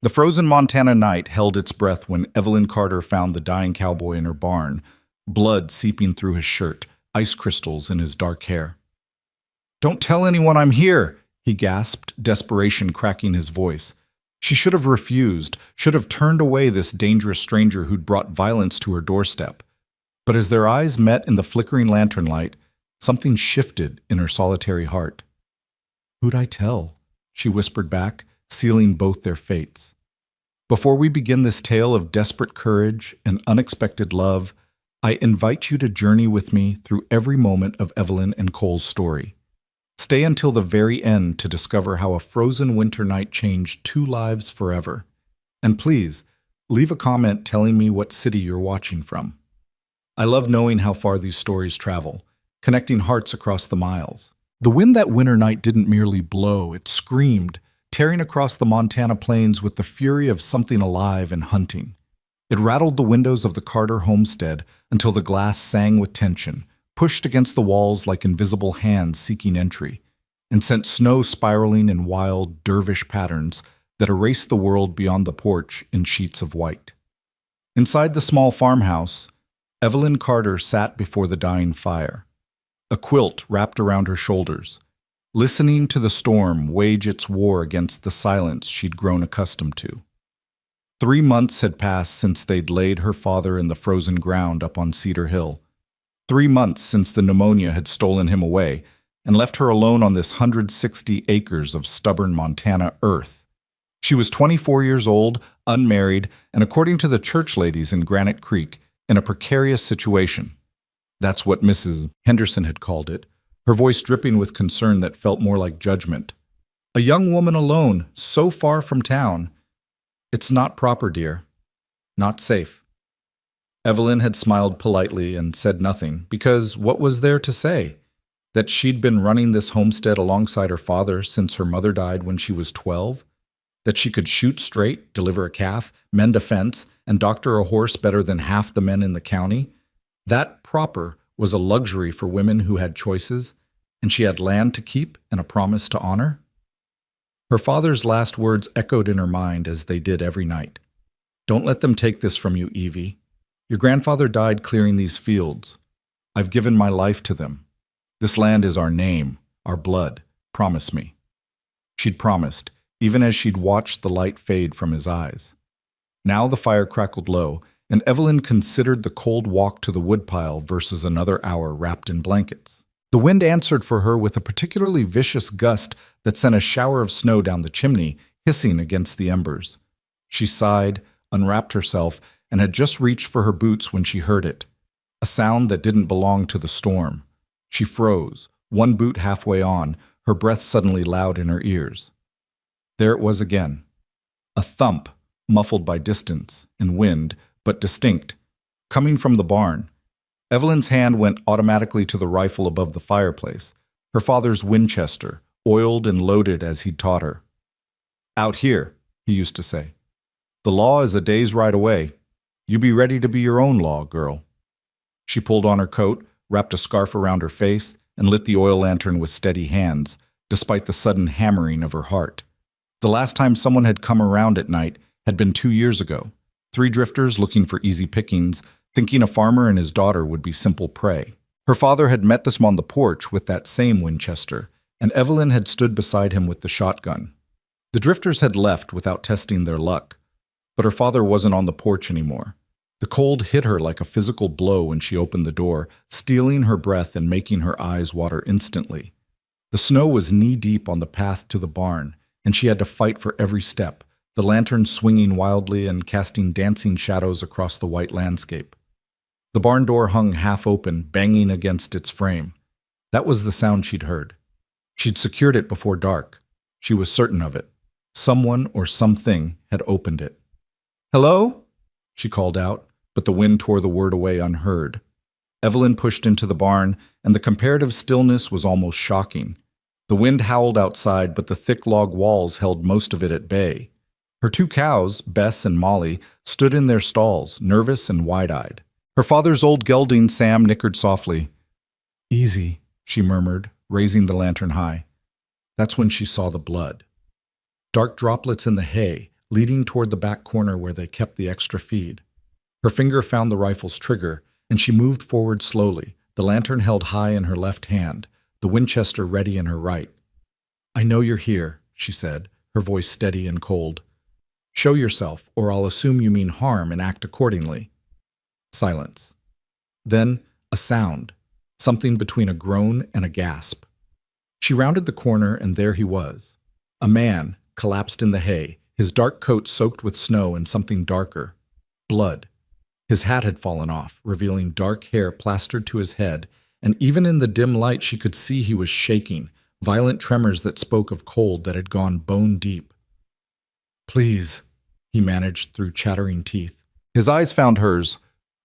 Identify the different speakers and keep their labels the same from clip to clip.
Speaker 1: The frozen Montana night held its breath when Evelyn Carter found the dying cowboy in her barn, blood seeping through his shirt, ice crystals in his dark hair. "Don't tell anyone I'm here," he gasped, desperation cracking his voice. She should have refused, should have turned away this dangerous stranger who'd brought violence to her doorstep. But as their eyes met in the flickering lantern light, something shifted in her solitary heart. "Who'd I tell?" she whispered back, sealing both their fates. Before we begin this tale of desperate courage and unexpected love, I invite you to journey with me through every moment of Evelyn and Cole's story. Stay until the very end to discover how a frozen winter night changed two lives forever. And please, leave a comment telling me what city you're watching from. I love knowing how far these stories travel, connecting hearts across the miles. The wind that winter night didn't merely blow, it screamed, tearing across the Montana plains with the fury of something alive and hunting. It rattled the windows of the Carter homestead until the glass sang with tension, pushed against the walls like invisible hands seeking entry, and sent snow spiraling in wild, dervish patterns that erased the world beyond the porch in sheets of white. Inside the small farmhouse, Evelyn Carter sat before the dying fire, a quilt wrapped around her shoulders, listening to the storm wage its war against the silence she'd grown accustomed to. 3 months had passed since they'd laid her father in the frozen ground up on Cedar Hill. 3 months since the pneumonia had stolen him away and left her alone on this 160 acres of stubborn Montana earth. She was 24 years old, unmarried, and according to the church ladies in Granite Creek, in a precarious situation. That's what Mrs. Henderson had called it, her voice dripping with concern that felt more like judgment. "A young woman alone, so far from town. It's not proper, dear. Not safe." Evelyn had smiled politely and said nothing, because what was there to say? That she'd been running this homestead alongside her father since her mother died when she was 12? That she could shoot straight, deliver a calf, mend a fence, and doctor a horse better than half the men in the county? That proper was a luxury for women who had choices, and she had land to keep and a promise to honor? Her father's last words echoed in her mind as they did every night. "Don't let them take this from you, Evie. Your grandfather died clearing these fields. I've given my life to them. This land is our name, our blood. Promise me." She'd promised, even as she'd watched the light fade from his eyes. Now the fire crackled low, and Evelyn considered the cold walk to the woodpile versus another hour wrapped in blankets. The wind answered for her with a particularly vicious gust that sent a shower of snow down the chimney, hissing against the embers. She sighed, unwrapped herself, and had just reached for her boots when she heard it. A sound that didn't belong to the storm. She froze, one boot halfway on, her breath suddenly loud in her ears. There it was again. A thump, muffled by distance and wind, but distinct, coming from the barn. Evelyn's hand went automatically to the rifle above the fireplace, her father's Winchester, oiled and loaded as he'd taught her. "Out here," he used to say. "The law is a day's ride away. You be ready to be your own law, girl." She pulled on her coat, wrapped a scarf around her face, and lit the oil lantern with steady hands, despite the sudden hammering of her heart. The last time someone had come around at night had been 2 years ago. 3 drifters looking for easy pickings, thinking a farmer and his daughter would be simple prey. Her father had met them on the porch with that same Winchester, and Evelyn had stood beside him with the shotgun. The drifters had left without testing their luck, but her father wasn't on the porch anymore. The cold hit her like a physical blow when she opened the door, stealing her breath and making her eyes water instantly. The snow was knee-deep on the path to the barn, and she had to fight for every step, the lantern swinging wildly and casting dancing shadows across the white landscape. The barn door hung half open, banging against its frame. That was the sound she'd heard. She'd secured it before dark. She was certain of it. Someone or something had opened it. "Hello?" she called out, but the wind tore the word away unheard. Evelyn pushed into the barn, and the comparative stillness was almost shocking. The wind howled outside, but the thick log walls held most of it at bay. Her 2 cows, Bess and Molly, stood in their stalls, nervous and wide-eyed. Her father's old gelding, Sam, nickered softly. "Easy," she murmured, raising the lantern high. That's when she saw the blood. Dark droplets in the hay, leading toward the back corner where they kept the extra feed. Her finger found the rifle's trigger, and she moved forward slowly, the lantern held high in her left hand, the Winchester ready in her right. "I know you're here," she said, her voice steady and cold. "Show yourself, or I'll assume you mean harm and act accordingly." Silence. Then a sound, something between a groan and a gasp. She rounded the corner, and there he was. A man, collapsed in the hay, his dark coat soaked with snow and something darker. Blood. His hat had fallen off, revealing dark hair plastered to his head, and even in the dim light she could see he was shaking, violent tremors that spoke of cold that had gone bone deep. "Please," he managed through chattering teeth. His eyes found hers.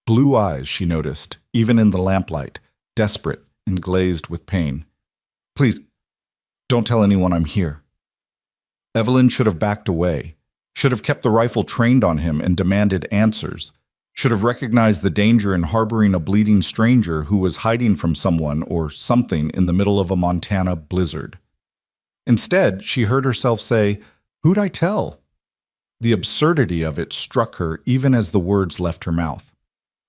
Speaker 1: Blue eyes, she noticed, even in the lamplight, desperate and glazed with pain. "Please, don't tell anyone I'm here." Evelyn should have backed away, should have kept the rifle trained on him and demanded answers, should have recognized the danger in harboring a bleeding stranger who was hiding from someone or something in the middle of a Montana blizzard. Instead, she heard herself say, "Who'd I tell?" The absurdity of it struck her even as the words left her mouth.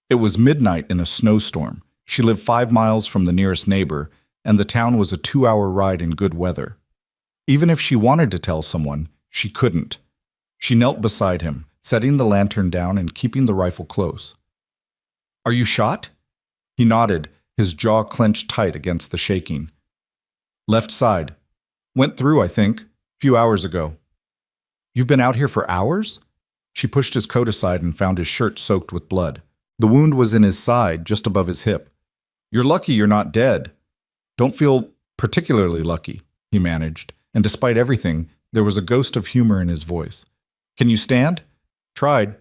Speaker 1: It was midnight in a snowstorm. She lived 5 miles from the nearest neighbor, and the town was a 2-hour ride in good weather. Even if she wanted to tell someone, she couldn't. She knelt beside him, setting the lantern down and keeping the rifle close. "Are you shot?" He nodded, his jaw clenched tight against the shaking. "Left side. Went through, I think, a few hours ago." "You've been out here for hours?" She pushed his coat aside and found his shirt soaked with blood. The wound was in his side, just above his hip. "You're lucky you're not dead." "Don't feel particularly lucky," he managed, and despite everything, there was a ghost of humor in his voice. "Can you stand?" "Tried.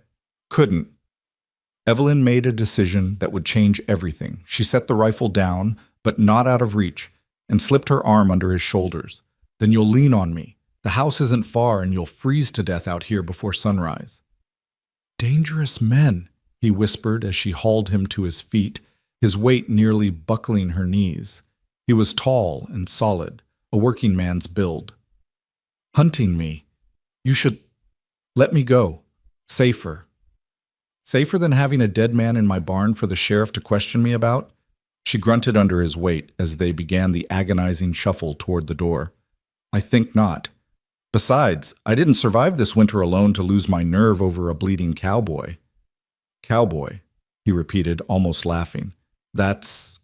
Speaker 1: Couldn't." Evelyn made a decision that would change everything. She set the rifle down, but not out of reach, and slipped her arm under his shoulders. "Then you'll lean on me. The house isn't far, and you'll freeze to death out here before sunrise." "Dangerous men," he whispered as she hauled him to his feet, his weight nearly buckling her knees. He was tall and solid, a working man's build. "Hunting me. You should let me go. Safer." "Safer than having a dead man in my barn for the sheriff to question me about?" She grunted under his weight as they began the agonizing shuffle toward the door. "I think not. Besides, I didn't survive this winter alone to lose my nerve over a bleeding cowboy." "Cowboy," he repeated, almost laughing. "That's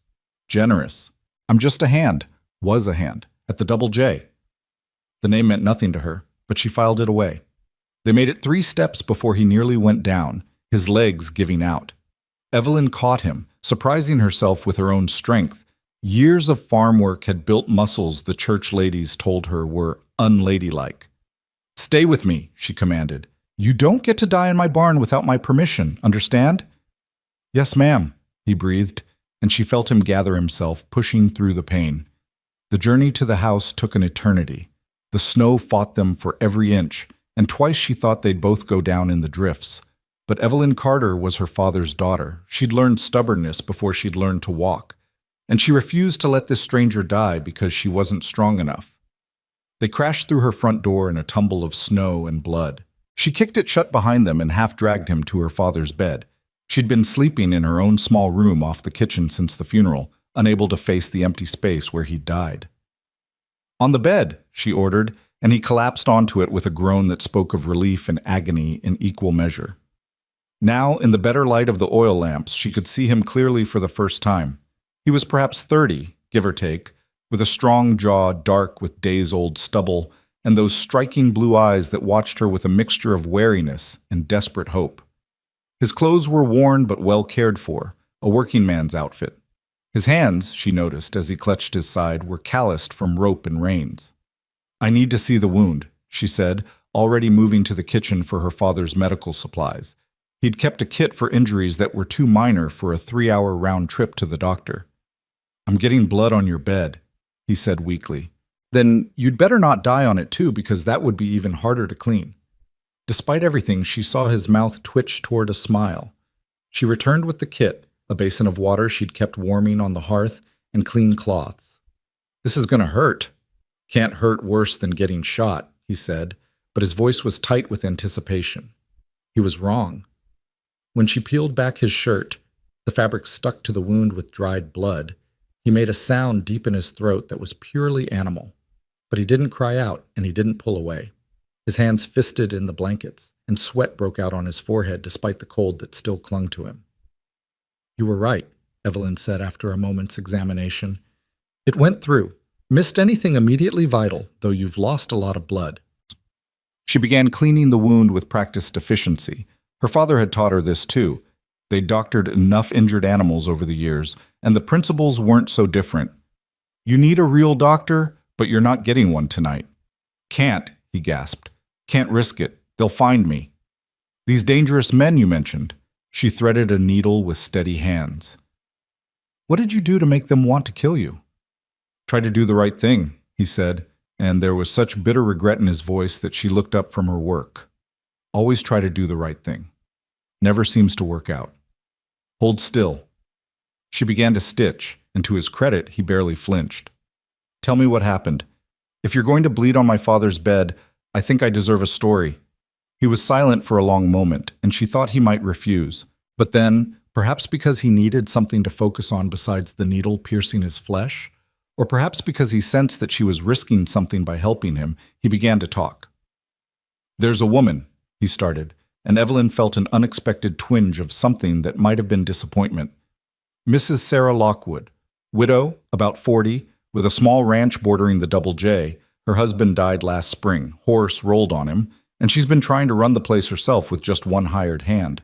Speaker 1: generous. I'm just a hand, was a hand, at the Double J." The name meant nothing to her, but she filed it away. They made it 3 steps before he nearly went down, his legs giving out. Evelyn caught him, surprising herself with her own strength. Years of farm work had built muscles the church ladies told her were unladylike. "Stay with me," she commanded. "You don't get to die in my barn without my permission, understand?" "Yes, ma'am," he breathed, and she felt him gather himself, pushing through the pain. The journey to the house took an eternity. The snow fought them for every inch, and twice she thought they'd both go down in the drifts. But Evelyn Carter was her father's daughter. She'd learned stubbornness before she'd learned to walk, and she refused to let this stranger die because she wasn't strong enough. They crashed through her front door in a tumble of snow and blood. She kicked it shut behind them and half-dragged him to her father's bed. She'd been sleeping in her own small room off the kitchen since the funeral, unable to face the empty space where he'd died. "On the bed," she ordered, and he collapsed onto it with a groan that spoke of relief and agony in equal measure. Now, in the better light of the oil lamps, she could see him clearly for the first time. He was perhaps 30, give or take, with a strong jaw dark with days-old stubble, and those striking blue eyes that watched her with a mixture of wariness and desperate hope. His clothes were worn but well cared for, a working man's outfit. His hands, she noticed as he clutched his side, were calloused from rope and reins. "I need to see the wound," she said, already moving to the kitchen for her father's medical supplies. He'd kept a kit for injuries that were too minor for a 3-hour round trip to the doctor. "I'm getting blood on your bed," he said weakly. "Then you'd better not die on it too, because that would be even harder to clean." Despite everything, she saw his mouth twitch toward a smile. She returned with the kit, a basin of water she'd kept warming on the hearth, and clean cloths. "This is going to hurt." "Can't hurt worse than getting shot," he said, but his voice was tight with anticipation. He was wrong. When she peeled back his shirt, the fabric stuck to the wound with dried blood. He made a sound deep in his throat that was purely animal. But he didn't cry out, and he didn't pull away. His hands fisted in the blankets, and sweat broke out on his forehead despite the cold that still clung to him. "You were right," Evelyn said after a moment's examination. "It went through. Missed anything immediately vital, though you've lost a lot of blood." She began cleaning the wound with practiced efficiency. Her father had taught her this too. They'd doctored enough injured animals over the years, and the principles weren't so different. "You need a real doctor, but you're not getting one tonight." "Can't," he gasped. "Can't risk it. They'll find me." "These dangerous men you mentioned." She threaded a needle with steady hands. "What did you do to make them want to kill you?" "Try to do the right thing," he said, and there was such bitter regret in his voice that she looked up from her work. "Always try to do the right thing. Never seems to work out. Hold still." She began to stitch, and to his credit, he barely flinched. "Tell me what happened. If you're going to bleed on my father's bed, I think I deserve a story." He was silent for a long moment, and she thought he might refuse. But then, perhaps because he needed something to focus on besides the needle piercing his flesh, or perhaps because he sensed that she was risking something by helping him, he began to talk. "There's a woman," he started, and Evelyn felt an unexpected twinge of something that might have been disappointment. "Mrs. Sarah Lockwood, widow, about 40, with a small ranch bordering the Double J. Her husband died last spring, horse rolled on him, and she's been trying to run the place herself with just one hired hand."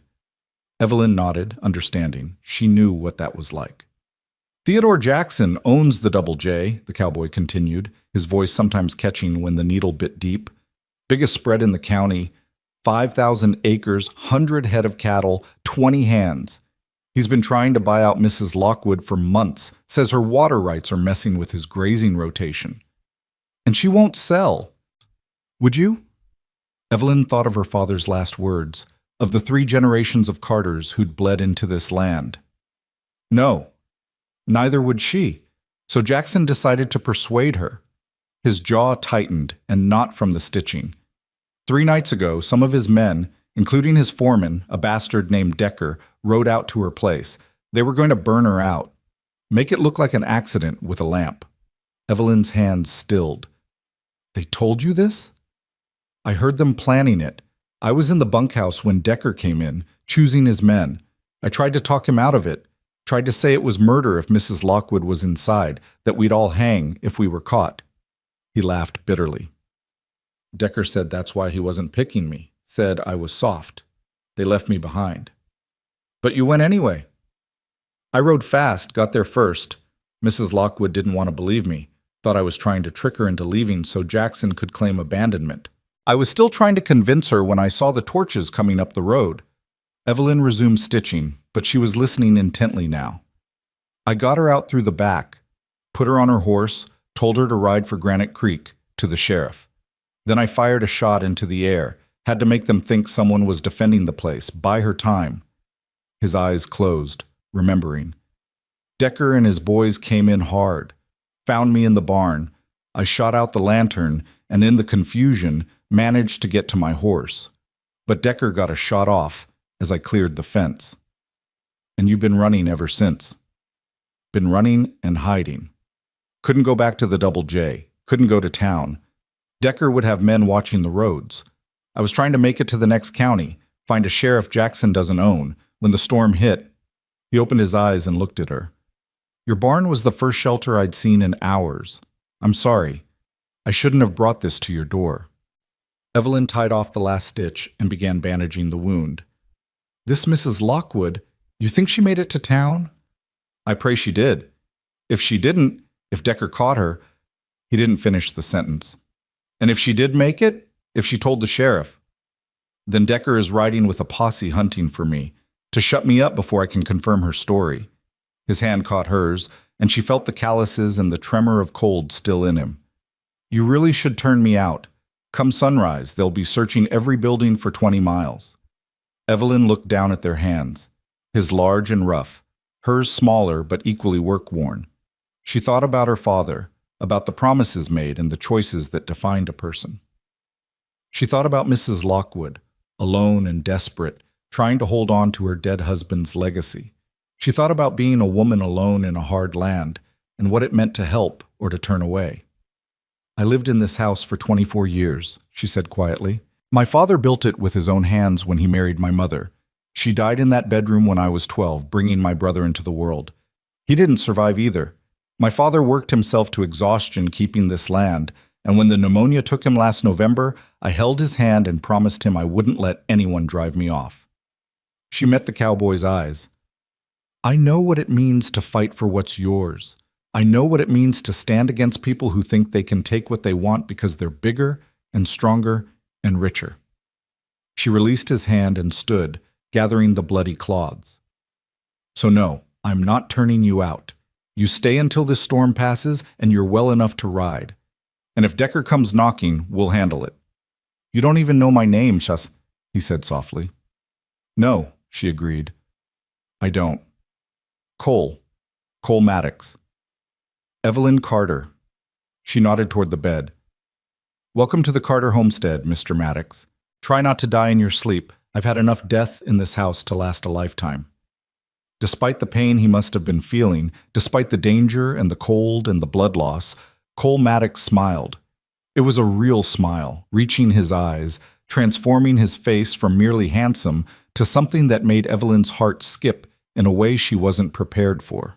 Speaker 1: Evelyn nodded, understanding. She knew what that was like. "Theodore Jackson owns the Double J," the cowboy continued, his voice sometimes catching when the needle bit deep. "Biggest spread in the county, 5,000 acres, 100 head of cattle, 20 hands. He's been trying to buy out Mrs. Lockwood for months, says her water rights are messing with his grazing rotation. And she won't sell. Would you?" Evelyn thought of her father's last words, of the 3 generations of Carters who'd bled into this land. No, neither would she. So Jackson decided to persuade her. His jaw tightened, and not from the stitching. 3 nights ago, some of his men, including his foreman, a bastard named Decker, rode out to her place. They were going to burn her out. Make it look like an accident with a lamp. Evelyn's hands stilled. "They told you this?" "I heard them planning it. I was in the bunkhouse when Decker came in, choosing his men. I tried to talk him out of it, tried to say it was murder if Mrs. Lockwood was inside, that we'd all hang if we were caught." He laughed bitterly. "Decker said that's why he wasn't picking me, said I was soft. They left me behind." "But you went anyway." "I rode fast, got there first. Mrs. Lockwood didn't want to believe me, thought I was trying to trick her into leaving so Jackson could claim abandonment. I was still trying to convince her when I saw the torches coming up the road." Evelyn resumed stitching, but she was listening intently now. "I got her out through the back, put her on her horse, told her to ride for Granite Creek, to the sheriff. Then I fired a shot into the air, had to make them think someone was defending the place, buy her time." His eyes closed, remembering. "Decker and his boys came in hard, found me in the barn. I shot out the lantern, and in the confusion, managed to get to my horse. But Decker got a shot off as I cleared the fence. And you've been running ever since. Been running and hiding. Couldn't go back to the Double J, couldn't go to town. Decker would have men watching the roads. I was trying to make it to the next county, find a sheriff Jackson doesn't own, when the storm hit." He opened his eyes and looked at her. "Your barn was the first shelter I'd seen in hours. I'm sorry. I shouldn't have brought this to your door." Evelyn tied off the last stitch and began bandaging the wound. "This Mrs. Lockwood, you think she made it to town?" "I pray she did. If she didn't, if Decker caught her..." He didn't finish the sentence. "And if she did make it, if she told the sheriff, then Decker is riding with a posse hunting for me, to shut me up before I can confirm her story." His hand caught hers, and she felt the calluses and the tremor of cold still in him. "You really should turn me out. Come sunrise, they'll be searching every building for 20 miles. Evelyn looked down at their hands, his large and rough, hers smaller but equally work-worn. She thought about her father, about the promises made and the choices that defined a person. She thought about Mrs. Lockwood, alone and desperate, trying to hold on to her dead husband's legacy. She thought about being a woman alone in a hard land and what it meant to help or to turn away. I lived in this house for 24 years, she said quietly. My father built it with his own hands when he married my mother. She died in that bedroom when I was 12, bringing my brother into the world. He didn't survive either. My father worked himself to exhaustion keeping this land, and when the pneumonia took him last November, I held his hand and promised him I wouldn't let anyone drive me off. She met the cowboy's eyes. I know what it means to fight for what's yours. I know what it means to stand against people who think they can take what they want because they're bigger and stronger and richer. She released his hand and stood, gathering the bloody cloths. So no, I'm not turning you out. You stay until this storm passes and you're well enough to ride. And if Decker comes knocking, we'll handle it. You don't even know my name, he said softly. No, she agreed. I don't. Cole Maddox. Evelyn Carter. She nodded toward the bed. Welcome to the Carter homestead, Mr. Maddox. Try not to die in your sleep. I've had enough death in this house to last a lifetime. Despite the pain he must have been feeling, despite the danger and the cold and the blood loss, Cole Maddox smiled. It was a real smile, reaching his eyes, transforming his face from merely handsome to something that made Evelyn's heart skip in a way she wasn't prepared for.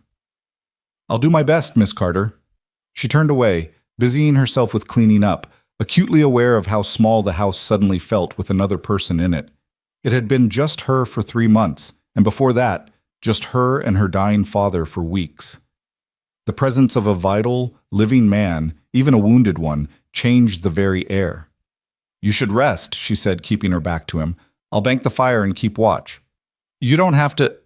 Speaker 1: I'll do my best, Miss Carter. She turned away, busying herself with cleaning up, acutely aware of how small the house suddenly felt with another person in it. It had been just her for 3 months, and before that, just her and her dying father for weeks. The presence of a vital, living man, even a wounded one, changed the very air. You should rest, she said, keeping her back to him. I'll bank the fire and keep watch. You don't have to...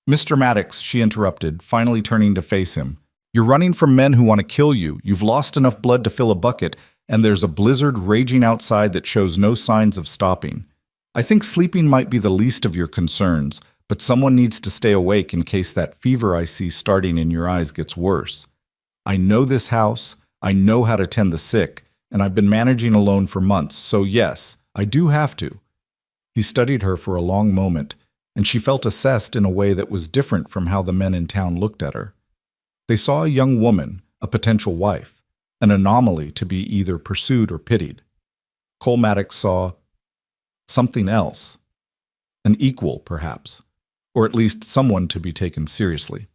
Speaker 1: Mr. Maddox, she interrupted, finally turning to face him. You're running from men who want to kill you. You've lost enough blood to fill a bucket, and there's a blizzard raging outside that shows no signs of stopping. I think sleeping might be the least of your concerns, but someone needs to stay awake in case that fever I see starting in your eyes gets worse. I know this house, I know how to tend the sick, and I've been managing alone for months, so yes, I do have to. He studied her for a long moment, and she felt assessed in a way that was different from how the men in town looked at her. They saw a young woman, a potential wife, an anomaly to be either pursued or pitied. Cole Maddox saw something else, an equal, perhaps, or at least someone to be taken seriously.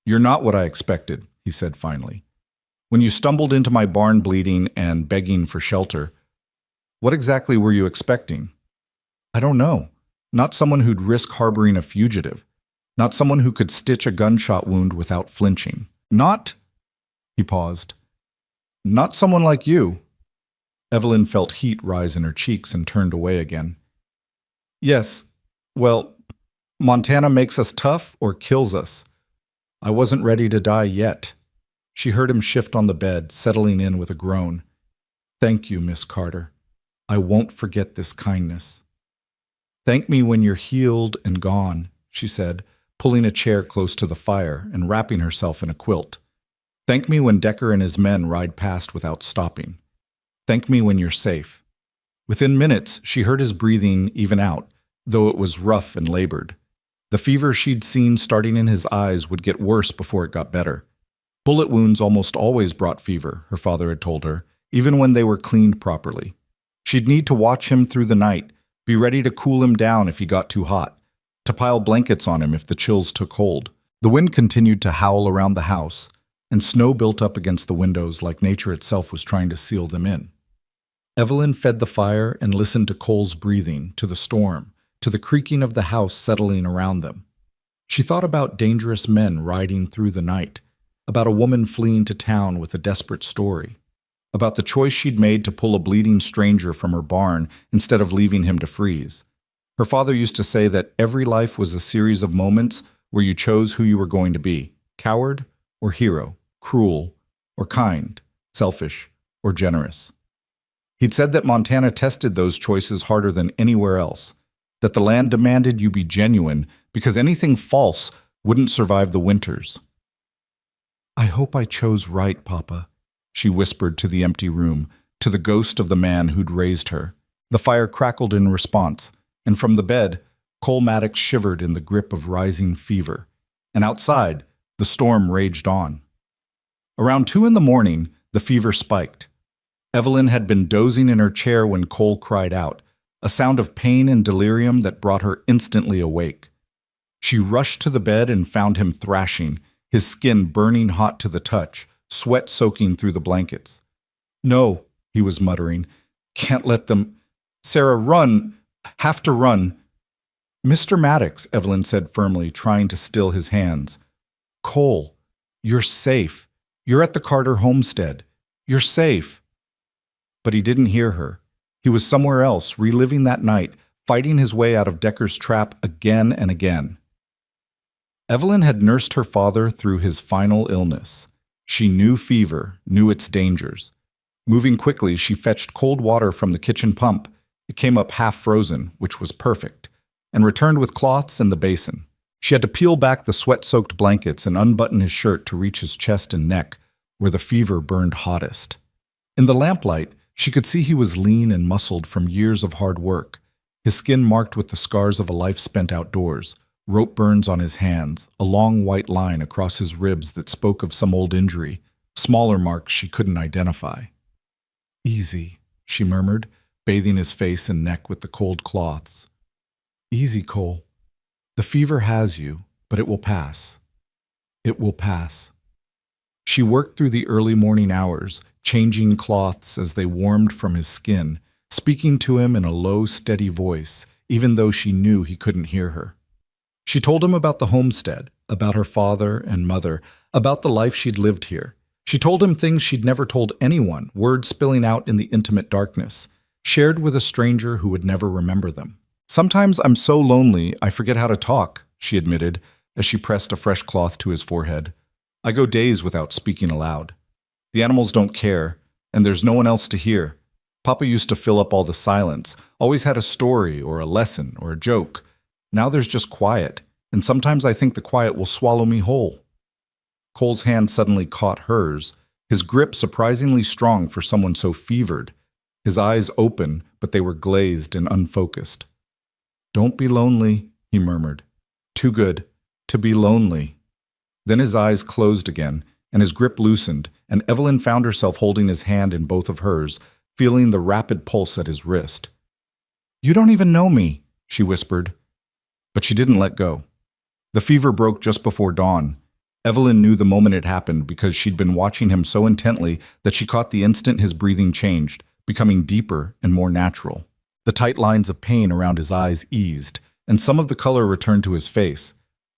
Speaker 1: You're not what I expected, he said finally. When you stumbled into my barn bleeding and begging for shelter, what exactly were you expecting? I don't know. Not someone who'd risk harboring a fugitive. Not someone who could stitch a gunshot wound without flinching. He paused. Not someone like you. Evelyn felt heat rise in her cheeks and turned away again. Yes, well, Montana makes us tough or kills us. I wasn't ready to die yet. She heard him shift on the bed, settling in with a groan. Thank you, Miss Carter. I won't forget this kindness. Thank me when you're healed and gone, she said, pulling a chair close to the fire and wrapping herself in a quilt. Thank me when Decker and his men ride past without stopping. Thank me when you're safe. Within minutes, she heard his breathing even out, though it was rough and labored. The fever she'd seen starting in his eyes would get worse before it got better. Bullet wounds almost always brought fever, her father had told her, even when they were cleaned properly. She'd need to watch him through the night, be ready to cool him down if he got too hot, to pile blankets on him if the chills took hold. The wind continued to howl around the house, and snow built up against the windows like nature itself was trying to seal them in. Evelyn fed the fire and listened to Cole's breathing, to the storm, to the creaking of the house settling around them. She thought about dangerous men riding through the night, about a woman fleeing to town with a desperate story, about the choice she'd made to pull a bleeding stranger from her barn instead of leaving him to freeze. Her father used to say that every life was a series of moments where you chose who you were going to be, coward or hero, cruel or kind, selfish or generous. He'd said that Montana tested those choices harder than anywhere else, that the land demanded you be genuine because anything false wouldn't survive the winters. I hope I chose right, Papa, she whispered to the empty room, to the ghost of the man who'd raised her. The fire crackled in response, and from the bed, Cole Maddox shivered in the grip of rising fever. And outside, the storm raged on. Around 2 in the morning, the fever spiked. Evelyn had been dozing in her chair when Cole cried out, a sound of pain and delirium that brought her instantly awake. She rushed to the bed and found him thrashing, his skin burning hot to the touch, sweat soaking through the blankets. "No," he was muttering. "Can't let them. Sarah, run. Have to run." "Mr. Maddox," Evelyn said firmly, trying to still his hands. "Cole, you're safe. You're at the Carter homestead. You're safe." But he didn't hear her. He was somewhere else, reliving that night, fighting his way out of Decker's trap again and again. Evelyn had nursed her father through his final illness. She knew fever, knew its dangers. Moving quickly, she fetched cold water from the kitchen pump. It came up half frozen, which was perfect, and returned with cloths and the basin. She had to peel back the sweat-soaked blankets and unbutton his shirt to reach his chest and neck, where the fever burned hottest. In the lamplight, she could see he was lean and muscled from years of hard work, his skin marked with the scars of a life spent outdoors, rope burns on his hands, a long white line across his ribs that spoke of some old injury, smaller marks she couldn't identify. "Easy," she murmured, bathing his face and neck with the cold cloths. "Easy, Cole. The fever has you, but it will pass. It will pass." She worked through the early morning hours, changing cloths as they warmed from his skin, speaking to him in a low, steady voice, even though she knew he couldn't hear her. She told him about the homestead, about her father and mother, about the life she'd lived here. She told him things she'd never told anyone, words spilling out in the intimate darkness, shared with a stranger who would never remember them. "Sometimes I'm so lonely I forget how to talk," she admitted, as she pressed a fresh cloth to his forehead. "I go days without speaking aloud. The animals don't care, and there's no one else to hear. Papa used to fill up all the silence, always had a story or a lesson or a joke. Now there's just quiet, and sometimes I think the quiet will swallow me whole." Cole's hand suddenly caught hers, his grip surprisingly strong for someone so fevered. His eyes open, but they were glazed and unfocused. "Don't be lonely," he murmured. "Too good to be lonely." Then his eyes closed again, and his grip loosened, and Evelyn found herself holding his hand in both of hers, feeling the rapid pulse at his wrist. "You don't even know me," she whispered. But she didn't let go. The fever broke just before dawn. Evelyn knew the moment it happened because she'd been watching him so intently that she caught the instant his breathing changed, becoming deeper and more natural. The tight lines of pain around his eyes eased, and some of the color returned to his face.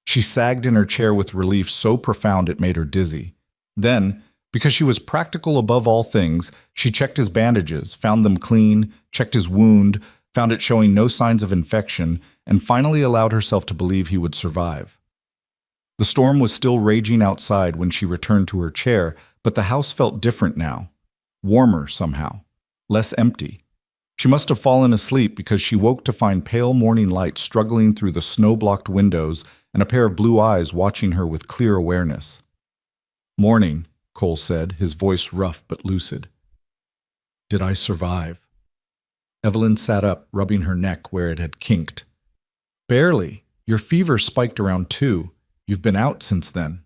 Speaker 1: She sagged in her chair with relief so profound it made her dizzy. Then, because she was practical above all things, she checked his bandages, found them clean, checked his wound, found it showing no signs of infection, and finally allowed herself to believe he would survive. The storm was still raging outside when she returned to her chair, but the house felt different now. Warmer somehow. Less empty. She must have fallen asleep because she woke to find pale morning light struggling through the snow-blocked windows and a pair of blue eyes watching her with clear awareness. "Morning," Cole said, his voice rough but lucid. "Did I survive?" Evelyn sat up, rubbing her neck where it had kinked. "Barely. Your fever spiked around 2. You've been out since then."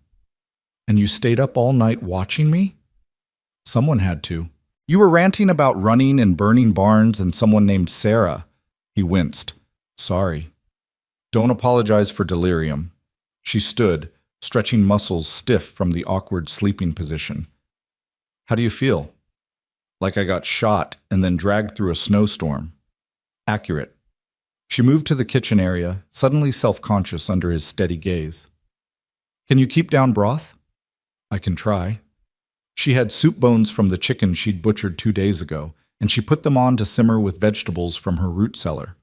Speaker 1: "And you stayed up all night watching me?" "Someone had to. You were ranting about running and burning barns and someone named Sarah." He winced. "Sorry." "Don't apologize for delirium." She stood, stretching muscles stiff from the awkward sleeping position. "How do you feel?" "Like I got shot and then dragged through a snowstorm." "Accurate." She moved to the kitchen area, suddenly self-conscious under his steady gaze. "Can you keep down broth?" "I can try." She had soup bones from the chicken she'd butchered 2 days ago, and she put them on to simmer with vegetables from her root cellar.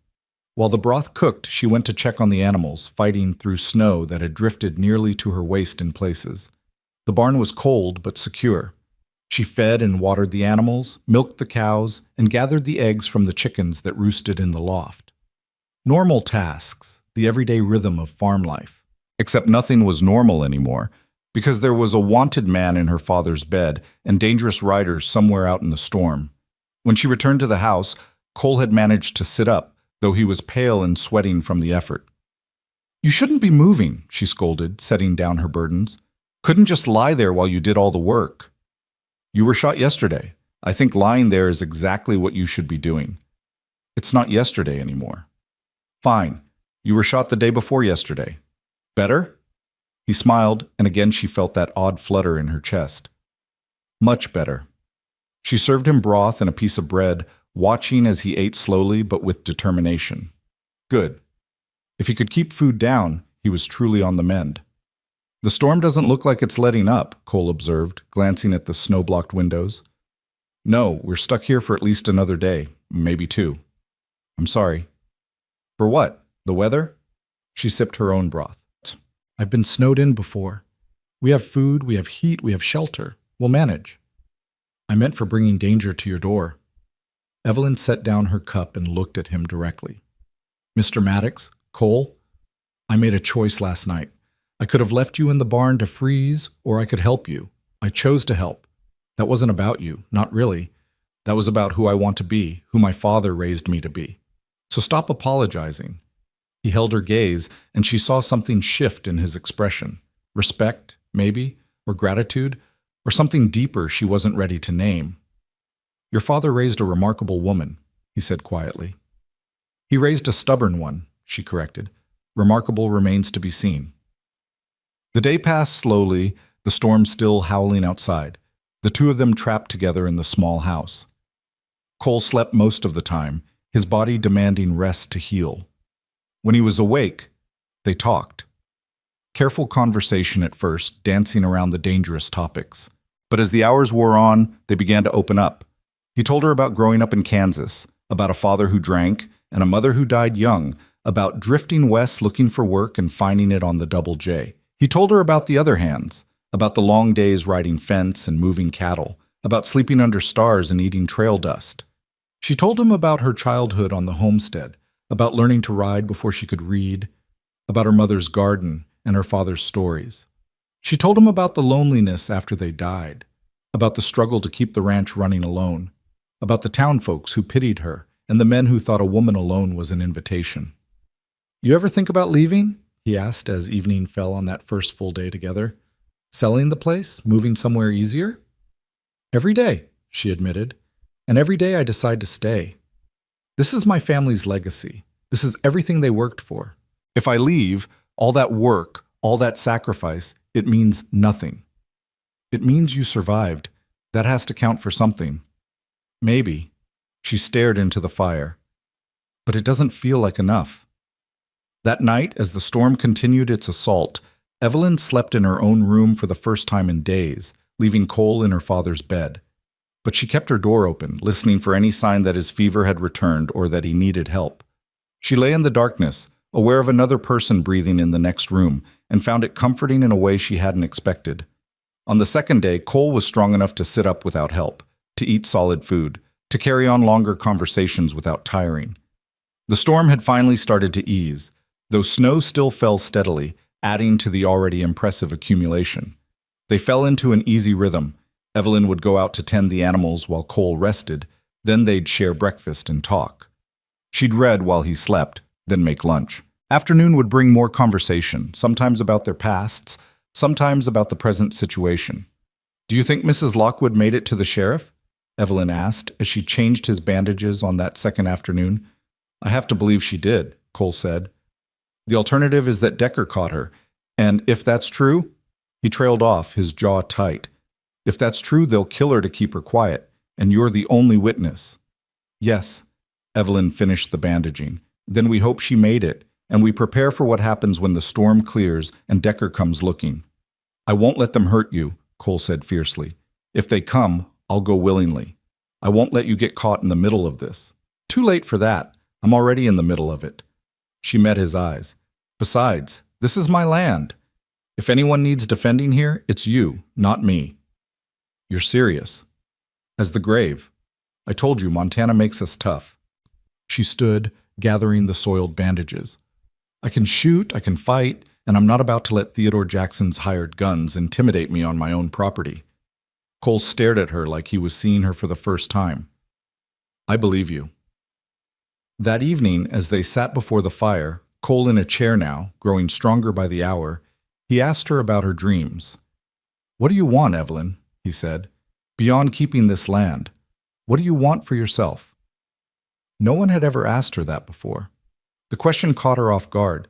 Speaker 1: While the broth cooked, she went to check on the animals, fighting through snow that had drifted nearly to her waist in places. The barn was cold but secure. She fed and watered the animals, milked the cows, and gathered the eggs from the chickens that roosted in the loft. Normal tasks, the everyday rhythm of farm life. Except nothing was normal anymore, because there was a wanted man in her father's bed and dangerous riders somewhere out in the storm. When she returned to the house, Cole had managed to sit up, though he was pale and sweating from the effort. "You shouldn't be moving," she scolded, setting down her burdens. "Couldn't just lie there while you did all the work." "You were shot yesterday. I think lying there is exactly what you should be doing." "It's not yesterday anymore." "Fine. You were shot the day before yesterday. Better?" He smiled, and again she felt that odd flutter in her chest. "Much better." She served him broth and a piece of bread, watching as he ate slowly but with determination. Good. If he could keep food down, he was truly on the mend. "The storm doesn't look like it's letting up," Cole observed, glancing at the snow-blocked windows. "No, we're stuck here for at least another day, maybe two." "I'm sorry." "For what? The weather?" She sipped her own broth. "I've been snowed in before. We have food, we have heat, we have shelter. We'll manage." "I meant for bringing danger to your door." Evelyn set down her cup and looked at him directly. "Mr. Maddox, Cole, I made a choice last night. I could have left you in the barn to freeze, or I could help you. I chose to help. That wasn't about you, not really. That was about who I want to be, who my father raised me to be. So stop apologizing." He held her gaze, and she saw something shift in his expression. Respect, maybe, or gratitude, or something deeper she wasn't ready to name. "Your father raised a remarkable woman," he said quietly. "He raised a stubborn one," she corrected. "Remarkable remains to be seen." The day passed slowly, the storm still howling outside, the two of them trapped together in the small house. Cole slept most of the time, his body demanding rest to heal. When he was awake, they talked. Careful conversation at first, dancing around the dangerous topics. But as the hours wore on, they began to open up. He told her about growing up in Kansas, about a father who drank, and a mother who died young, about drifting west looking for work and finding it on the Double J. He told her about the other hands, about the long days riding fence and moving cattle, about sleeping under stars and eating trail dust. She told him about her childhood on the homestead, about learning to ride before she could read, about her mother's garden and her father's stories. She told him about the loneliness after they died, about the struggle to keep the ranch running alone, about the town folks who pitied her and the men who thought a woman alone was an invitation. "You ever think about leaving?" he asked as evening fell on that first full day together. "Selling the place? Moving somewhere easier?" "Every day," she admitted. "And every day I decide to stay. This is my family's legacy. This is everything they worked for. If I leave, all that work, all that sacrifice, it means nothing. It means you survived. That has to count for something." "Maybe." She stared into the fire. "But it doesn't feel like enough." That night, as the storm continued its assault, Evelyn slept in her own room for the first time in days, leaving Cole in her father's bed. But she kept her door open, listening for any sign that his fever had returned or that he needed help. She lay in the darkness, aware of another person breathing in the next room, and found it comforting in a way she hadn't expected. On the second day, Cole was strong enough to sit up without help, to eat solid food, to carry on longer conversations without tiring. The storm had finally started to ease, though snow still fell steadily, adding to the already impressive accumulation. They fell into an easy rhythm. Evelyn would go out to tend the animals while Cole rested, then they'd share breakfast and talk. She'd read while he slept, then make lunch. Afternoon would bring more conversation, sometimes about their pasts, sometimes about the present situation. "Do you think Mrs. Lockwood made it to the sheriff?" Evelyn asked as she changed his bandages on that second afternoon. "I have to believe she did," Cole said. "The alternative is that Decker caught her, and if that's true," he trailed off, his jaw tight. "If that's true, they'll kill her to keep her quiet, and you're the only witness." "Yes," Evelyn finished the bandaging. "Then we hope she made it, and we prepare for what happens when the storm clears and Decker comes looking." "I won't let them hurt you," Cole said fiercely. "If they come, I'll go willingly. I won't let you get caught in the middle of this." "Too late for that. I'm already in the middle of it." She met his eyes. "Besides, this is my land. If anyone needs defending here, it's you, not me." "You're serious." "As the grave. I told you, Montana makes us tough." She stood, gathering the soiled bandages. "I can shoot, I can fight, and I'm not about to let Theodore Jackson's hired guns intimidate me on my own property." Cole stared at her like he was seeing her for the first time. "I believe you." That evening, as they sat before the fire, Cole in a chair now, growing stronger by the hour, he asked her about her dreams. "What do you want, Evelyn?" he said. "Beyond keeping this land, what do you want for yourself?" No one had ever asked her that before. The question caught her off guard,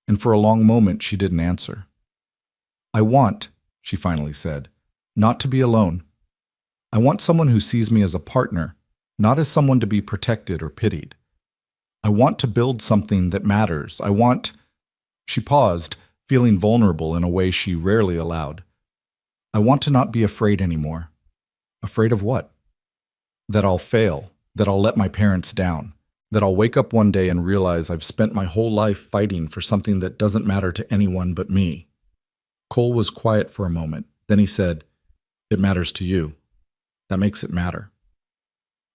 Speaker 1: and for a long moment she didn't answer. "I want," she finally said, "not to be alone. I want someone who sees me as a partner, not as someone to be protected or pitied. I want to build something that matters. I want—" She paused, feeling vulnerable in a way she rarely allowed. "I want to not be afraid anymore." Afraid of what? That I'll fail, that I'll let my parents down, that I'll wake up one day and realize I've spent my whole life fighting for something that doesn't matter to anyone but me. Cole was quiet for a moment. Then he said, "It matters to you. That makes it matter."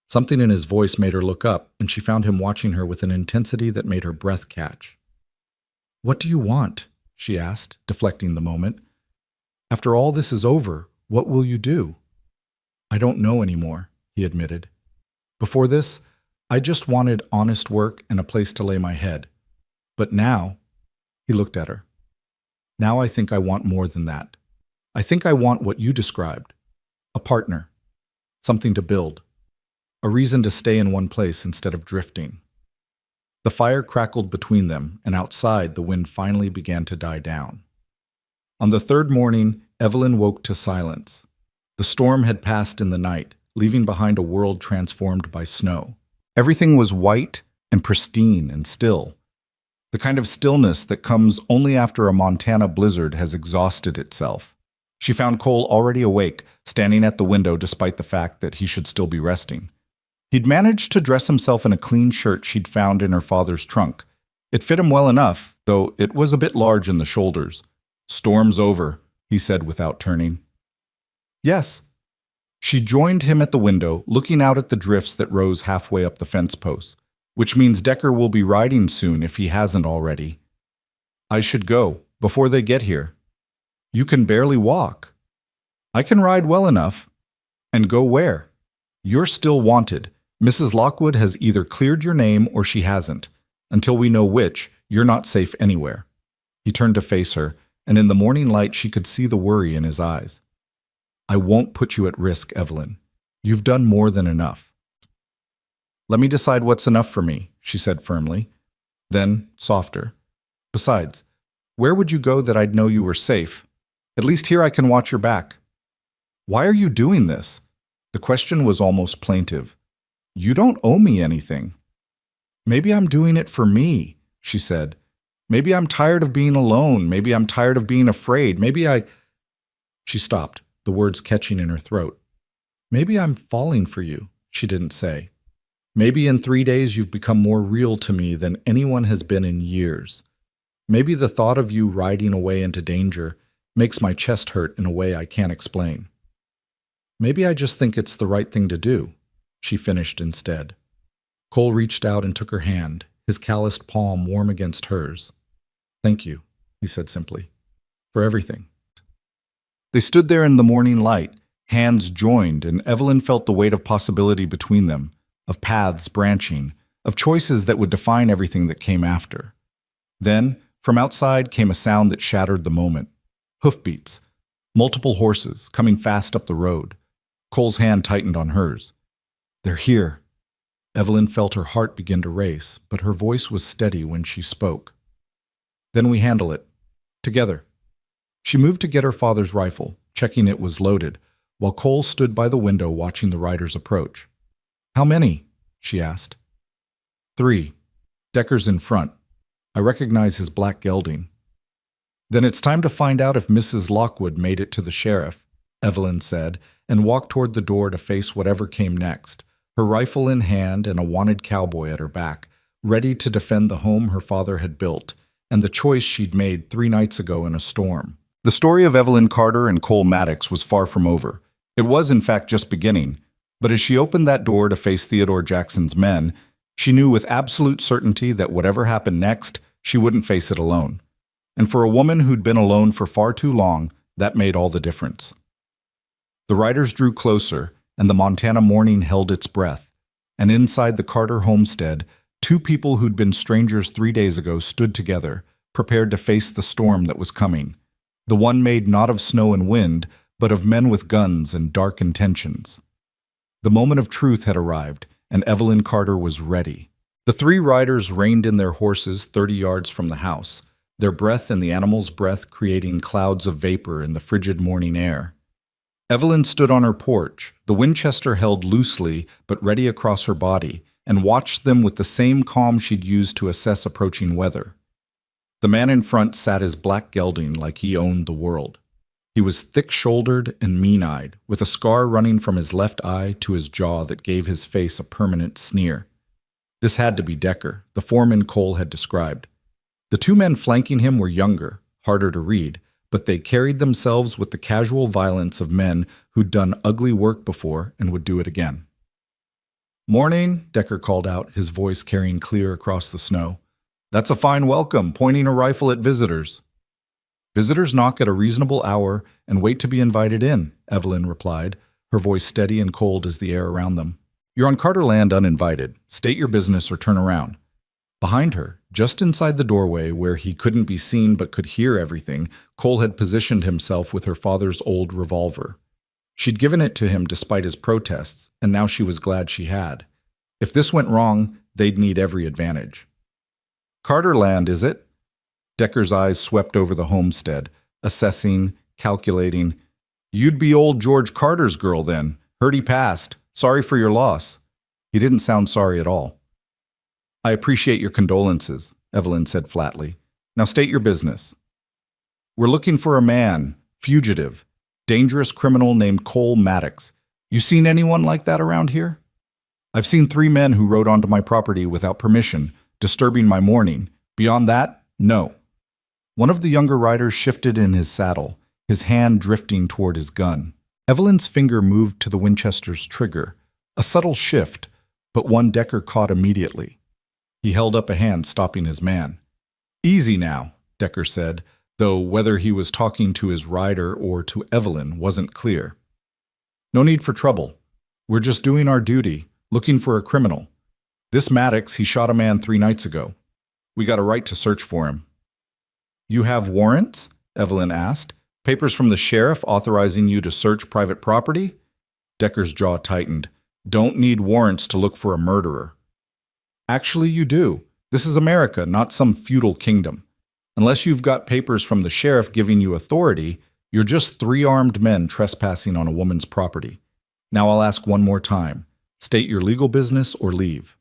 Speaker 1: Something in his voice made her look up, and she found him watching her with an intensity that made her breath catch. "What do you want?" she asked, deflecting the moment. "After all this is over, what will you do?" "I don't know anymore," he admitted. "Before this, I just wanted honest work and a place to lay my head. But now," he looked at her, "now I think I want more than that. I think I want what you described. A partner. Something to build. A reason to stay in one place instead of drifting." The fire crackled between them, and outside the wind finally began to die down. On the third morning, Evelyn woke to silence. The storm had passed in the night, leaving behind a world transformed by snow. Everything was white and pristine and still, the kind of stillness that comes only after a Montana blizzard has exhausted itself. She found Cole already awake, standing at the window despite the fact that he should still be resting. He'd managed to dress himself in a clean shirt she'd found in her father's trunk. It fit him well enough, though it was a bit large in the shoulders. "Storm's over," he said without turning. "Yes." She joined him at the window, looking out at the drifts that rose halfway up the fence posts, which means Decker will be riding soon if he hasn't already. "I should go, before they get here." "You can barely walk." "I can ride well enough." "And go where?" "You're still wanted. Mrs. Lockwood has either cleared your name or she hasn't. Until we know which, you're not safe anywhere." He turned to face her, and in the morning light she could see the worry in his eyes. "I won't put you at risk, Evelyn. You've done more than enough." "Let me decide what's enough for me," she said firmly. Then, softer, "Besides, where would you go that I'd know you were safe? At least here I can watch your back." "Why are you doing this?" The question was almost plaintive. "You don't owe me anything." "Maybe I'm doing it for me," she said. "Maybe I'm tired of being alone. Maybe I'm tired of being afraid. She stopped, the words catching in her throat. "Maybe I'm falling for you," she didn't say. "Maybe in 3 days you've become more real to me than anyone has been in years. Maybe the thought of you riding away into danger makes my chest hurt in a way I can't explain. Maybe I just think it's the right thing to do," she finished instead. Cole reached out and took her hand, his calloused palm warm against hers. "Thank you," he said simply, "for everything." They stood there in the morning light, hands joined, and Evelyn felt the weight of possibility between them, of paths branching, of choices that would define everything that came after. Then, from outside came a sound that shattered the moment. Hoofbeats. Multiple horses, coming fast up the road. Cole's hand tightened on hers. "They're here." Evelyn felt her heart begin to race, but her voice was steady when she spoke. "Then we handle it. Together." She moved to get her father's rifle, checking it was loaded, while Cole stood by the window watching the riders approach. "How many?" she asked. "3. Decker's in front. I recognize his black gelding." "Then it's time to find out if Mrs. Lockwood made it to the sheriff," Evelyn said, and walked toward the door to face whatever came next, her rifle in hand and a wanted cowboy at her back, ready to defend the home her father had built, and the choice she'd made 3 nights ago in a storm. The story of Evelyn Carter and Cole Maddox was far from over. It was, in fact, just beginning. But as she opened that door to face Theodore Jackson's men, she knew with absolute certainty that whatever happened next, she wouldn't face it alone. And for a woman who'd been alone for far too long, that made all the difference. The riders drew closer, and the Montana morning held its breath. And inside the Carter homestead, Two people who'd been strangers 3 days ago stood together, prepared to face the storm that was coming. The one made not of snow and wind, but of men with guns and dark intentions. The moment of truth had arrived, and Evelyn Carter was ready. The three riders reined in their horses 30 yards from the house, their breath and the animal's breath creating clouds of vapor in the frigid morning air. Evelyn stood on her porch, the Winchester held loosely but ready across her body, and watched them with the same calm she'd used to assess approaching weather. The man in front sat his black gelding like he owned the world. He was thick-shouldered and mean-eyed, with a scar running from his left eye to his jaw that gave his face a permanent sneer. This had to be Decker, the foreman Cole had described. The two men flanking him were younger, harder to read, but they carried themselves with the casual violence of men who'd done ugly work before and would do it again. "Morning," Decker called out, his voice carrying clear across the snow. "That's a fine welcome, pointing a rifle at visitors." "Visitors knock at a reasonable hour and wait to be invited in," Evelyn replied, her voice steady and cold as the air around them. "You're on Carter land uninvited. State your business or turn around." Behind her, just inside the doorway where he couldn't be seen but could hear everything, Cole had positioned himself with her father's old revolver. She'd given it to him despite his protests, and now she was glad she had. If this went wrong, they'd need every advantage. "Carter land, is it?" Decker's eyes swept over the homestead, assessing, calculating. "You'd be old George Carter's girl then. Heard he passed. Sorry for your loss." He didn't sound sorry at all. "I appreciate your condolences," Evelyn said flatly. "Now state your business." "We're looking for a man, fugitive, dangerous criminal named Cole Maddox. You seen anyone like that around here?" "I've seen 3 men who rode onto my property without permission, disturbing my morning. Beyond that, no." One of the younger riders shifted in his saddle, his hand drifting toward his gun. Evelyn's finger moved to the Winchester's trigger, a subtle shift, but one Decker caught immediately. He held up a hand, stopping his man. "Easy now," Decker said, though whether he was talking to his rider or to Evelyn wasn't clear. "No need for trouble. We're just doing our duty, looking for a criminal. This Maddox, he shot a man 3 nights ago. We got a right to search for him." "You have warrants?" Evelyn asked. "Papers from the sheriff authorizing you to search private property?" Decker's jaw tightened. "Don't need warrants to look for a murderer." "Actually, you do. This is America, not some feudal kingdom. Unless you've got papers from the sheriff giving you authority, you're just 3 armed men trespassing on a woman's property. Now I'll ask one more time. State your legal business or leave."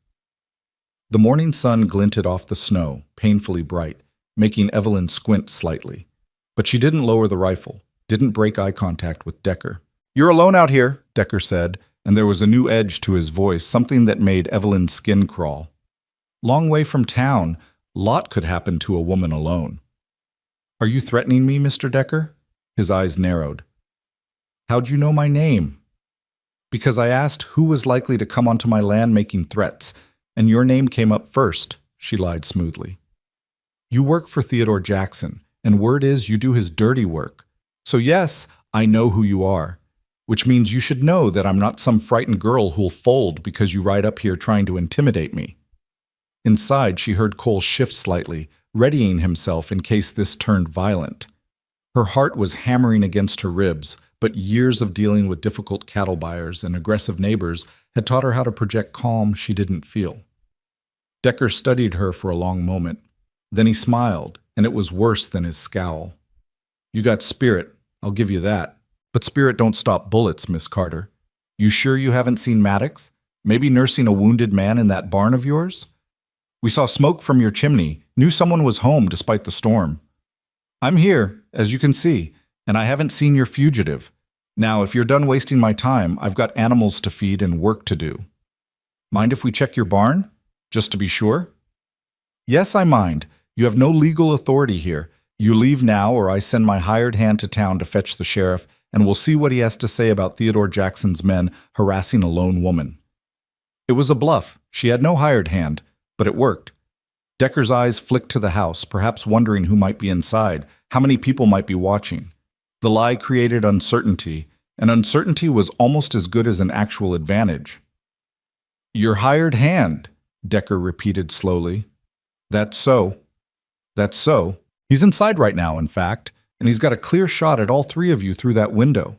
Speaker 1: The morning sun glinted off the snow, painfully bright, making Evelyn squint slightly. But she didn't lower the rifle, didn't break eye contact with Decker. "You're alone out here," Decker said, and there was a new edge to his voice, something that made Evelyn's skin crawl. "Long way from town. Lot could happen to a woman alone." "Are you threatening me, Mr. Decker?" His eyes narrowed. "How'd you know my name?" "Because I asked who was likely to come onto my land making threats, and your name came up first," she lied smoothly. "You work for Theodore Jackson, and word is you do his dirty work. So yes, I know who you are, which means you should know that I'm not some frightened girl who'll fold because you ride up here trying to intimidate me." Inside, she heard Cole shift slightly, readying himself in case this turned violent. Her heart was hammering against her ribs, but years of dealing with difficult cattle buyers and aggressive neighbors had taught her how to project calm she didn't feel. Decker studied her for a long moment. Then he smiled, and it was worse than his scowl. "You got spirit, I'll give you that. But spirit don't stop bullets, Miss Carter. You sure you haven't seen Maddox? Maybe nursing a wounded man in that barn of yours? We saw smoke from your chimney, knew someone was home despite the storm. I'm here, as you can see, and I haven't seen your fugitive. Now, if you're done wasting my time, I've got animals to feed and work to do. Mind if we check your barn? Just to be sure?" "Yes, I mind. You have no legal authority here. You leave now or I send my hired hand to town to fetch the sheriff, and we'll see what he has to say about Theodore Jackson's men harassing a lone woman." It was a bluff. She had no hired hand, but it worked. Decker's eyes flicked to the house, perhaps wondering who might be inside, how many people might be watching. The lie created uncertainty, and uncertainty was almost as good as an actual advantage. "Your hired hand," Decker repeated slowly. That's so. That's so. He's inside right now, in fact, and he's got a clear shot at all three of you through that window.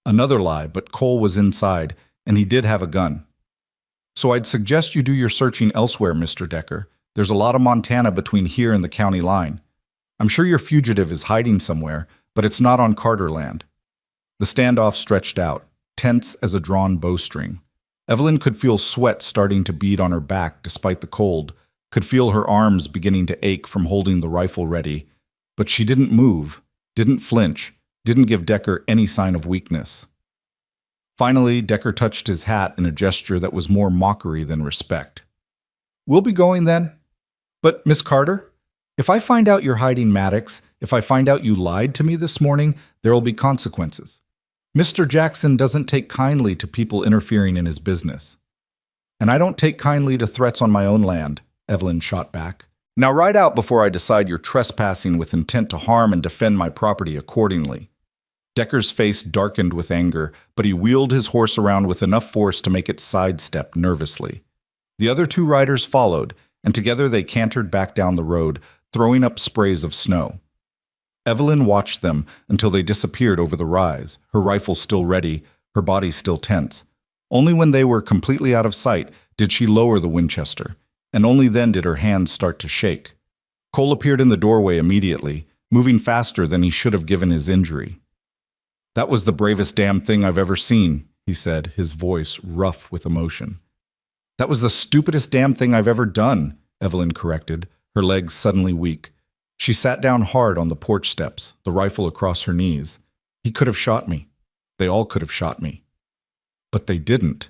Speaker 1: Another lie, but Cole was inside, and he did have a gun. So I'd suggest you do your searching elsewhere, Mr. Decker. There's a lot of Montana between here and the county line. I'm sure your fugitive is hiding somewhere, but it's not on Carter land. The standoff stretched out, tense as a drawn bowstring. Evelyn could feel sweat starting to bead on her back despite the cold, could feel her arms beginning to ache from holding the rifle ready. But she didn't move, didn't flinch, didn't give Decker any sign of weakness. Finally, Decker touched his hat in a gesture that was more mockery than respect. We'll be going then. But, Miss Carter, if I find out you're hiding Maddox, if I find out you lied to me this morning, there'll be consequences. Mr. Jackson doesn't take kindly to people interfering in his business. And I don't take kindly to threats on my own land, Evelyn shot back. Now ride out before I decide you're trespassing with intent to harm and defend my property accordingly. Decker's face darkened with anger, but he wheeled his horse around with enough force to make it sidestep nervously. The other two riders followed, and together they cantered back down the road, throwing up sprays of snow. Evelyn watched them until they disappeared over the rise, her rifle still ready, her body still tense. Only when they were completely out of sight did she lower the Winchester, and only then did her hands start to shake. Cole appeared in the doorway immediately, moving faster than he should have given his injury. That was the bravest damn thing I've ever seen, he said, his voice rough with emotion. That was the stupidest damn thing I've ever done, Evelyn corrected, her legs suddenly weak. She sat down hard on the porch steps, the rifle across her knees. He could have shot me. They all could have shot me. But they didn't.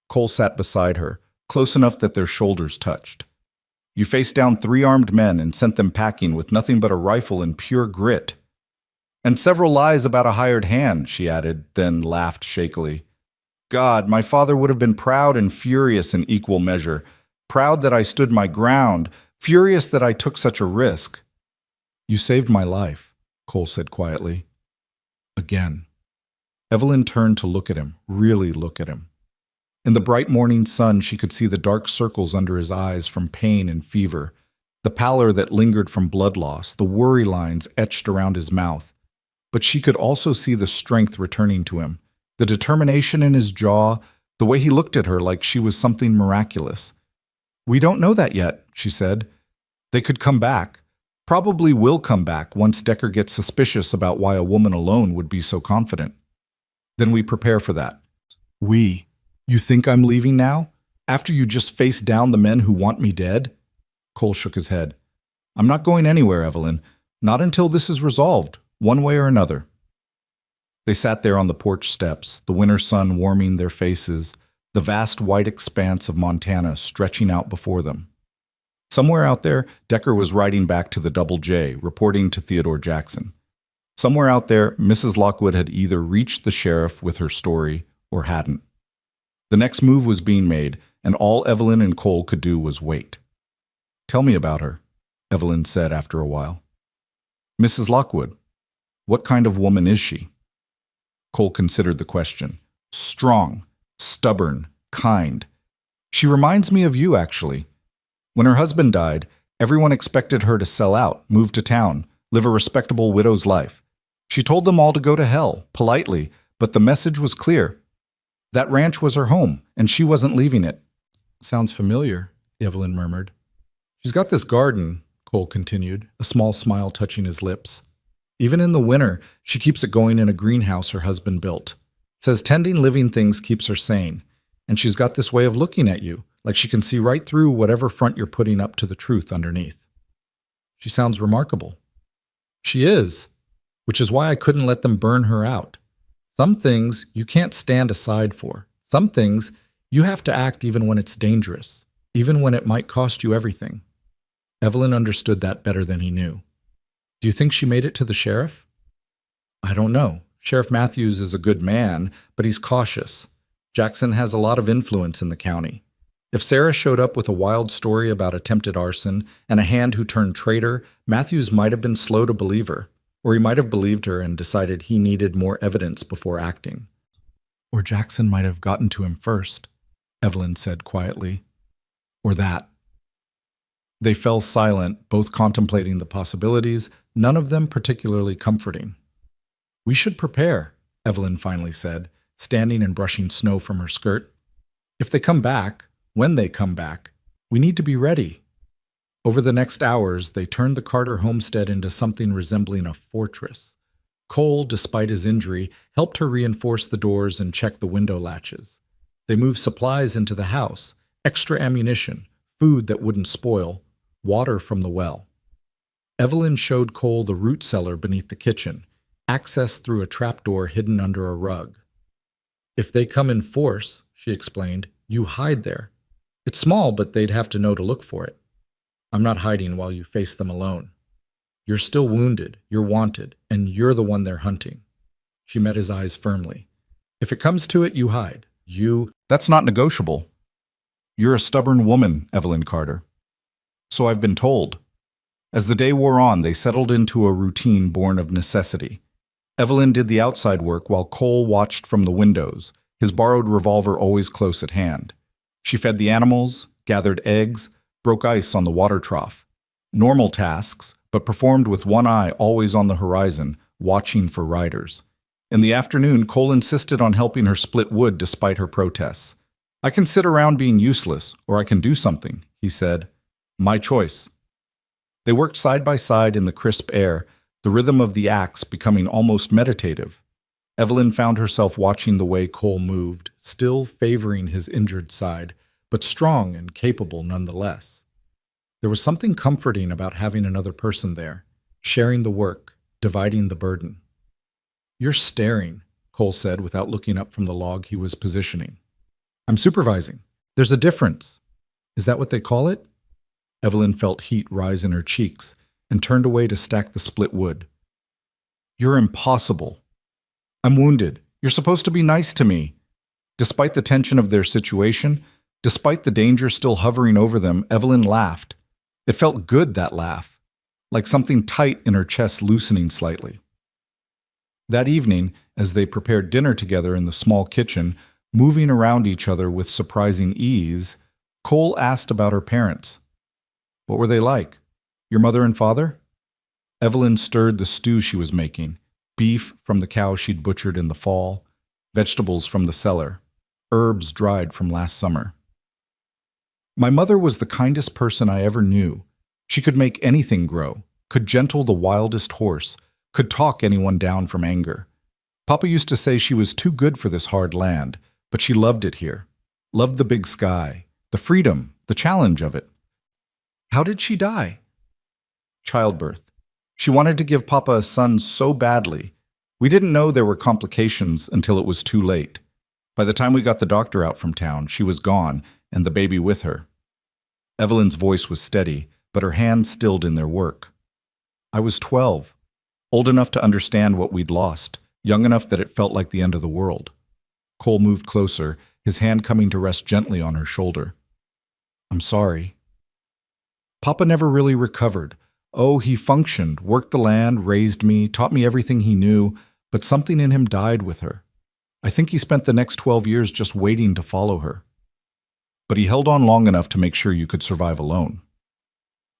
Speaker 1: Cole sat beside her, close enough that their shoulders touched. You faced down 3 armed men and sent them packing with nothing but a rifle and pure grit. And several lies about a hired hand, she added, then laughed shakily. God, my father would have been proud and furious in equal measure. Proud that I stood my ground, furious that I took such a risk. You saved my life, Cole said quietly. Again. Evelyn turned to look at him, really look at him. In the bright morning sun, she could see the dark circles under his eyes from pain and fever, the pallor that lingered from blood loss, the worry lines etched around his mouth. But she could also see the strength returning to him, the determination in his jaw, the way he looked at her like she was something miraculous. We don't know that yet, she said. They could come back. Probably will come back once Decker gets suspicious about why a woman alone would be so confident. Then we prepare for that. We? You think I'm leaving now? After you just faced down the men who want me dead? Cole shook his head. I'm not going anywhere, Evelyn. Not until this is resolved, one way or another. They sat there on the porch steps, the winter sun warming their faces, the vast white expanse of Montana stretching out before them. Somewhere out there, Decker was riding back to the Double J, reporting to Theodore Jackson. Somewhere out there, Mrs. Lockwood had either reached the sheriff with her story or hadn't. The next move was being made, and all Evelyn and Cole could do was wait. Tell me about her, Evelyn said after a while. Mrs. Lockwood, what kind of woman is she? Cole considered the question. Strong, stubborn, kind. She reminds me of you, actually. When her husband died, everyone expected her to sell out, move to town, live a respectable widow's life. She told them all to go to hell, politely, but the message was clear. That ranch was her home, and she wasn't leaving it. Sounds familiar, Evelyn murmured. She's got this garden, Cole continued, a small smile touching his lips. Even in the winter, she keeps it going in a greenhouse her husband built. Says tending living things keeps her sane, and she's got this way of looking at you, like she can see right through whatever front you're putting up to the truth underneath. She sounds remarkable. She is, which is why I couldn't let them burn her out. Some things you can't stand aside for. Some things you have to act even when it's dangerous, even when it might cost you everything. Evelyn understood that better than he knew. Do you think she made it to the sheriff? I don't know. Sheriff Matthews is a good man, but he's cautious. Jackson has a lot of influence in the county. If Sarah showed up with a wild story about attempted arson and a hand who turned traitor, Matthews might have been slow to believe her, or he might have believed her and decided he needed more evidence before acting. Or Jackson might have gotten to him first, Evelyn said quietly. or that. They fell silent, both contemplating the possibilities, none of them particularly comforting. We should prepare, Evelyn finally said, standing and brushing snow from her skirt. If they come back, when they come back, we need to be ready. Over the next hours, they turned the Carter homestead into something resembling a fortress. Cole, despite his injury, helped her reinforce the doors and check the window latches. They moved supplies into the house, extra ammunition, food that wouldn't spoil, water from the well. Evelyn showed Cole the root cellar beneath the kitchen, access through a trapdoor hidden under a rug. If they come in force, she explained, you hide there. It's small, but they'd have to know to look for it. I'm not hiding while you face them alone. You're still wounded, you're wanted, and you're the one they're hunting. She met his eyes firmly. If it comes to it, you hide. That's not negotiable. You're a stubborn woman, Evelyn Carter. So I've been told. As the day wore on, they settled into a routine born of necessity. Evelyn did the outside work while Cole watched from the windows, his borrowed revolver always close at hand. She fed the animals, gathered eggs, broke ice on the water trough. Normal tasks, but performed with one eye always on the horizon, watching for riders. In the afternoon, Cole insisted on helping her split wood despite her protests. I can sit around being useless, or I can do something, he said. My choice. They worked side by side in the crisp air, the rhythm of the axe becoming almost meditative. Evelyn found herself watching the way Cole moved, still favoring his injured side, but strong and capable nonetheless. There was something comforting about having another person there, sharing the work, dividing the burden. You're staring, Cole said without looking up from the log he was positioning. I'm supervising. There's a difference. Is that what they call it? Evelyn felt heat rise in her cheeks and turned away to stack the split wood. You're impossible. I'm wounded. You're supposed to be nice to me. Despite the tension of their situation, despite the danger still hovering over them, Evelyn laughed. It felt good, that laugh, like something tight in her chest loosening slightly. That evening, as they prepared dinner together in the small kitchen, moving around each other with surprising ease, Cole asked about her parents. What were they like? Your mother and father? Evelyn stirred the stew she was making, beef from the cow she'd butchered in the fall, vegetables from the cellar, herbs dried from last summer. My mother was the kindest person I ever knew. She could make anything grow, could gentle the wildest horse, could talk anyone down from anger. Papa used to say she was too good for this hard land, but she loved it here, loved the big sky, the freedom, the challenge of it. How did she die? Childbirth. She wanted to give Papa a son so badly. We didn't know there were complications until it was too late. By the time we got the doctor out from town, she was gone, and the baby with her. Evelyn's voice was steady, but her hands stilled in their work. I was 12, old enough to understand what we'd lost, young enough that it felt like the end of the world. Cole moved closer, his hand coming to rest gently on her shoulder. I'm sorry. Papa never really recovered. Oh, he functioned, worked the land, raised me, taught me everything he knew, but something in him died with her. I think he spent the next 12 years just waiting to follow her. But he held on long enough to make sure you could survive alone.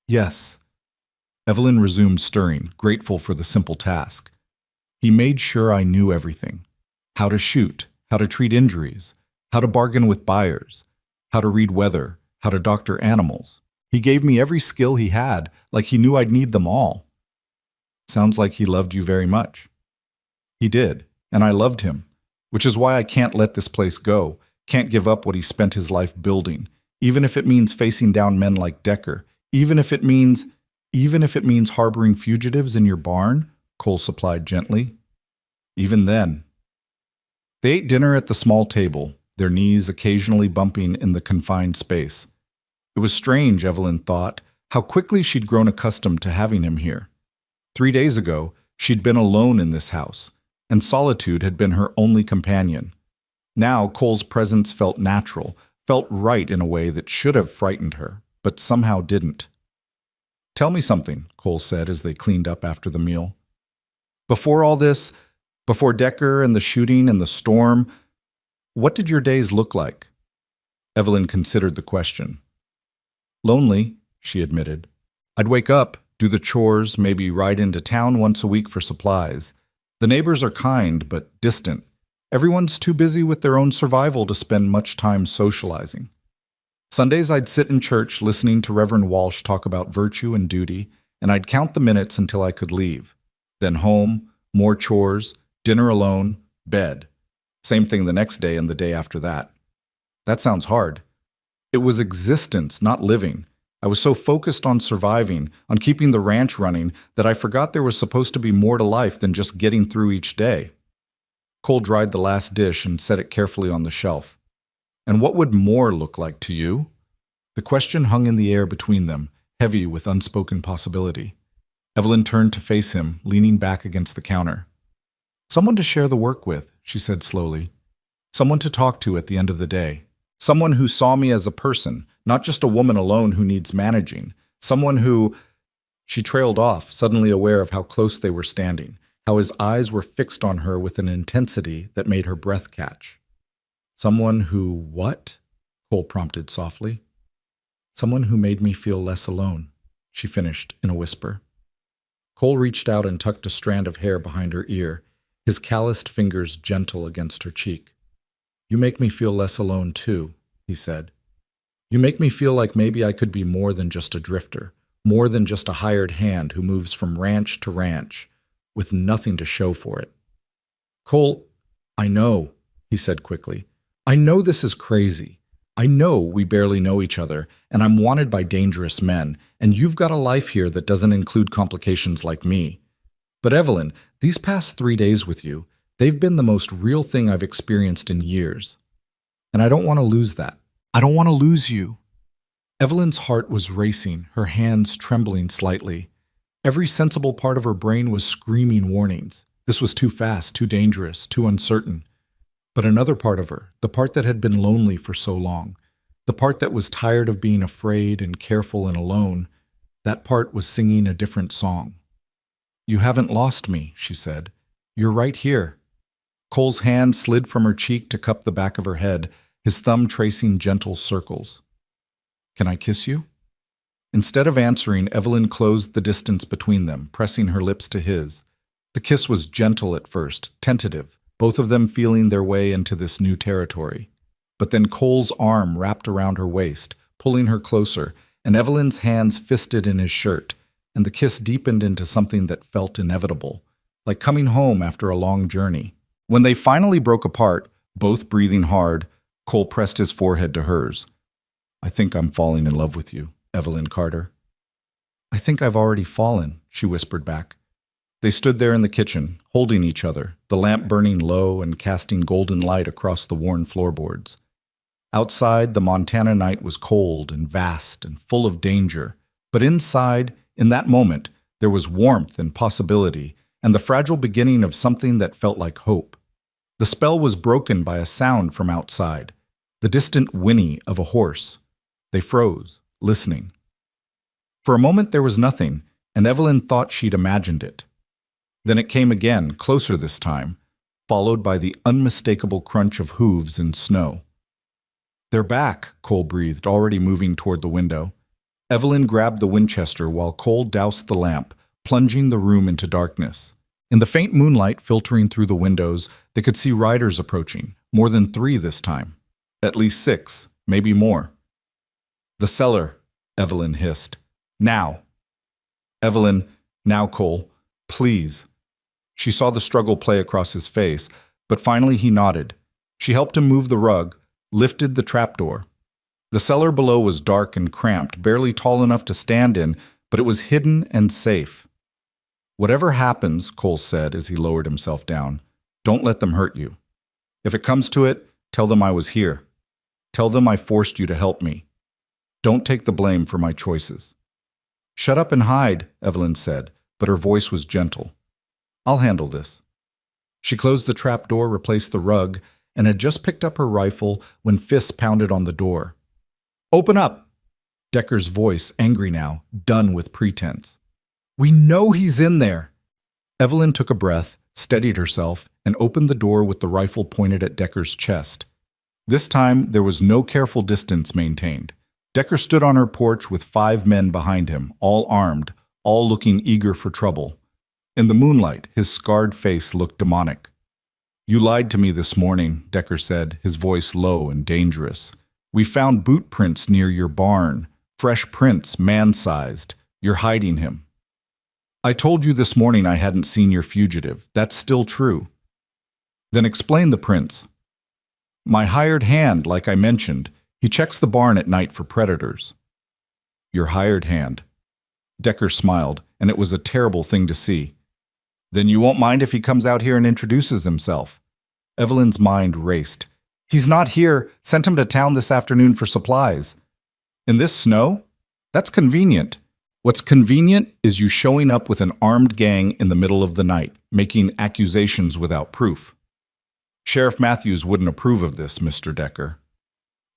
Speaker 1: Yes. Evelyn resumed stirring, grateful for the simple task. He made sure I knew everything. How to shoot, how to treat injuries, how to bargain with buyers, how to read weather, how to doctor animals. He gave me every skill he had, like he knew I'd need them all. Sounds like he loved you very much. He did, and I loved him, which is why I can't let this place go, can't give up what he spent his life building, even if it means facing down men like Decker, even if it means harboring fugitives in your barn, Cole supplied gently. Even then. They ate dinner at the small table, their knees occasionally bumping in the confined space. It was strange, Evelyn thought, how quickly she'd grown accustomed to having him here. 3 days ago, she'd been alone in this house, and solitude had been her only companion. Now Cole's presence felt natural, felt right in a way that should have frightened her, but somehow didn't. Tell me something, Cole said as they cleaned up after the meal. Before all this, before Decker and the shooting and the storm, what did your days look like? Evelyn considered the question. Lonely, she admitted. I'd wake up, do the chores, maybe ride into town once a week for supplies. The neighbors are kind, but distant. Everyone's too busy with their own survival to spend much time socializing. Sundays I'd sit in church listening to Reverend Walsh talk about virtue and duty, and I'd count the minutes until I could leave. Then home, more chores, dinner alone, bed. Same thing the next day and the day after that. That sounds hard. It was existence, not living. I was so focused on surviving, on keeping the ranch running, that I forgot there was supposed to be more to life than just getting through each day. Cole dried the last dish and set it carefully on the shelf. And what would more look like to you? The question hung in the air between them, heavy with unspoken possibility. Evelyn turned to face him, leaning back against the counter. Someone to share the work with, she said slowly. Someone to talk to at the end of the day. Someone who saw me as a person, not just a woman alone who needs managing. Someone who... She trailed off, suddenly aware of how close they were standing, how his eyes were fixed on her with an intensity that made her breath catch. Someone who what? Cole prompted softly. Someone who made me feel less alone, she finished in a whisper. Cole reached out and tucked a strand of hair behind her ear, his calloused fingers gentle against her cheek. You make me feel less alone too, he said. You make me feel like maybe I could be more than just a drifter, more than just a hired hand who moves from ranch to ranch, with nothing to show for it. Cole, I know, he said quickly. I know this is crazy. I know we barely know each other, and I'm wanted by dangerous men, and you've got a life here that doesn't include complications like me. But Evelyn, these past 3 days with you, they've been the most real thing I've experienced in years. And I don't want to lose that. I don't want to lose you. Evelyn's heart was racing, her hands trembling slightly. Every sensible part of her brain was screaming warnings. This was too fast, too dangerous, too uncertain. But another part of her, the part that had been lonely for so long, the part that was tired of being afraid and careful and alone, that part was singing a different song. You haven't lost me, she said. You're right here. Cole's hand slid from her cheek to cup the back of her head, his thumb tracing gentle circles. Can I kiss you? Instead of answering, Evelyn closed the distance between them, pressing her lips to his. The kiss was gentle at first, tentative, both of them feeling their way into this new territory. But then Cole's arm wrapped around her waist, pulling her closer, and Evelyn's hands fisted in his shirt, and the kiss deepened into something that felt inevitable, like coming home after a long journey. When they finally broke apart, both breathing hard, Cole pressed his forehead to hers. I think I'm falling in love with you, Evelyn Carter. I think I've already fallen, she whispered back. They stood there in the kitchen, holding each other, the lamp burning low and casting golden light across the worn floorboards. Outside, the Montana night was cold and vast and full of danger, but inside, in that moment, there was warmth and possibility, and the fragile beginning of something that felt like hope. The spell was broken by a sound from outside, the distant whinny of a horse. They froze, listening. For a moment there was nothing, and Evelyn thought she'd imagined it. Then it came again, closer this time, followed by the unmistakable crunch of hooves in snow. They're back, Cole breathed, already moving toward the window. Evelyn grabbed the Winchester while Cole doused the lamp, plunging the room into darkness. In the faint moonlight filtering through the windows, they could see riders approaching, more than 3 this time. At least 6, maybe more. The cellar, Evelyn hissed. Now. Evelyn, now, Cole, please. She saw the struggle play across his face, but finally he nodded. She helped him move the rug, lifted the trapdoor. The cellar below was dark and cramped, barely tall enough to stand in, but it was hidden and safe. Whatever happens, Cole said as he lowered himself down, don't let them hurt you. If it comes to it, tell them I was here. Tell them I forced you to help me. Don't take the blame for my choices. Shut up and hide, Evelyn said, but her voice was gentle. I'll handle this. She closed the trapdoor, replaced the rug, and had just picked up her rifle when fists pounded on the door. Open up! Decker's voice, angry now, done with pretense. We know he's in there! Evelyn took a breath, steadied herself, and opened the door with the rifle pointed at Decker's chest. This time, there was no careful distance maintained. Decker stood on her porch with 5 men behind him, all armed, all looking eager for trouble. In the moonlight, his scarred face looked demonic. "You lied to me this morning," Decker said, his voice low and dangerous. "We found boot prints near your barn, fresh prints, man-sized. You're hiding him." "I told you this morning I hadn't seen your fugitive. That's still true." "Then explain the prints." "My hired hand, like I mentioned. He checks the barn at night for predators." "Your hired hand." Decker smiled, and it was a terrible thing to see. "Then you won't mind if he comes out here and introduces himself?" Evelyn's mind raced. "He's not here. Sent him to town this afternoon for supplies." "In this snow? That's convenient." "What's convenient is you showing up with an armed gang in the middle of the night, making accusations without proof." "Sheriff Matthews wouldn't approve of this, Mr. Decker."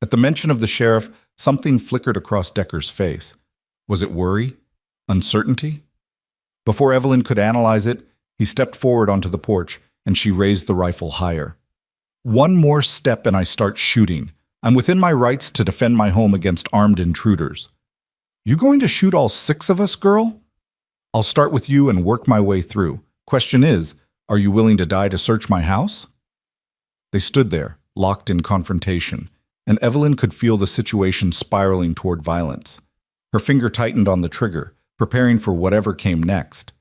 Speaker 1: At the mention of the sheriff, something flickered across Decker's face. Was it worry? Uncertainty? Before Evelyn could analyze it, he stepped forward onto the porch, and she raised the rifle higher. "One more step and I start shooting. I'm within my rights to defend my home against armed intruders." "You going to shoot all 6 of us, girl?" "I'll start with you and work my way through. Question is, are you willing to die to search my house?" They stood there, locked in confrontation, and Evelyn could feel the situation spiraling toward violence. Her finger tightened on the trigger, preparing for whatever came next.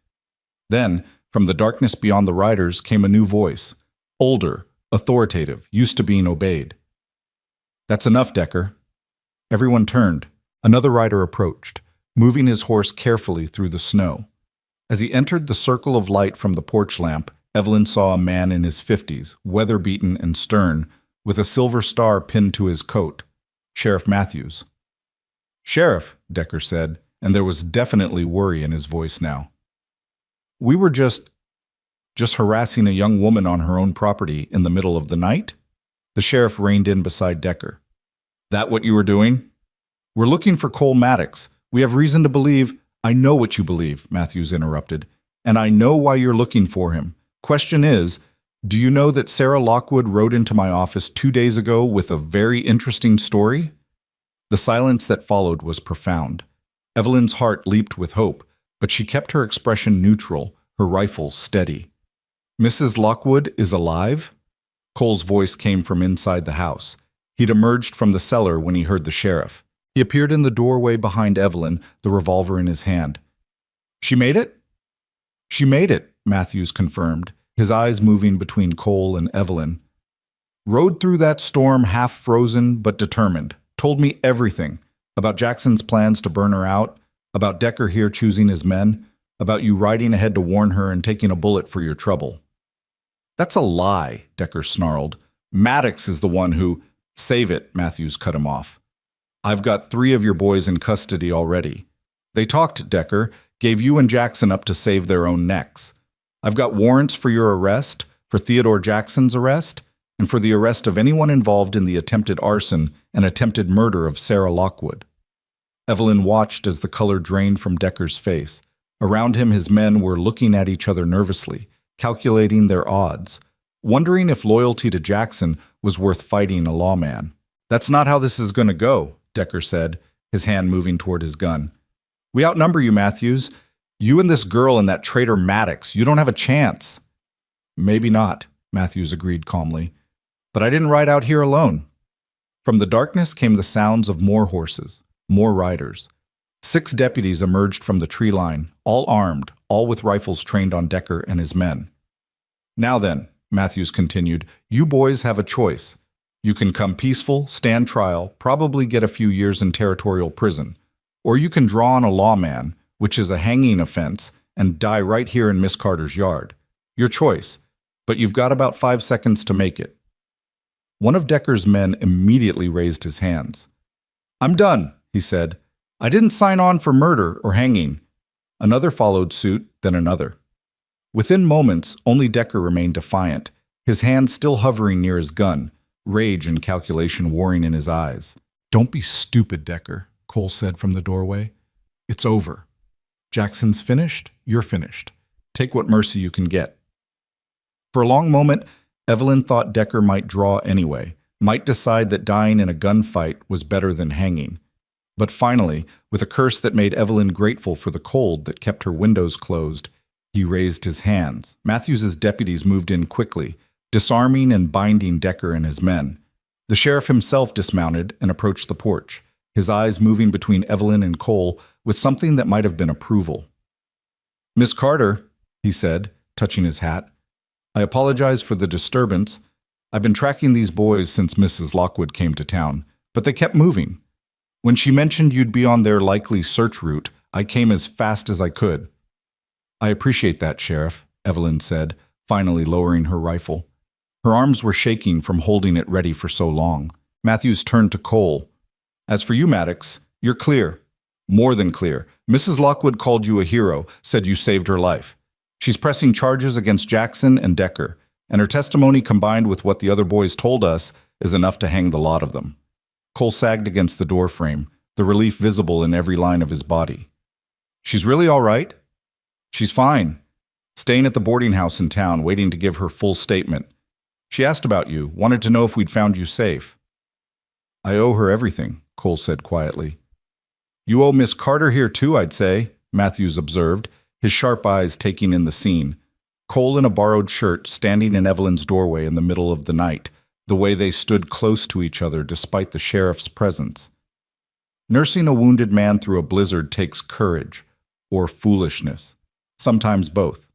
Speaker 1: Then, from the darkness beyond the riders came a new voice, older, authoritative, used to being obeyed. "That's enough, Decker." Everyone turned. Another rider approached, moving his horse carefully through the snow. As he entered the circle of light from the porch lamp, Evelyn saw a man in his 50s, weather-beaten and stern, with a silver star pinned to his coat. Sheriff Matthews. "Sheriff," Decker said, and there was definitely worry in his voice now. "We were just harassing a young woman on her own property in the middle of the night?" The sheriff reined in beside Decker. "That what you were doing?" "We're looking for Cole Maddox. We have reason to believe—" "I know what you believe," Matthews interrupted, "and I know why you're looking for him. Question is, do you know that Sarah Lockwood rode into my office 2 days ago with a very interesting story?" The silence that followed was profound. Evelyn's heart leaped with hope, but she kept her expression neutral, her rifle steady. "Mrs. Lockwood is alive?" Cole's voice came from inside the house. He'd emerged from the cellar when he heard the sheriff. He appeared in the doorway behind Evelyn, the revolver in his hand. "She made it?" "She made it," Matthews confirmed, his eyes moving between Cole and Evelyn. "Rode through that storm half frozen but determined. Told me everything. About Jackson's plans to burn her out, about Decker here choosing his men, about you riding ahead to warn her and taking a bullet for your trouble." "That's a lie," Decker snarled. "Maddox is the one who—" "Save it," Matthews cut him off. "I've got 3 of your boys in custody already. They talked, Decker, gave you and Jackson up to save their own necks. I've got warrants for your arrest, for Theodore Jackson's arrest, and for the arrest of anyone involved in the attempted arson and attempted murder of Sarah Lockwood." Evelyn watched as the color drained from Decker's face. Around him, his men were looking at each other nervously, calculating their odds, wondering if loyalty to Jackson was worth fighting a lawman. "That's not how this is going to go," Decker said, his hand moving toward his gun. "We outnumber you, Matthews. You and this girl and that traitor Maddox, you don't have a chance." "Maybe not," Matthews agreed calmly. "But I didn't ride out here alone." From the darkness came the sounds of more horses, more riders. 6 deputies emerged from the tree line, all armed, all with rifles trained on Decker and his men. "Now then," Matthews continued, "you boys have a choice. You can come peaceful, stand trial, probably get a few years in territorial prison. Or you can draw on a lawman, which is a hanging offense, and die right here in Miss Carter's yard. Your choice, but you've got about 5 seconds to make it." One of Decker's men immediately raised his hands. "I'm done," he said. "I didn't sign on for murder or hanging." Another followed suit, then another. Within moments, only Decker remained defiant, his hand still hovering near his gun, rage and calculation warring in his eyes. "Don't be stupid, Decker," Cole said from the doorway. "It's over. Jackson's finished, you're finished. Take what mercy you can get." For a long moment, Evelyn thought Decker might draw anyway, might decide that dying in a gunfight was better than hanging. But finally, with a curse that made Evelyn grateful for the cold that kept her windows closed, he raised his hands. Matthews's deputies moved in quickly, disarming and binding Decker and his men. The sheriff himself dismounted and approached the porch, his eyes moving between Evelyn and Cole with something that might have been approval. "Miss Carter," he said, touching his hat, "I apologize for the disturbance. I've been tracking these boys since Mrs. Lockwood came to town, but they kept moving. When she mentioned you'd be on their likely search route, I came as fast as I could." "I appreciate that, Sheriff," Evelyn said, finally lowering her rifle. Her arms were shaking from holding it ready for so long. Matthews turned to Cole. "As for you, Maddox, you're clear. More than clear. Mrs. Lockwood called you a hero, said you saved her life. She's pressing charges against Jackson and Decker, and her testimony combined with what the other boys told us is enough to hang the lot of them." Cole sagged against the doorframe, the relief visible in every line of his body. "She's really all right?" "She's fine. Staying at the boarding house in town, waiting to give her full statement. She asked about you, wanted to know if we'd found you safe." "I owe her everything," Cole said quietly. "You owe Miss Carter here too, I'd say," Matthews observed, his sharp eyes taking in the scene. Cole in a borrowed shirt, standing in Evelyn's doorway in the middle of the night, the way they stood close to each other despite the sheriff's presence. Nursing a wounded man through a blizzard takes courage, or foolishness. Sometimes both.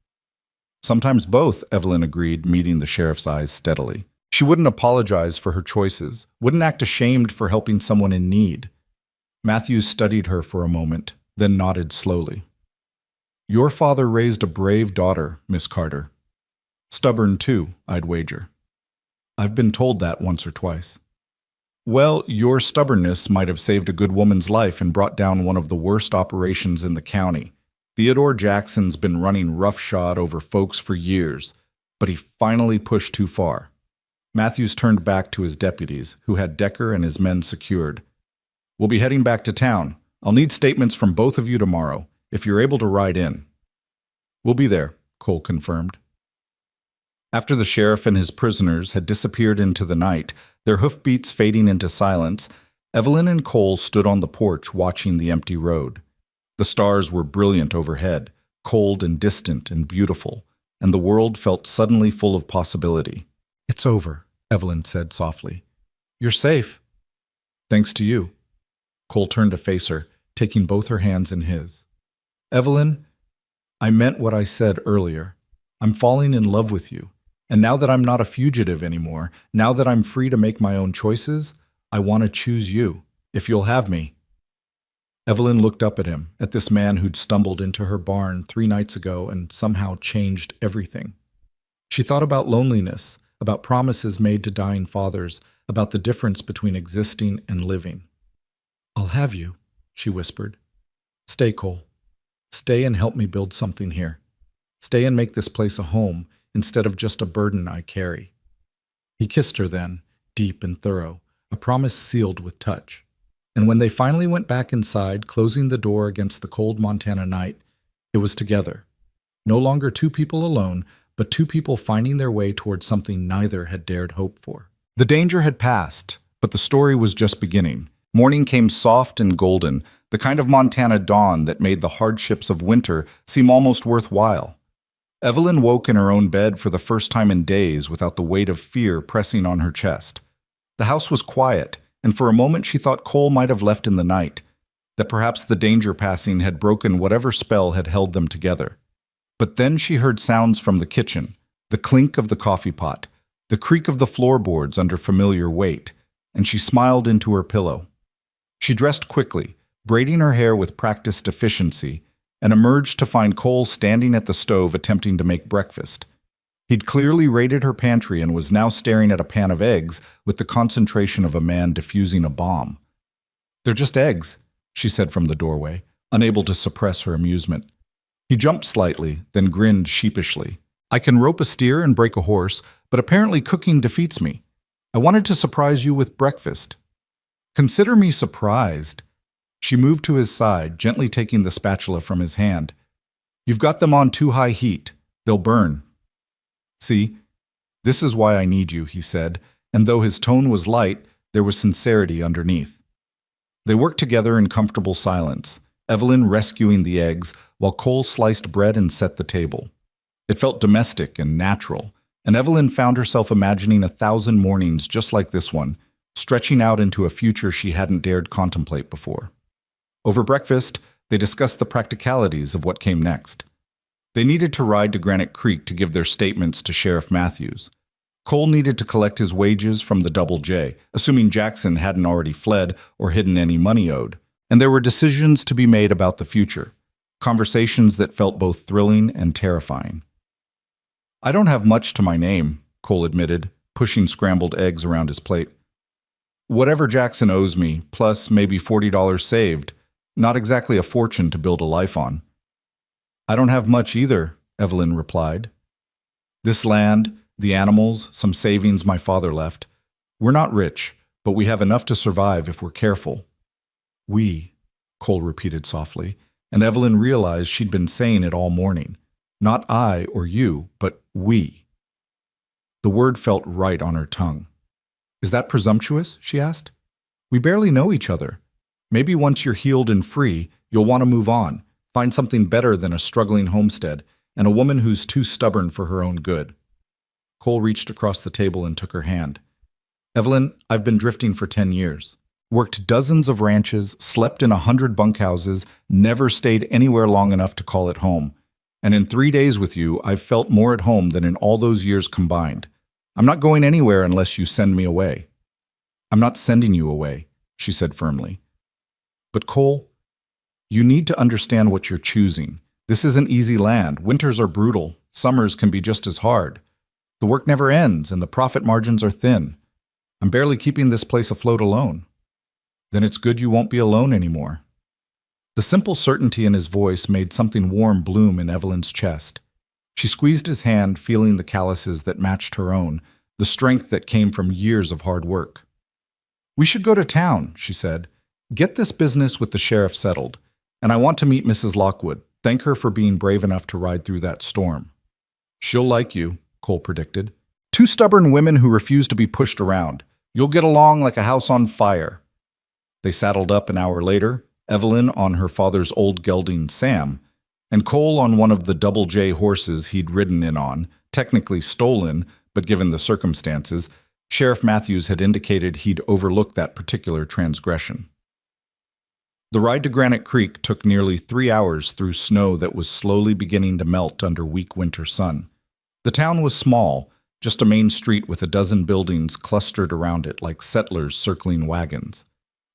Speaker 1: "Sometimes both," Evelyn agreed, meeting the sheriff's eyes steadily. She wouldn't apologize for her choices, wouldn't act ashamed for helping someone in need. Matthews studied her for a moment, then nodded slowly. "Your father raised a brave daughter, Miss Carter. Stubborn too, I'd wager. I've been told that once or twice." "Well, your stubbornness might have saved a good woman's life and brought down one of the worst operations in the county. Theodore Jackson's been running roughshod over folks for years, but he finally pushed too far." Matthews turned back to his deputies, who had Decker and his men secured. "We'll be heading back to town. I'll need statements from both of you tomorrow, if you're able to ride in." "We'll be there," Cole confirmed. After the sheriff and his prisoners had disappeared into the night, their hoofbeats fading into silence, Evelyn and Cole stood on the porch watching the empty road. The stars were brilliant overhead, cold and distant and beautiful, and the world felt suddenly full of possibility. "It's over," Evelyn said softly. "You're safe." "Thanks to you." Cole turned to face her, taking both her hands in his. "Evelyn, I meant what I said earlier. I'm falling in love with you. And now that I'm not a fugitive anymore, now that I'm free to make my own choices, I want to choose you, if you'll have me." Evelyn looked up at him, at this man who'd stumbled into her barn 3 nights ago and somehow changed everything. She thought about loneliness, about promises made to dying fathers, about the difference between existing and living. "I'll have you," she whispered. "Stay, Cole. Stay and help me build something here. Stay and make this place a home, instead of just a burden I carry." He kissed her then, deep and thorough, a promise sealed with touch. And when they finally went back inside, closing the door against the cold Montana night, it was together. No longer 2 people alone, but 2 people finding their way towards something neither had dared hope for. The danger had passed, but the story was just beginning. Morning came soft and golden, the kind of Montana dawn that made the hardships of winter seem almost worthwhile. Evelyn woke in her own bed for the first time in days without the weight of fear pressing on her chest. The house was quiet, and for a moment she thought Cole might have left in the night, that perhaps the danger passing had broken whatever spell had held them together. But then she heard sounds from the kitchen, the clink of the coffee pot, the creak of the floorboards under familiar weight, and she smiled into her pillow. She dressed quickly, braiding her hair with practiced efficiency, and emerged to find Cole standing at the stove attempting to make breakfast. He'd clearly raided her pantry and was now staring at a pan of eggs with the concentration of a man defusing a bomb. "They're just eggs," she said from the doorway, unable to suppress her amusement. He jumped slightly, then grinned sheepishly. "I can rope a steer and break a horse, but apparently cooking defeats me. I wanted to surprise you with breakfast." "Consider me surprised." She moved to his side, gently taking the spatula from his hand. "You've got them on too high heat. They'll burn." "See, this is why I need you," he said, and though his tone was light, there was sincerity underneath. They worked together in comfortable silence, Evelyn rescuing the eggs while Cole sliced bread and set the table. It felt domestic and natural, and Evelyn found herself imagining 1,000 mornings just like this one, stretching out into a future she hadn't dared contemplate before. Over breakfast, they discussed the practicalities of what came next. They needed to ride to Granite Creek to give their statements to Sheriff Matthews. Cole needed to collect his wages from the Double J, assuming Jackson hadn't already fled or hidden any money owed. And there were decisions to be made about the future, conversations that felt both thrilling and terrifying. "I don't have much to my name," Cole admitted, pushing scrambled eggs around his plate. "Whatever Jackson owes me, plus maybe $40 saved, not exactly a fortune to build a life on." "I don't have much either," Evelyn replied. "This land, the animals, some savings my father left. We're not rich, but we have enough to survive if we're careful." "We," Cole repeated softly, and Evelyn realized she'd been saying it all morning. Not I or you, but we. The word felt right on her tongue. "Is that presumptuous?" she asked. "We barely know each other. Maybe once you're healed and free, you'll want to move on, find something better than a struggling homestead and a woman who's too stubborn for her own good." Cole reached across the table and took her hand. "Evelyn, I've been drifting for 10 years. Worked dozens of ranches, slept in 100 bunkhouses, never stayed anywhere long enough to call it home. And in 3 days with you, I've felt more at home than in all those years combined. I'm not going anywhere unless you send me away." "I'm not sending you away," she said firmly. "But Cole, you need to understand what you're choosing. This isn't easy land. Winters are brutal. Summers can be just as hard. The work never ends, and the profit margins are thin. I'm barely keeping this place afloat alone." "Then it's good you won't be alone anymore." The simple certainty in his voice made something warm bloom in Evelyn's chest. She squeezed his hand, feeling the calluses that matched her own, the strength that came from years of hard work. "We should go to town," she said. "Get this business with the sheriff settled. And I want to meet Mrs. Lockwood. Thank her for being brave enough to ride through that storm." "She'll like you," Cole predicted. "Two stubborn women who refuse to be pushed around. You'll get along like a house on fire." They saddled up an hour later, Evelyn on her father's old gelding Sam, and Cole on one of the Double J horses he'd ridden in on, technically stolen, but given the circumstances, Sheriff Matthews had indicated he'd overlooked that particular transgression. The ride to Granite Creek took nearly 3 hours through snow that was slowly beginning to melt under weak winter sun. The town was small, just a main street with a dozen buildings clustered around it like settlers circling wagons.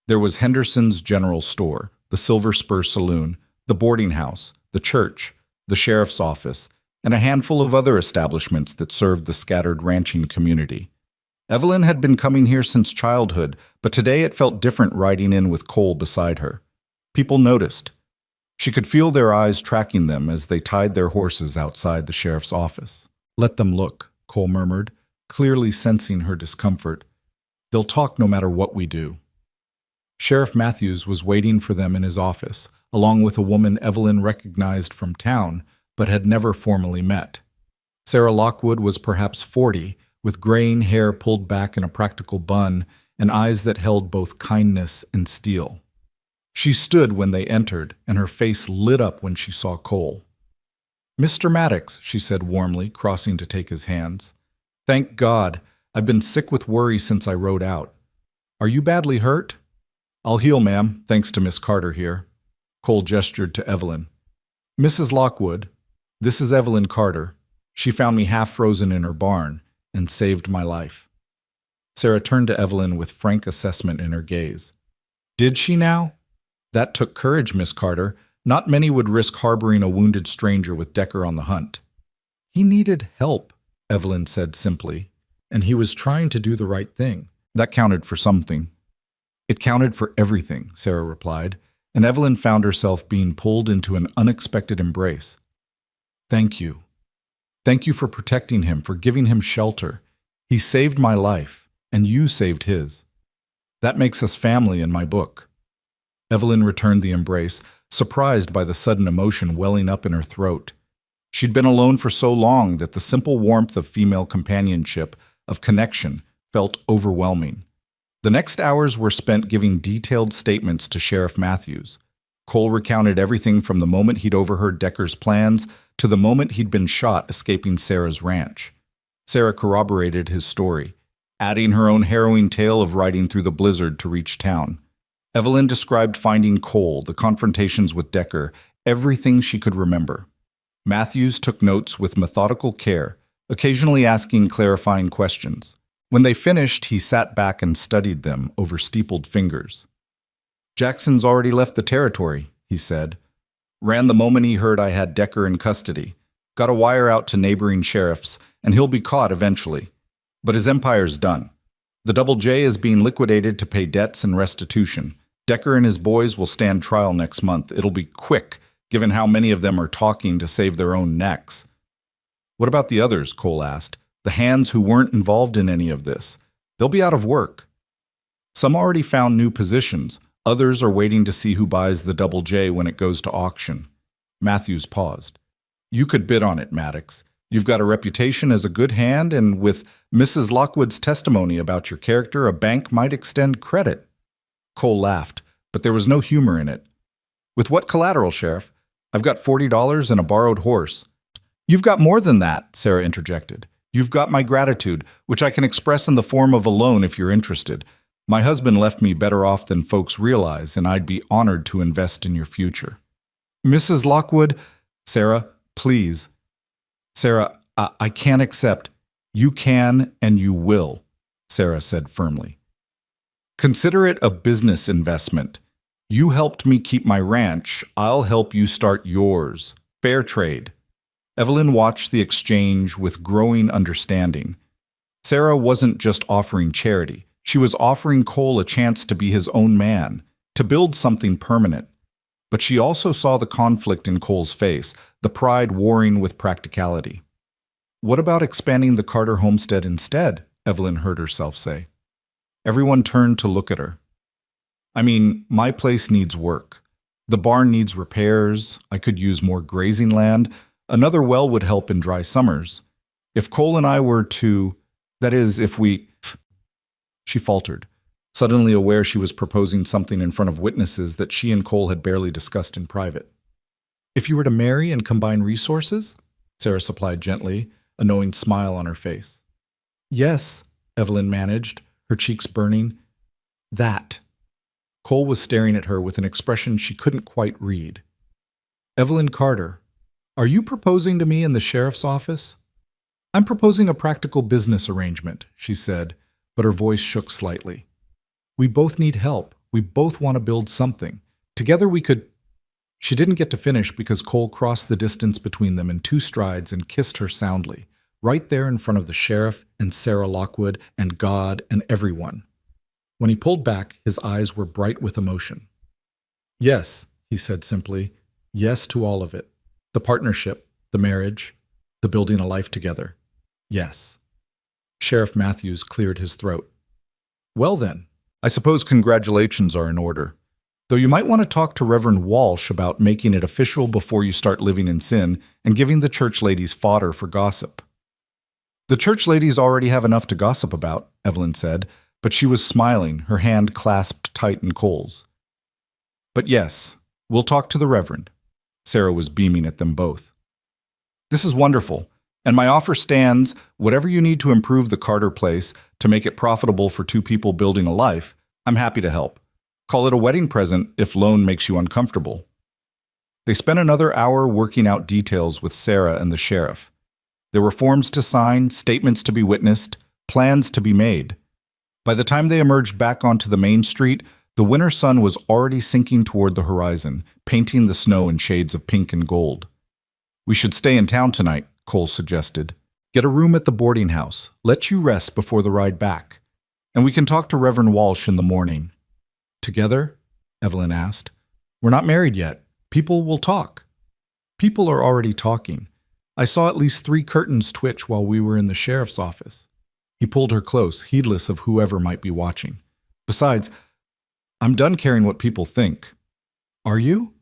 Speaker 1: There was Henderson's General Store, the Silver Spur Saloon, the boarding house, the church, the sheriff's office, and a handful of other establishments that served the scattered ranching community. Evelyn had been coming here since childhood, but today it felt different riding in with Cole beside her. People noticed. She could feel their eyes tracking them as they tied their horses outside the sheriff's office. "Let them look," Cole murmured, clearly sensing her discomfort. "They'll talk no matter what we do." Sheriff Matthews was waiting for them in his office, along with a woman Evelyn recognized from town, but had never formally met. Sarah Lockwood was perhaps 40, with graying hair pulled back in a practical bun and eyes that held both kindness and steel. She stood when they entered, and her face lit up when she saw Cole. "Mr. Maddox," she said warmly, crossing to take his hands. "Thank God. I've been sick with worry since I rode out. Are you badly hurt?" "I'll heal, ma'am, thanks to Miss Carter here." Cole gestured to Evelyn. "Mrs. Lockwood, this is Evelyn Carter. She found me half frozen in her barn and saved my life." Sarah turned to Evelyn with frank assessment in her gaze. "Did she now? That took courage, Miss Carter. Not many would risk harboring a wounded stranger with Decker on the hunt." "He needed help," Evelyn said simply, "and he was trying to do the right thing. That counted for something." "It counted for everything," Sarah replied, and Evelyn found herself being pulled into an unexpected embrace. "Thank you. Thank you for protecting him, for giving him shelter. He saved my life, and you saved his. That makes us family in my book." Evelyn returned the embrace, surprised by the sudden emotion welling up in her throat. She'd been alone for so long that the simple warmth of female companionship, of connection, felt overwhelming. The next hours were spent giving detailed statements to Sheriff Matthews. Cole recounted everything from the moment he'd overheard Decker's plans to the moment he'd been shot escaping Sarah's ranch. Sarah corroborated his story, adding her own harrowing tale of riding through the blizzard to reach town. Evelyn described finding Cole, the confrontations with Decker, everything she could remember. Matthews took notes with methodical care, occasionally asking clarifying questions. When they finished, he sat back and studied them over steepled fingers. "Jackson's already left the territory," he said. "Ran the moment he heard I had Decker in custody. Got a wire out to neighboring sheriffs, and he'll be caught eventually. But his empire's done. The Double J is being liquidated to pay debts and restitution. Decker and his boys will stand trial next month. It'll be quick, given how many of them are talking to save their own necks." "What about the others?" Cole asked. "The hands who weren't involved in any of this. They'll be out of work." "Some already found new positions. Others are waiting to see who buys the Double J when it goes to auction." Matthews paused. "You could bid on it, Maddox. You've got a reputation as a good hand, and with Mrs. Lockwood's testimony about your character, a bank might extend credit." Cole laughed, but there was no humor in it. "With what collateral, Sheriff? I've got $40 and a borrowed horse." "You've got more than that," Sarah interjected. "You've got my gratitude, which I can express in the form of a loan if you're interested. My husband left me better off than folks realize, and I'd be honored to invest in your future." "Mrs. Lockwood," "Sarah, please." "Sarah, I can't accept." "You can and you will," Sarah said firmly. "Consider it a business investment. You helped me keep my ranch. I'll help you start yours. Fair trade." Evelyn watched the exchange with growing understanding. Sarah wasn't just offering charity. She was offering Cole a chance to be his own man, to build something permanent. But she also saw the conflict in Cole's face, the pride warring with practicality. "What about expanding the Carter homestead instead?" Evelyn heard herself say. Everyone turned to look at her. "I mean, my place needs work. The barn needs repairs. I could use more grazing land. Another well would help in dry summers. If Cole and I were to, that is, if we..." She faltered, suddenly aware she was proposing something in front of witnesses that she and Cole had barely discussed in private. "If you were to marry and combine resources?" Sarah supplied gently, a knowing smile on her face. "Yes," Evelyn managed, her cheeks burning. "That." Cole was staring at her with an expression she couldn't quite read. "Evelyn Carter, are you proposing to me in the sheriff's office?" "I'm proposing a practical business arrangement," she said, but her voice shook slightly. "We both need help. We both want to build something. Together we could..." She didn't get to finish because Cole crossed the distance between them in 2 strides and kissed her soundly, right there in front of the sheriff and Sarah Lockwood and God and everyone. When he pulled back, his eyes were bright with emotion. "Yes," he said simply, "yes to all of it. The partnership, the marriage, the building a life together. Yes." Sheriff Matthews cleared his throat. "Well then, I suppose congratulations are in order. Though you might want to talk to Reverend Walsh about making it official before you start living in sin and giving the church ladies fodder for gossip." "The church ladies already have enough to gossip about," Evelyn said, but she was smiling, her hand clasped tight in Cole's. "But yes, we'll talk to the Reverend." Sarah was beaming at them both. "This is wonderful. And my offer stands, whatever you need to improve the Carter place, to make it profitable for 2 people building a life, I'm happy to help. Call it a wedding present if loan makes you uncomfortable." They spent another hour working out details with Sarah and the sheriff. There were forms to sign, statements to be witnessed, plans to be made. By the time they emerged back onto the main street, the winter sun was already sinking toward the horizon, painting the snow in shades of pink and gold. "We should stay in town tonight," Cole suggested. "Get a room at the boarding house. Let you rest before the ride back. And we can talk to Reverend Walsh in the morning." "Together?" Evelyn asked. "We're not married yet. People will talk." "People are already talking. I saw at least 3 curtains twitch while we were in the sheriff's office." He pulled her close, heedless of whoever might be watching. "Besides, I'm done caring what people think." "Are you?"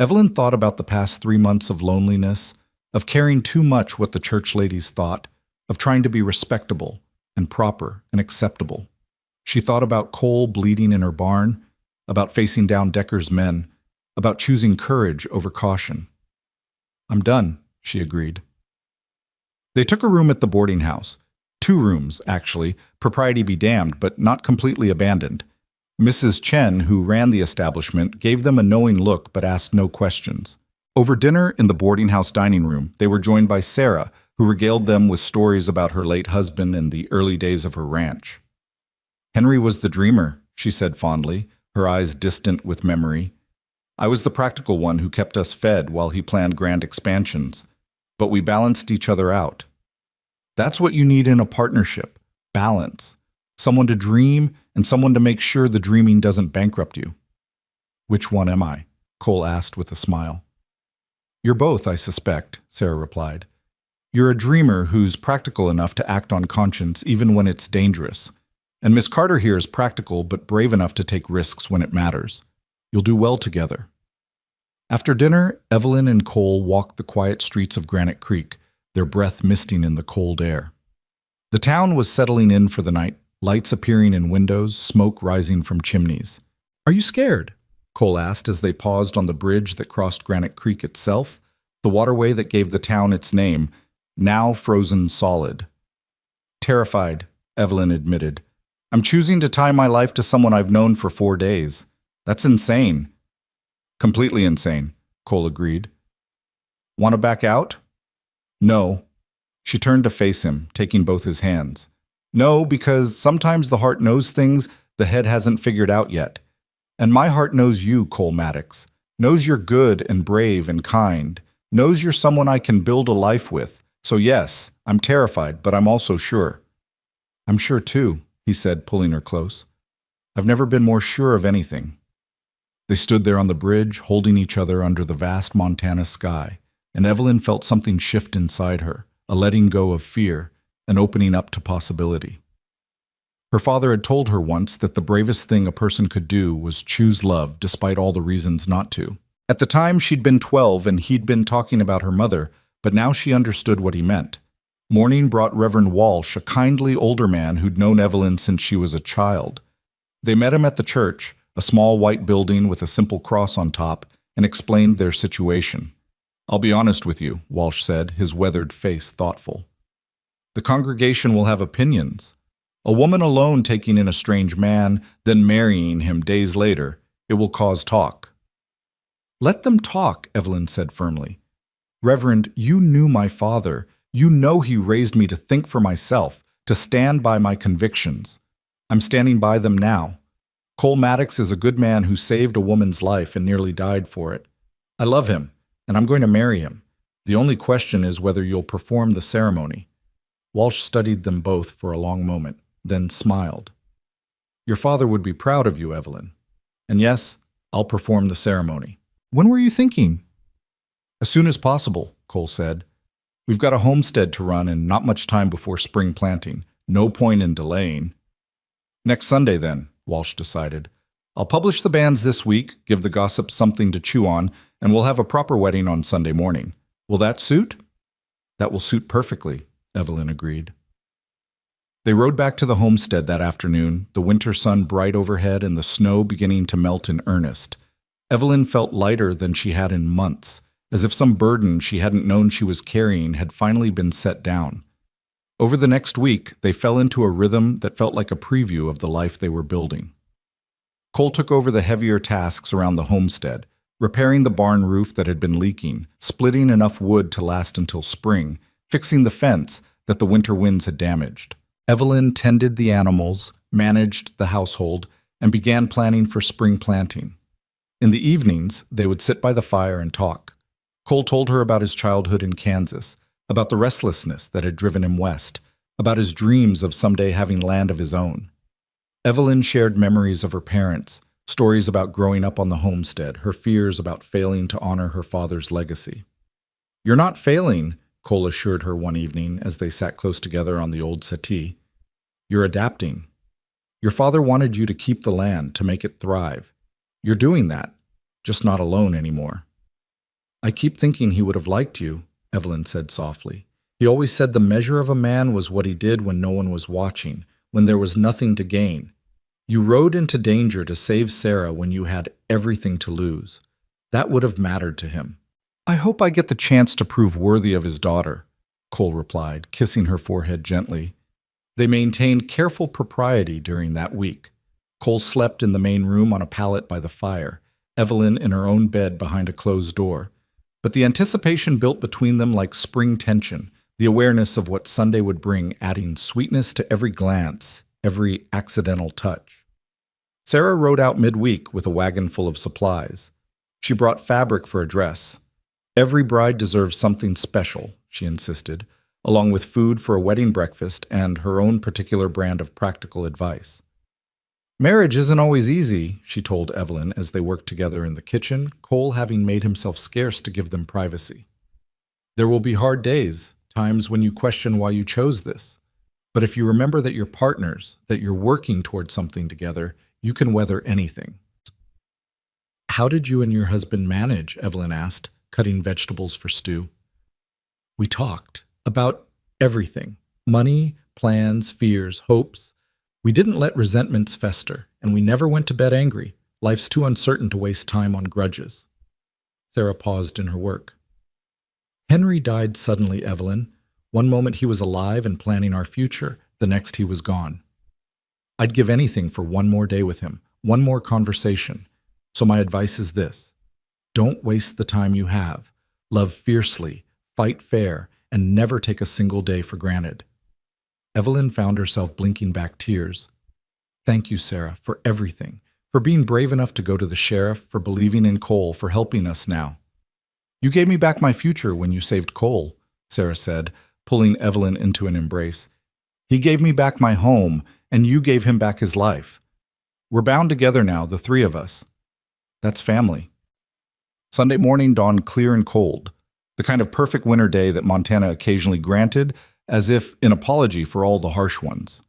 Speaker 1: Evelyn thought about the past 3 months of loneliness, of caring too much what the church ladies thought, of trying to be respectable and proper and acceptable. She thought about Cole bleeding in her barn, about facing down Decker's men, about choosing courage over caution. "I'm done," she agreed. They took a room at the boarding house. 2 rooms, actually, propriety be damned, but not completely abandoned. Mrs. Chen, who ran the establishment, gave them a knowing look but asked no questions. Over dinner in the boarding house dining room, they were joined by Sarah, who regaled them with stories about her late husband and the early days of her ranch. "Henry was the dreamer," she said fondly, her eyes distant with memory. "I was the practical one who kept us fed while he planned grand expansions. But we balanced each other out. That's what you need in a partnership, balance. Someone to dream and someone to make sure the dreaming doesn't bankrupt you." "Which one am I?" Cole asked with a smile. "You're both, I suspect," Sarah replied. "You're a dreamer who's practical enough to act on conscience even when it's dangerous. And Miss Carter here is practical but brave enough to take risks when it matters. You'll do well together." After dinner, Evelyn and Cole walked the quiet streets of Granite Creek, their breath misting in the cold air. The town was settling in for the night, lights appearing in windows, smoke rising from chimneys. "Are you scared?" Cole asked as they paused on the bridge that crossed Granite Creek itself, the waterway that gave the town its name, now frozen solid. "Terrified," Evelyn admitted. "I'm choosing to tie my life to someone I've known for 4 days. That's insane." "Completely insane," Cole agreed. "Want to back out?" "No." She turned to face him, taking both his hands. "No, because sometimes the heart knows things the head hasn't figured out yet. And my heart knows you, Cole Maddox. Knows you're good and brave and kind. Knows you're someone I can build a life with. So yes, I'm terrified, but I'm also sure." "I'm sure too," he said, pulling her close. "I've never been more sure of anything." They stood there on the bridge, holding each other under the vast Montana sky, and Evelyn felt something shift inside her, a letting go of fear, an opening up to possibility. Her father had told her once that the bravest thing a person could do was choose love despite all the reasons not to. At the time, she'd been 12 and he'd been talking about her mother, but now she understood what he meant. Morning brought Reverend Walsh, a kindly older man who'd known Evelyn since she was a child. They met him at the church, a small white building with a simple cross on top, and explained their situation. "I'll be honest with you," Walsh said, his weathered face thoughtful. "The congregation will have opinions. A woman alone taking in a strange man, then marrying him days later, it will cause talk." "Let them talk," Evelyn said firmly. "Reverend, you knew my father. You know he raised me to think for myself, to stand by my convictions. I'm standing by them now. Cole Maddox is a good man who saved a woman's life and nearly died for it. I love him, and I'm going to marry him. The only question is whether you'll perform the ceremony." Walsh studied them both for a long moment, then smiled. "Your father would be proud of you, Evelyn. And yes, I'll perform the ceremony." "When were you thinking?" "As soon as possible," Cole said. "We've got a homestead to run and not much time before spring planting. No point in delaying." "Next Sunday, then," Walsh decided. "I'll publish the banns this week, give the gossips something to chew on, and we'll have a proper wedding on Sunday morning. Will that suit?" "That will suit perfectly," Evelyn agreed. They rode back to the homestead that afternoon, the winter sun bright overhead and the snow beginning to melt in earnest. Evelyn felt lighter than she had in months, as if some burden she hadn't known she was carrying had finally been set down. Over the next week, they fell into a rhythm that felt like a preview of the life they were building. Cole took over the heavier tasks around the homestead, repairing the barn roof that had been leaking, splitting enough wood to last until spring, fixing the fence that the winter winds had damaged. Evelyn tended the animals, managed the household, and began planning for spring planting. In the evenings, they would sit by the fire and talk. Cole told her about his childhood in Kansas, about the restlessness that had driven him west, about his dreams of someday having land of his own. Evelyn shared memories of her parents, stories about growing up on the homestead, her fears about failing to honor her father's legacy. "You're not failing," Cole assured her one evening as they sat close together on the old settee. "You're adapting. Your father wanted you to keep the land, to make it thrive. You're doing that, just not alone anymore." "I keep thinking he would have liked you," Evelyn said softly. "He always said the measure of a man was what he did when no one was watching, when there was nothing to gain. You rode into danger to save Sarah when you had everything to lose. That would have mattered to him. I hope I get the chance to prove worthy of his daughter, Cole replied, kissing her forehead gently. They maintained careful propriety during that week. Cole slept in the main room on a pallet by the fire, Evelyn in her own bed behind a closed door. But the anticipation built between them like spring tension, the awareness of what Sunday would bring adding sweetness to every glance, every accidental touch. Sarah rode out midweek with a wagon full of supplies. She brought fabric for a dress. Every bride deserves something special, she insisted, along with food for a wedding breakfast and her own particular brand of practical advice. Marriage isn't always easy, she told Evelyn as they worked together in the kitchen, Cole having made himself scarce to give them privacy. There will be hard days, times when you question why you chose this. But if you remember that you're partners, that you're working towards something together, you can weather anything. How did you and your husband manage? Evelyn asked, cutting vegetables for stew. We talked about everything. Money, plans, fears, hopes. We didn't let resentments fester, and we never went to bed angry. Life's too uncertain to waste time on grudges. Sarah paused in her work. Henry died suddenly, Evelyn. One moment he was alive and planning our future, the next he was gone. I'd give anything for one more day with him, one more conversation. So my advice is this. Don't waste the time you have. Love fiercely, fight fair, and never take a single day for granted. Evelyn found herself blinking back tears. Thank you, Sarah, for everything, for being brave enough to go to the sheriff, for believing in Cole, for helping us now. You gave me back my future when you saved Cole, Sarah said, pulling Evelyn into an embrace. He gave me back my home, and you gave him back his life. We're bound together now, the three of us. That's family. Sunday morning dawned clear and cold, the kind of perfect winter day that Montana occasionally granted, as if in apology for all the harsh ones.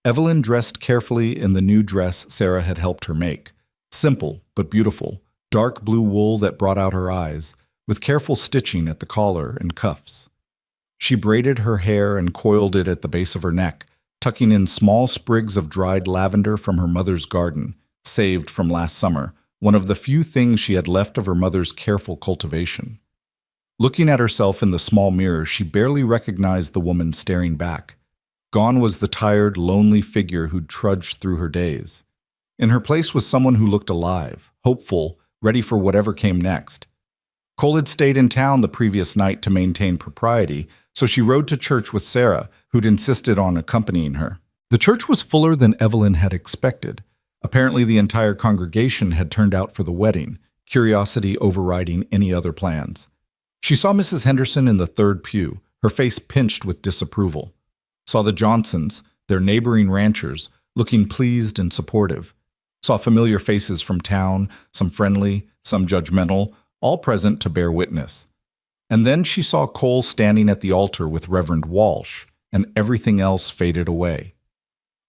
Speaker 1: Evelyn dressed carefully in the new dress Sarah had helped her make. Simple but beautiful, dark blue wool that brought out her eyes, with careful stitching at the collar and cuffs. She braided her hair and coiled it at the base of her neck, tucking in small sprigs of dried lavender from her mother's garden, saved from last summer, one of the few things she had left of her mother's careful cultivation. Looking at herself in the small mirror, she barely recognized the woman staring back. Gone was the tired, lonely figure who'd trudged through her days. In her place was someone who looked alive, hopeful, ready for whatever came next. Cole had stayed in town the previous night to maintain propriety, so she rode to church with Sarah, who'd insisted on accompanying her. The church was fuller than Evelyn had expected. Apparently the entire congregation had turned out for the wedding, curiosity overriding any other plans. She saw Mrs. Henderson in the third pew, her face pinched with disapproval. Saw the Johnsons, their neighboring ranchers, looking pleased and supportive. Saw familiar faces from town, some friendly, some judgmental, all present to bear witness. And then she saw Cole standing at the altar with Reverend Walsh, and everything else faded away.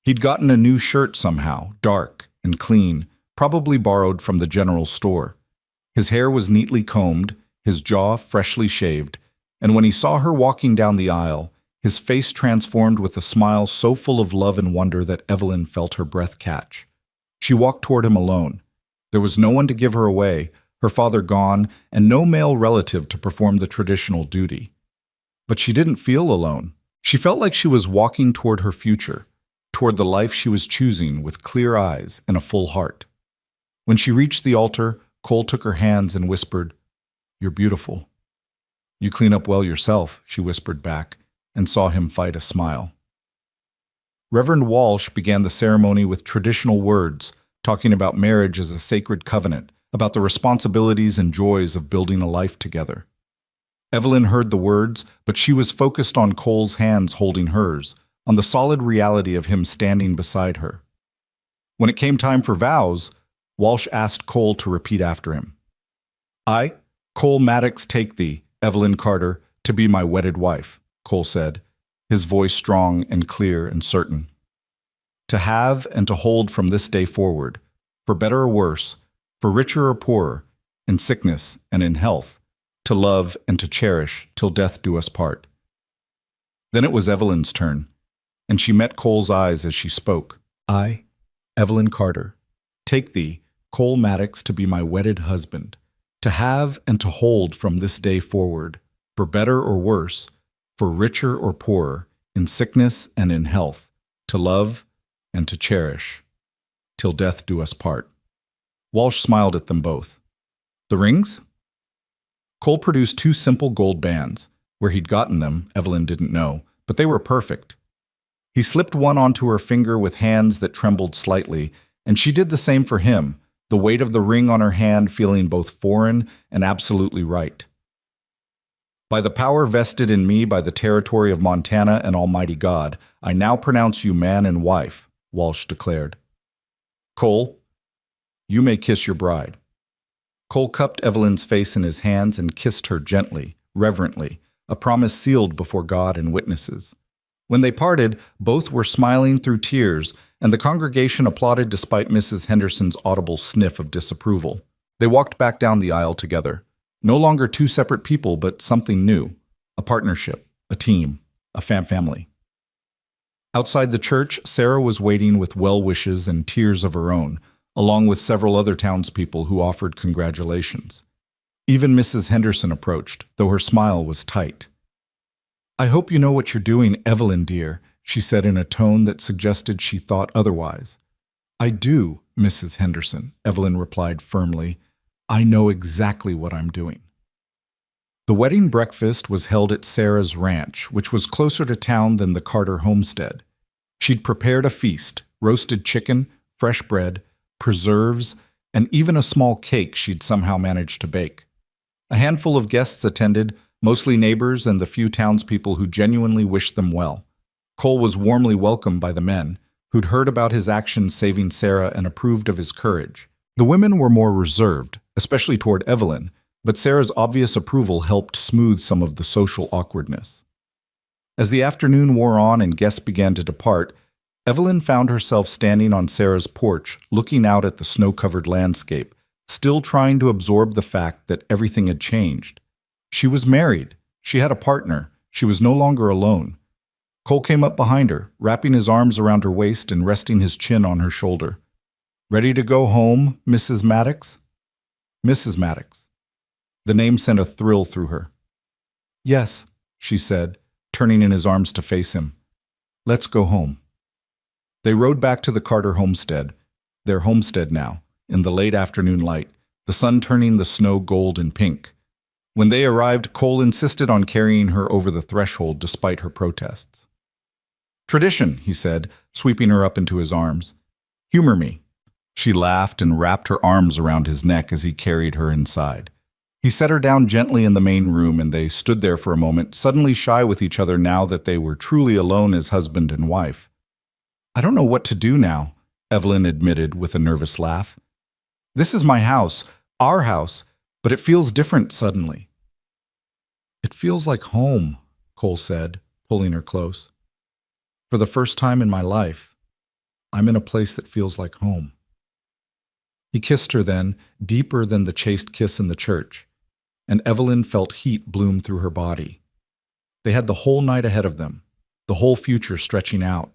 Speaker 1: He'd gotten a new shirt somehow, dark and clean, probably borrowed from the general store. His hair was neatly combed, his jaw freshly shaved, and when he saw her walking down the aisle, his face transformed with a smile so full of love and wonder that Evelyn felt her breath catch. She walked toward him alone. There was no one to give her away, her father gone, and no male relative to perform the traditional duty. But she didn't feel alone. She felt like she was walking toward her future, toward the life she was choosing with clear eyes and a full heart. When she reached the altar, Cole took her hands and whispered, "You're beautiful." "You clean up well yourself," she whispered back, and saw him fight a smile. Reverend Walsh began the ceremony with traditional words, talking about marriage as a sacred covenant, about the responsibilities and joys of building a life together. Evelyn heard the words, but she was focused on Cole's hands holding hers, on the solid reality of him standing beside her. When it came time for vows, Walsh asked Cole to repeat after him. "I, Cole Maddox, take thee, Evelyn Carter, to be my wedded wife," Cole said, his voice strong and clear and certain. "To have and to hold from this day forward, for better or worse, for richer or poorer, in sickness and in health, to love and to cherish till death do us part." Then it was Evelyn's turn, and she met Cole's eyes as she spoke. "I, Evelyn Carter, take thee, Cole Maddox, to be my wedded husband, to have and to hold from this day forward, for better or worse, for richer or poorer, in sickness and in health, to love and to cherish, till death do us part. Walsh smiled at them both. The rings? Cole produced two simple gold bands. Where he'd gotten them, Evelyn didn't know, but they were perfect. He slipped one onto her finger with hands that trembled slightly, and she did the same for him, the weight of the ring on her hand feeling both foreign and absolutely right. By the power vested in me by the territory of Montana and Almighty God, I now pronounce you man and wife, Walsh declared. Cole, you may kiss your bride. Cole cupped Evelyn's face in his hands and kissed her gently, reverently, a promise sealed before God and witnesses. When they parted, both were smiling through tears, and the congregation applauded despite Mrs. Henderson's audible sniff of disapproval. They walked back down the aisle together, no longer two separate people, but something new, a partnership, a team, a family. Outside the church, Sarah was waiting with well wishes and tears of her own, along with several other townspeople who offered congratulations. Even Mrs. Henderson approached, though her smile was tight. I hope you know what you're doing, Evelyn dear, she said in a tone that suggested she thought otherwise. I do, Mrs. Henderson, Evelyn replied firmly. I know exactly what I'm doing. The wedding breakfast was held at Sarah's ranch, which was closer to town than the Carter homestead. She'd prepared a feast, roasted chicken, fresh bread, preserves, and even a small cake she'd somehow managed to bake. A handful of guests attended, mostly neighbors and the few townspeople who genuinely wished them well. Cole was warmly welcomed by the men, who'd heard about his actions saving Sarah and approved of his courage. The women were more reserved, especially toward Evelyn, but Sarah's obvious approval helped smooth some of the social awkwardness. As the afternoon wore on and guests began to depart, Evelyn found herself standing on Sarah's porch, looking out at the snow-covered landscape, still trying to absorb the fact that everything had changed. She was married. She had a partner. She was no longer alone. Cole came up behind her, wrapping his arms around her waist and resting his chin on her shoulder. Ready to go home, Mrs. Maddox? Mrs. Maddox. The name sent a thrill through her. Yes, she said, turning in his arms to face him. Let's go home. They rode back to the Carter homestead, their homestead now, in the late afternoon light, the sun turning the snow gold and pink. When they arrived, Cole insisted on carrying her over the threshold despite her protests. Tradition, he said, sweeping her up into his arms. Humor me. She laughed and wrapped her arms around his neck as he carried her inside. He set her down gently in the main room, and they stood there for a moment, suddenly shy with each other now that they were truly alone as husband and wife. I don't know what to do now, Evelyn admitted with a nervous laugh. This is my house, our house, but it feels different suddenly. It feels like home, Cole said, pulling her close. For the first time in my life, I'm in a place that feels like home. He kissed her then, deeper than the chaste kiss in the church, and Evelyn felt heat bloom through her body. They had the whole night ahead of them, the whole future stretching out.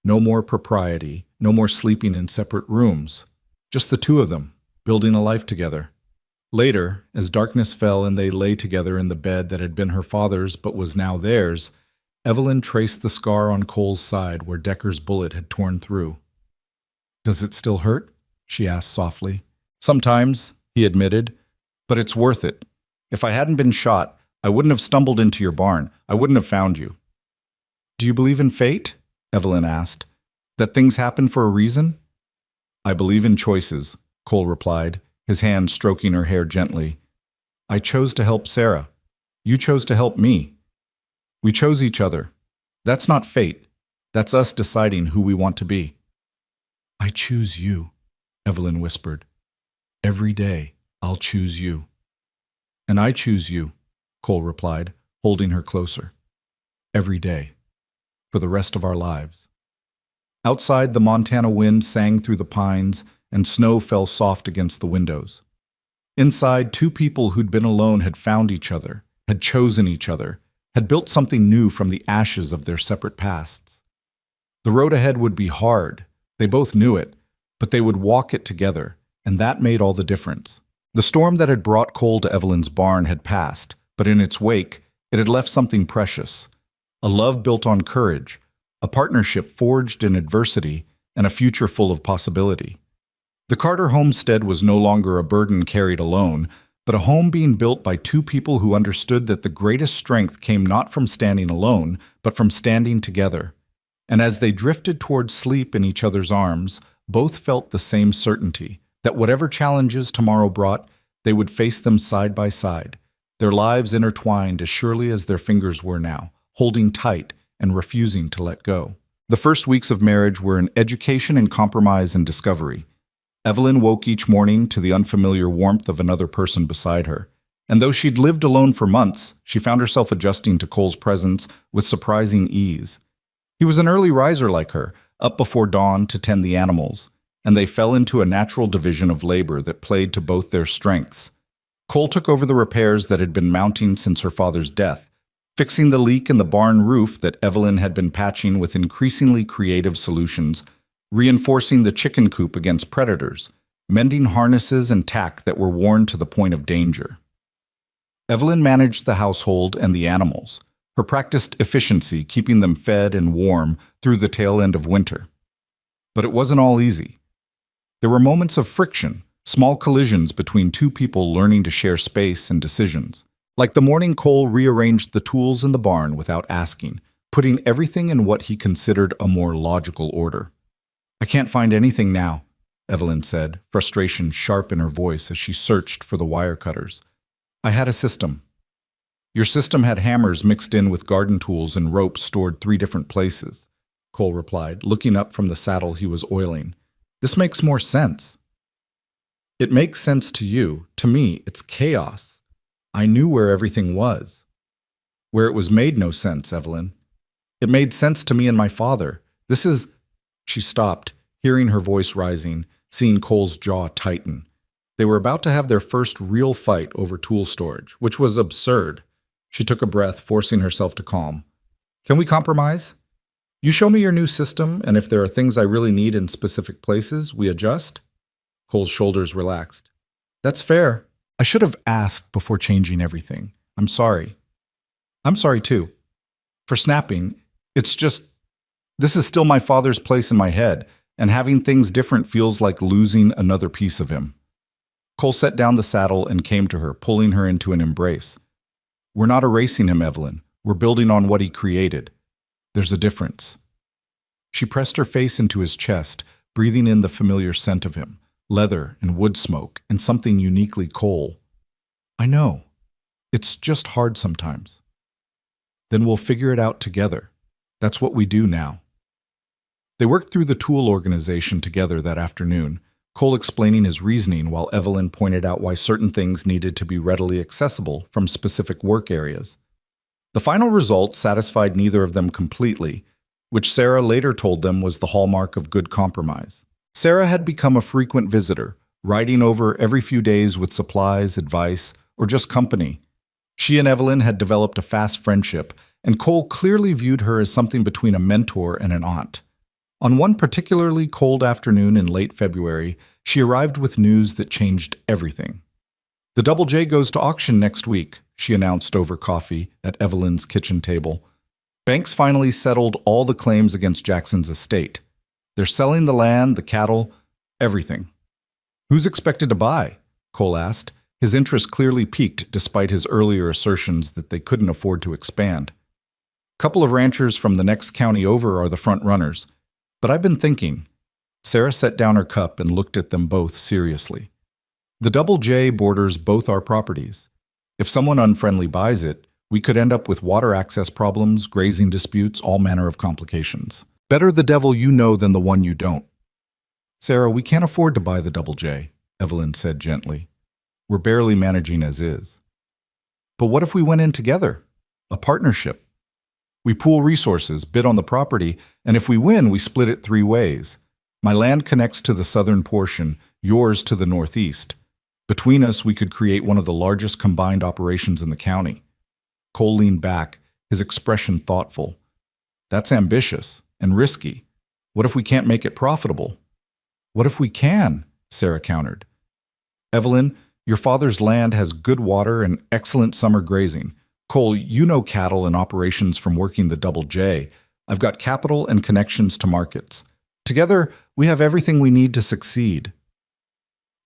Speaker 1: No more propriety, no more sleeping in separate rooms, just the two of them, building a life together. Later, as darkness fell and they lay together in the bed that had been her father's but was now theirs, Evelyn traced the scar on Cole's side where Decker's bullet had torn through. Does it still hurt? She asked softly. Sometimes, he admitted, but it's worth it. If I hadn't been shot, I wouldn't have stumbled into your barn. I wouldn't have found you. Do you believe in fate? Evelyn asked. That things happen for a reason? I believe in choices, Cole replied, his hand stroking her hair gently. I chose to help Sarah. You chose to help me. We chose each other. That's not fate. That's us deciding who we want to be. I choose you, Evelyn whispered. Every day, I'll choose you. And I choose you, Cole replied, holding her closer. Every day. For the rest of our lives. Outside, the Montana wind sang through the pines, and snow fell soft against the windows. Inside, two people who'd been alone had found each other, had chosen each other, had built something new from the ashes of their separate pasts. The road ahead would be hard. They both knew it, but they would walk it together, and that made all the difference. The storm that had brought Cole to Evelyn's barn had passed, but in its wake, it had left something precious. A love built on courage, a partnership forged in adversity, and a future full of possibility. The Carter homestead was no longer a burden carried alone, but a home being built by two people who understood that the greatest strength came not from standing alone, but from standing together. And as they drifted toward sleep in each other's arms, both felt the same certainty, that whatever challenges tomorrow brought, they would face them side by side, their lives intertwined as surely as their fingers were now, holding tight and refusing to let go. The first weeks of marriage were an education in compromise and discovery. Evelyn woke each morning to the unfamiliar warmth of another person beside her. And though she'd lived alone for months, she found herself adjusting to Cole's presence with surprising ease. He was an early riser like her, up before dawn to tend the animals, and they fell into a natural division of labor that played to both their strengths. Cole took over the repairs that had been mounting since her father's death, fixing the leak in the barn roof that Evelyn had been patching with increasingly creative solutions, reinforcing the chicken coop against predators, mending harnesses and tack that were worn to the point of danger. Evelyn managed the household and the animals, her practiced efficiency keeping them fed and warm through the tail end of winter. But it wasn't all easy. There were moments of friction, small collisions between two people learning to share space and decisions. Like the morning Cole rearranged the tools in the barn without asking, putting everything in what he considered a more logical order. "I can't find anything now," Evelyn said, frustration sharp in her voice as she searched for the wire cutters. "I had a system." "Your system had hammers mixed in with garden tools and ropes stored 3 different places," Cole replied, looking up from the saddle he was oiling. "This makes more sense." "It makes sense to you. To me, it's chaos. I knew where everything was." "Where it was made no sense, Evelyn. It made sense to me and my father. This is—" She stopped, hearing her voice rising, seeing Cole's jaw tighten. They were about to have their first real fight over tool storage, which was absurd. She took a breath, forcing herself to calm. "Can we compromise? You show me your new system, and if there are things I really need in specific places, we adjust?" Cole's shoulders relaxed. "That's fair. I should have asked before changing everything. I'm sorry." "I'm sorry too. For snapping, it's just, this is still my father's place in my head, and having things different feels like losing another piece of him." Cole set down the saddle and came to her, pulling her into an embrace. "We're not erasing him, Evelyn. We're building on what he created. There's a difference." She pressed her face into his chest, breathing in the familiar scent of him, leather and wood smoke, and something uniquely Cole. "I know. It's just hard sometimes." "Then we'll figure it out together. That's what we do now." They worked through the tool organization together that afternoon, Cole explaining his reasoning while Evelyn pointed out why certain things needed to be readily accessible from specific work areas. The final result satisfied neither of them completely, which Sarah later told them was the hallmark of good compromise. Sarah had become a frequent visitor, riding over every few days with supplies, advice, or just company. She and Evelyn had developed a fast friendship, and Cole clearly viewed her as something between a mentor and an aunt. On one particularly cold afternoon in late February, she arrived with news that changed everything. "The Double J goes to auction next week," she announced over coffee at Evelyn's kitchen table. "Banks finally settled all the claims against Jackson's estate. They're selling the land, the cattle, everything." "Who's expected to buy?" Cole asked, his interest clearly piqued despite his earlier assertions that they couldn't afford to expand. "A couple of ranchers from the next county over are the front runners. But I've been thinking." Sarah set down her cup and looked at them both seriously. "The Double J borders both our properties. If someone unfriendly buys it, we could end up with water access problems, grazing disputes, all manner of complications. Better the devil you know than the one you don't." "Sarah, we can't afford to buy the Double J," Evelyn said gently. "We're barely managing as is." "But what if we went in together? A partnership? We pool resources, bid on the property, and if we win, we split it 3 ways. My land connects to the southern portion, yours to the northeast. Between us, we could create one of the largest combined operations in the county." Cole leaned back, his expression thoughtful. "That's ambitious and risky. What if we can't make it profitable?" What if we can? Sarah countered. Evelyn, your father's land has good water and excellent summer grazing. Cole, you know cattle and operations from working the Double J. I've got capital and connections to markets. Together, we have everything we need to succeed.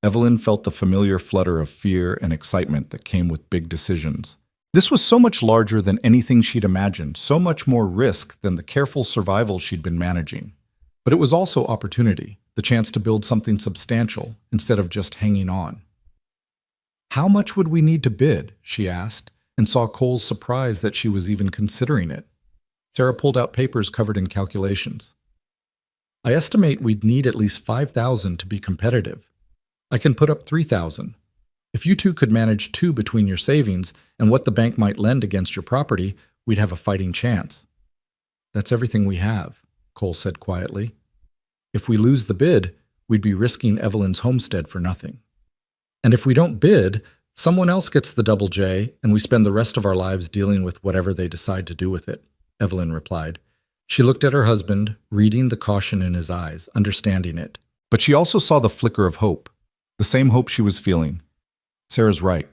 Speaker 1: Evelyn felt the familiar flutter of fear and excitement that came with big decisions. This was so much larger than anything she'd imagined, so much more risk than the careful survival she'd been managing. But it was also opportunity, the chance to build something substantial instead of just hanging on. How much would we need to bid? She asked, and saw Cole's surprise that she was even considering it. Sarah pulled out papers covered in calculations. I estimate we'd need at least $5,000 to be competitive. I can put up $3,000. If you two could manage $2,000 between your savings and what the bank might lend against your property, we'd have a fighting chance. That's everything we have, Cole said quietly. If we lose the bid, we'd be risking Evelyn's homestead for nothing. And if we don't bid, someone else gets the Double J and we spend the rest of our lives dealing with whatever they decide to do with it, Evelyn replied. She looked at her husband, reading the caution in his eyes, understanding it. But she also saw the flicker of hope, the same hope she was feeling. Sarah's right.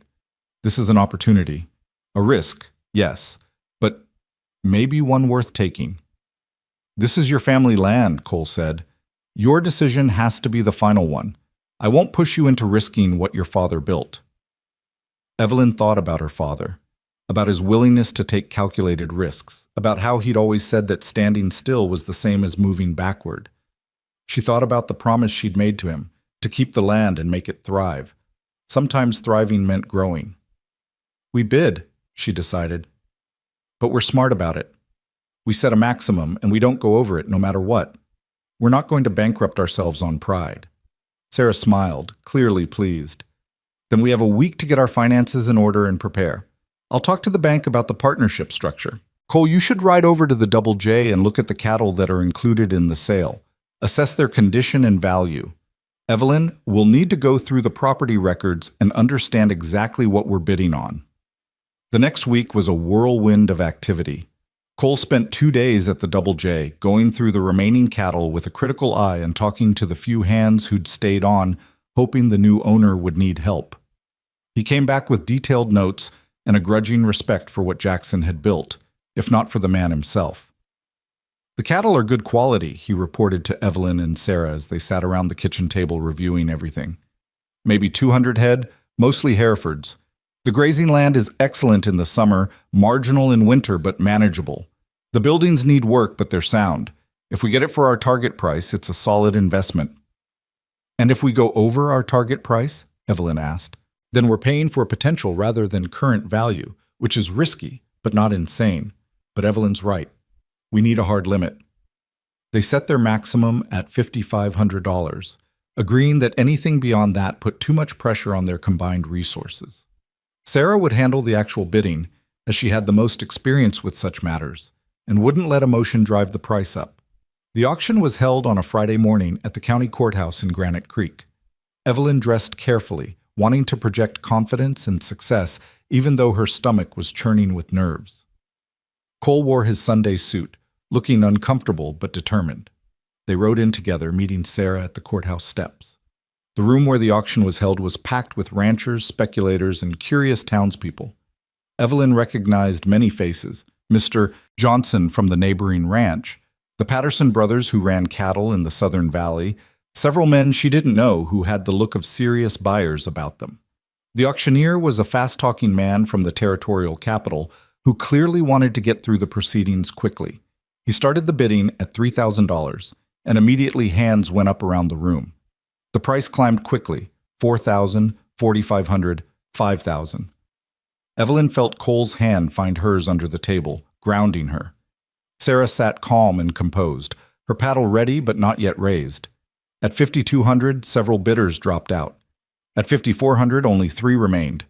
Speaker 1: This is an opportunity. A risk, yes, but maybe one worth taking. This is your family land, Cole said. Your decision has to be the final one. I won't push you into risking what your father built. Evelyn thought about her father, about his willingness to take calculated risks, about how he'd always said that standing still was the same as moving backward. She thought about the promise she'd made to him, to keep the land and make it thrive. Sometimes thriving meant growing. We bid, she decided, but we're smart about it. We set a maximum and we don't go over it no matter what. We're not going to bankrupt ourselves on pride. Sarah smiled, clearly pleased. Then we have a week to get our finances in order and prepare. I'll talk to the bank about the partnership structure. Cole, you should ride over to the Double J and look at the cattle that are included in the sale. Assess their condition and value. Evelyn, we'll need to go through the property records and understand exactly what we're bidding on. The next week was a whirlwind of activity. Cole spent 2 days at the Double J, going through the remaining cattle with a critical eye and talking to the few hands who'd stayed on, hoping the new owner would need help. He came back with detailed notes and a grudging respect for what Jackson had built, if not for the man himself. The cattle are good quality, he reported to Evelyn and Sarah as they sat around the kitchen table reviewing everything. Maybe 200 head, mostly Herefords. The grazing land is excellent in the summer, marginal in winter but manageable. The buildings need work, but they're sound. If we get it for our target price, it's a solid investment. And if we go over our target price, Evelyn asked, then we're paying for potential rather than current value, which is risky, but not insane. But Evelyn's right. We need a hard limit. They set their maximum at $5,500, agreeing that anything beyond that put too much pressure on their combined resources. Sarah would handle the actual bidding, as she had the most experience with such matters, and wouldn't let emotion drive the price up. The auction was held on a Friday morning at the county courthouse in Granite Creek. Evelyn dressed carefully, wanting to project confidence and success, even though her stomach was churning with nerves. Cole wore his Sunday suit, looking uncomfortable but determined. They rode in together, meeting Sarah at the courthouse steps. The room where the auction was held was packed with ranchers, speculators, and curious townspeople. Evelyn recognized many faces: Mr. Johnson from the neighboring ranch, the Patterson brothers who ran cattle in the Southern Valley, several men she didn't know who had the look of serious buyers about them. The auctioneer was a fast-talking man from the territorial capital who clearly wanted to get through the proceedings quickly. He started the bidding at $3,000, and immediately hands went up around the room. The price climbed quickly: $4,000, $4,500, $5,000. Evelyn felt Cole's hand find hers under the table, grounding her. Sarah sat calm and composed, her paddle ready but not yet raised. At $5,200, several bidders dropped out. At $5,400, only 3 remained: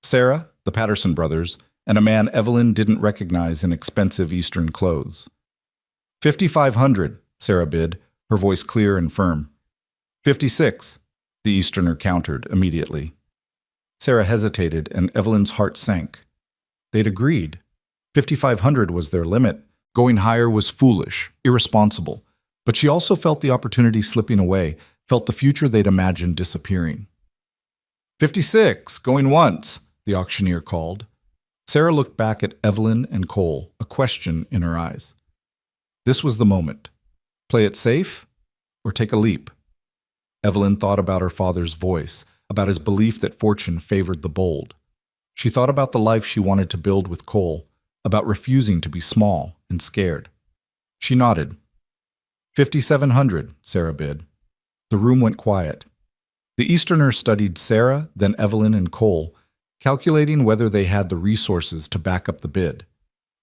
Speaker 1: Sarah, the Patterson brothers, and a man Evelyn didn't recognize in expensive Eastern clothes. $5,500, Sarah bid, her voice clear and firm. $56, the Easterner countered immediately. Sarah hesitated, and Evelyn's heart sank. They'd agreed. $5,500 was their limit. Going higher was foolish, irresponsible. But she also felt the opportunity slipping away, felt the future they'd imagined disappearing. 56, going once, the auctioneer called. Sarah looked back at Evelyn and Cole, a question in her eyes. This was the moment. Play it safe or take a leap? Evelyn thought about her father's voice, about his belief that fortune favored the bold. She thought about the life she wanted to build with Cole, about refusing to be small and scared. She nodded. 5,700, Sarah bid. The room went quiet. The Easterner studied Sarah, then Evelyn and Cole, calculating whether they had the resources to back up the bid.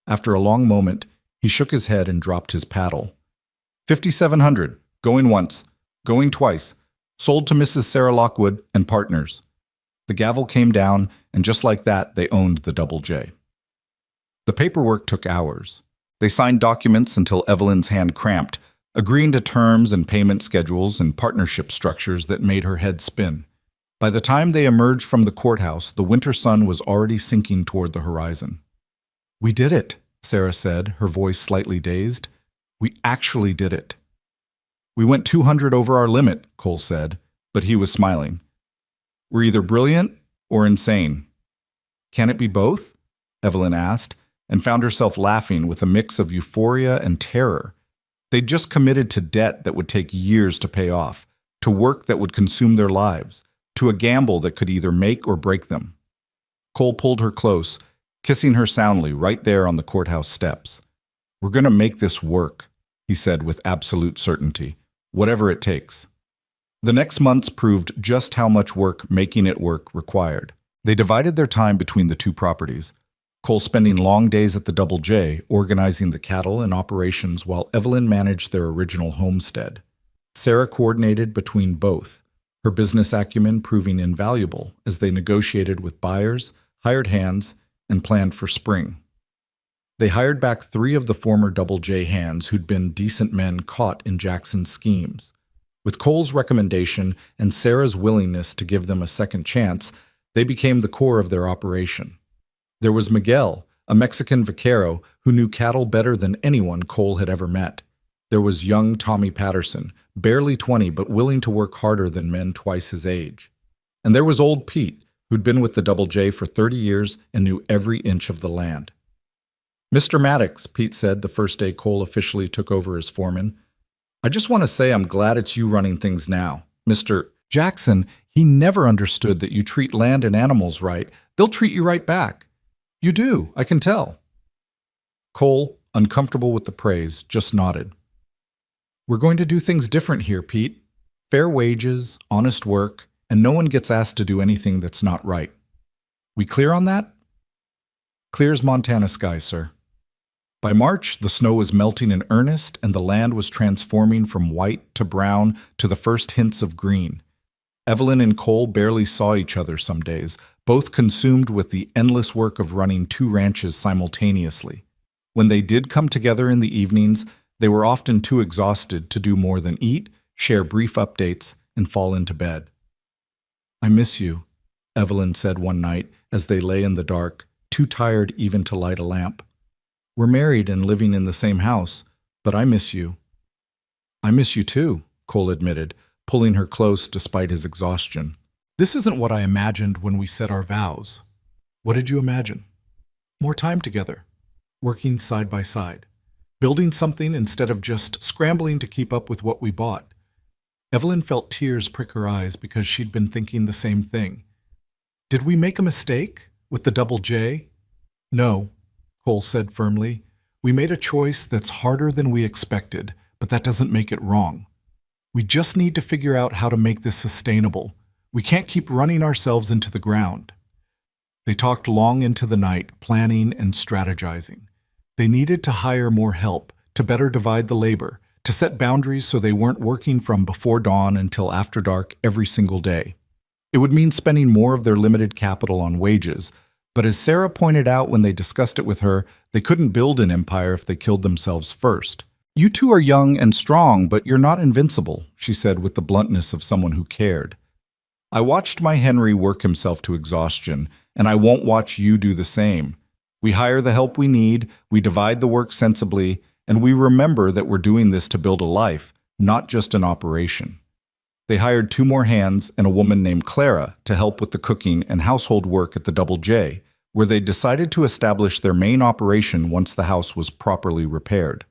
Speaker 1: After a long moment, he shook his head and dropped his paddle. 5,700, going once, going twice, sold to Mrs. Sarah Lockwood and partners. The gavel came down, and just like that, they owned the Double J. The paperwork took hours. They signed documents until Evelyn's hand cramped, agreeing to terms and payment schedules and partnership structures that made her head spin. By the time they emerged from the courthouse, the winter sun was already sinking toward the horizon. "We did it," Sarah said, her voice slightly dazed. "We actually did it." "We went 200 over our limit," Cole said, but he was smiling. "We're either brilliant or insane." "Can it be both?" Evelyn asked, and found herself laughing with a mix of euphoria and terror. They'd just committed to debt that would take years to pay off, to work that would consume their lives, to a gamble that could either make or break them. Cole pulled her close, kissing her soundly right there on the courthouse steps. "We're going to make this work," he said with absolute certainty, "whatever it takes." The next months proved just how much work making it work required. They divided their time between the two properties, Cole spending long days at the Double J, organizing the cattle and operations while Evelyn managed their original homestead. Sarah coordinated between both, her business acumen proving invaluable as they negotiated with buyers, hired hands, and planned for spring. They hired back 3 of the former Double J hands who'd been decent men caught in Jackson's schemes. With Cole's recommendation and Sarah's willingness to give them a second chance, they became the core of their operation. There was Miguel, a Mexican vaquero who knew cattle better than anyone Cole had ever met. There was young Tommy Patterson, barely 20 but willing to work harder than men twice his age. And there was old Pete, who'd been with the Double J for 30 years and knew every inch of the land. "Mr. Maddox," Pete said the first day Cole officially took over as foreman, "I just want to say I'm glad it's you running things now. Mr. Jackson, he never understood that you treat land and animals right, they'll treat you right back. You do, I can tell." Cole, uncomfortable with the praise, just nodded. "We're going to do things different here, Pete. Fair wages, honest work, and no one gets asked to do anything that's not right. We clear on that?" "Clear as Montana sky, sir." By March, the snow was melting in earnest, and the land was transforming from white to brown to the first hints of green. Evelyn and Cole barely saw each other some days, both consumed with the endless work of running 2 ranches simultaneously. When they did come together in the evenings, they were often too exhausted to do more than eat, share brief updates, and fall into bed. "I miss you," Evelyn said one night as they lay in the dark, too tired even to light a lamp. "We're married and living in the same house, but I miss you." "I miss you too," Cole admitted, pulling her close despite his exhaustion. "This isn't what I imagined when we set our vows." "What did you imagine?" "More time together, working side by side, building something instead of just scrambling to keep up with what we bought." Evelyn felt tears prick her eyes because she'd been thinking the same thing. "Did we make a mistake with the Double J?" "No," Cole said firmly. "We made a choice that's harder than we expected, but that doesn't make it wrong. We just need to figure out how to make this sustainable. We can't keep running ourselves into the ground." They talked long into the night, planning and strategizing. They needed to hire more help, to better divide the labor, to set boundaries so they weren't working from before dawn until after dark every single day. It would mean spending more of their limited capital on wages, but as Sarah pointed out when they discussed it with her, they couldn't build an empire if they killed themselves first. "You two are young and strong, but you're not invincible," she said with the bluntness of someone who cared. "I watched my Henry work himself to exhaustion, and I won't watch you do the same. We hire the help we need, we divide the work sensibly, and we remember that we're doing this to build a life, not just an operation." They hired 2 more hands and a woman named Clara to help with the cooking and household work at the Double J, where they decided to establish their main operation once the house was properly repaired.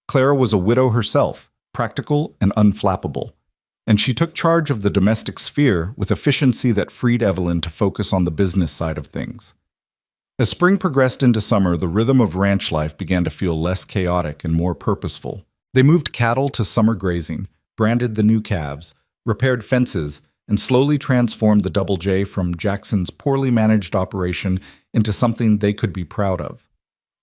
Speaker 1: Clara was a widow herself, practical and unflappable, and she took charge of the domestic sphere with efficiency that freed Evelyn to focus on the business side of things. As spring progressed into summer, the rhythm of ranch life began to feel less chaotic and more purposeful. They moved cattle to summer grazing, branded the new calves, repaired fences, and slowly transformed the Double J from Jackson's poorly managed operation into something they could be proud of.